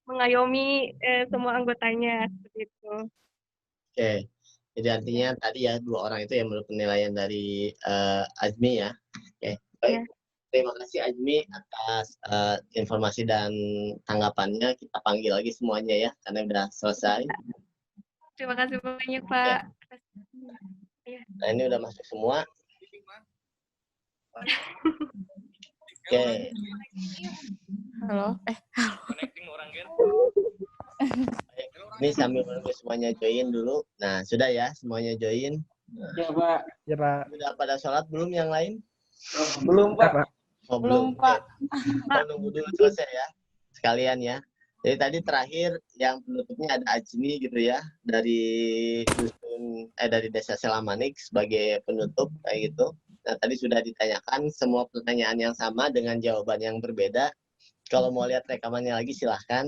mengayomi semua anggotanya seperti itu. Oke. Jadi artinya tadi ya dua orang itu yang menurut penilaian dari Azmi ya. Oke, baik. Terima kasih Azmi atas informasi dan tanggapannya. Kita panggil lagi semuanya ya, karena sudah selesai. Terima kasih banyak, Pak. Nah, ini udah masuk semua. Oke. Halo. Ini sambil menunggu semuanya join dulu. Nah, sudah ya semuanya join. Ya, Pak. Ya, Pak. Sudah pada sholat belum yang lain? Belum, Pak. Oh, belum, Pak. Kita nunggu dulu selesai ya. Sekalian ya. Jadi tadi terakhir yang penutupnya ada Azmi gitu ya, dari dusun dari Desa Selamanik sebagai penutup kayak gitu. Nah, tadi sudah ditanyakan semua pertanyaan yang sama dengan jawaban yang berbeda. Kalau mau lihat rekamannya lagi silahkan.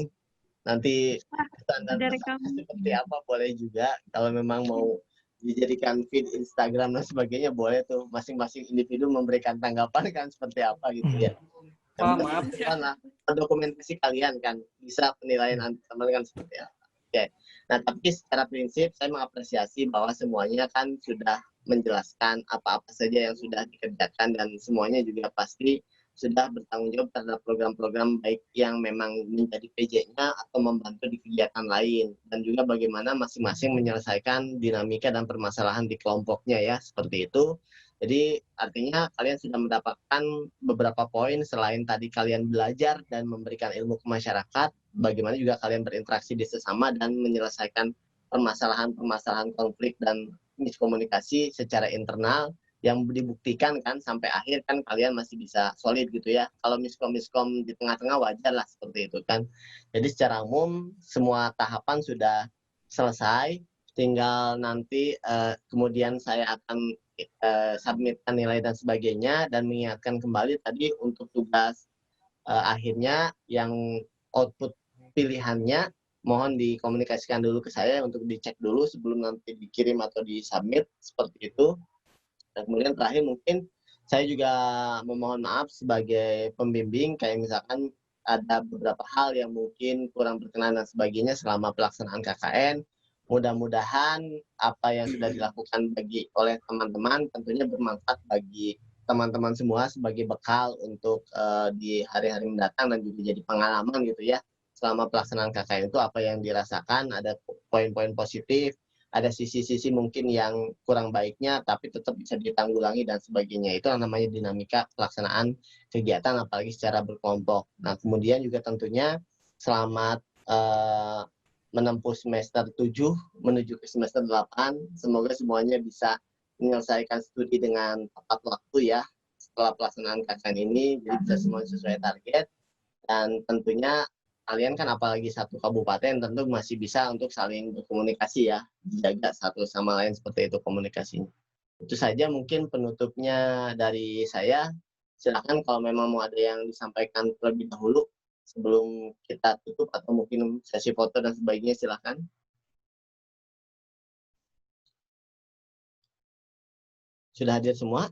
Nanti standar seperti apa boleh juga. Kalau memang mau dijadikan feed Instagram dan sebagainya, boleh tuh masing-masing individu memberikan tanggapan kan seperti apa gitu ya. Maaf. Dokumentasi kalian kan bisa penilaian teman-teman kan seperti apa. Oke. Nah, tapi secara prinsip saya mengapresiasi bahwa semuanya kan sudah menjelaskan apa-apa saja yang sudah dikerjakan dan semuanya juga pasti sudah bertanggung jawab terhadap program-program baik yang memang menjadi PJ-nya atau membantu di kegiatan lain, dan juga bagaimana masing-masing menyelesaikan dinamika dan permasalahan di kelompoknya ya, seperti itu. Jadi artinya kalian sudah mendapatkan beberapa poin selain tadi kalian belajar dan memberikan ilmu ke masyarakat, bagaimana juga kalian berinteraksi di sesama dan menyelesaikan permasalahan-permasalahan konflik dan miskomunikasi secara internal yang dibuktikan kan sampai akhir kan kalian masih bisa solid gitu ya. Kalau miskom di tengah-tengah wajar lah seperti itu kan. Jadi secara umum semua tahapan sudah selesai, tinggal nanti kemudian saya akan submitkan nilai dan sebagainya dan mengingatkan kembali tadi untuk tugas akhirnya yang output pilihannya mohon dikomunikasikan dulu ke saya untuk dicek dulu sebelum nanti dikirim atau disubmit seperti itu. Dan kemudian terakhir mungkin saya juga memohon maaf sebagai pembimbing, kayak misalkan ada beberapa hal yang mungkin kurang berkenan dan sebagainya selama pelaksanaan KKN. Mudah-mudahan apa yang sudah dilakukan oleh teman-teman tentunya bermanfaat bagi teman-teman semua sebagai bekal untuk di hari-hari mendatang dan juga jadi pengalaman gitu ya. Selama pelaksanaan KKN itu apa yang dirasakan, ada poin-poin positif, ada sisi-sisi mungkin yang kurang baiknya, tapi tetap bisa ditanggulangi dan sebagainya. Itu namanya dinamika pelaksanaan kegiatan, apalagi secara berkelompok. Nah, kemudian juga tentunya selamat menempuh semester 7 menuju ke semester 8. Semoga semuanya bisa menyelesaikan studi dengan tepat waktu ya setelah pelaksanaan KKN ini, jadi bisa semua sesuai target. Dan tentunya kalian kan apalagi satu kabupaten tentu masih bisa untuk saling berkomunikasi ya, jaga satu sama lain seperti itu komunikasinya. Itu saja mungkin penutupnya dari saya. Silakan kalau memang mau ada yang disampaikan terlebih dahulu sebelum kita tutup atau mungkin sesi foto dan sebagainya, silakan. Sudah hadir semua?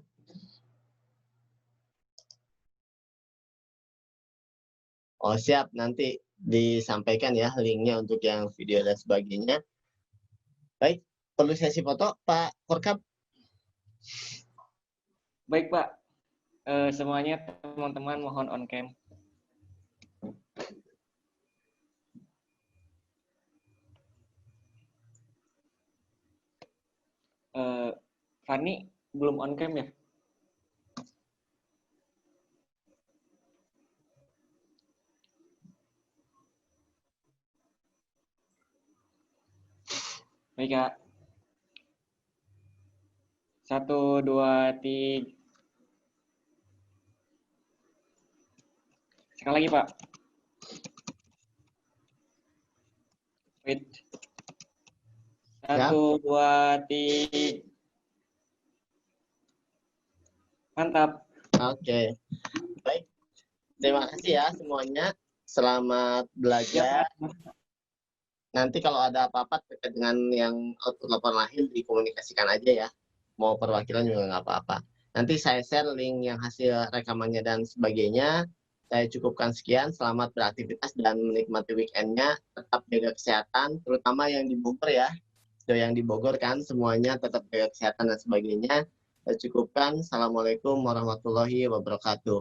Oh siap, nanti disampaikan ya linknya untuk yang video dan sebagainya. Baik, perlu sesi foto Pak Korkab? Baik Pak, semuanya teman-teman mohon on cam. Fani belum on cam ya? Baik Kak. 1, 2, 3. Sekali lagi Pak. Wait. 1, 2, 3. Mantap. Oke. Baik. Terima kasih ya semuanya. Selamat belajar. Nanti kalau ada apa-apa terkait dengan yang output laporan akhir dikomunikasikan aja ya. Mau perwakilan juga nggak apa-apa. Nanti saya share link yang hasil rekamannya dan sebagainya. Saya cukupkan sekian. Selamat beraktivitas dan menikmati weekend-nya. Tetap jaga kesehatan, terutama yang di Bogor ya. Yang di Bogor kan semuanya tetap jaga kesehatan dan sebagainya. Saya cukupkan. Assalamualaikum warahmatullahi wabarakatuh.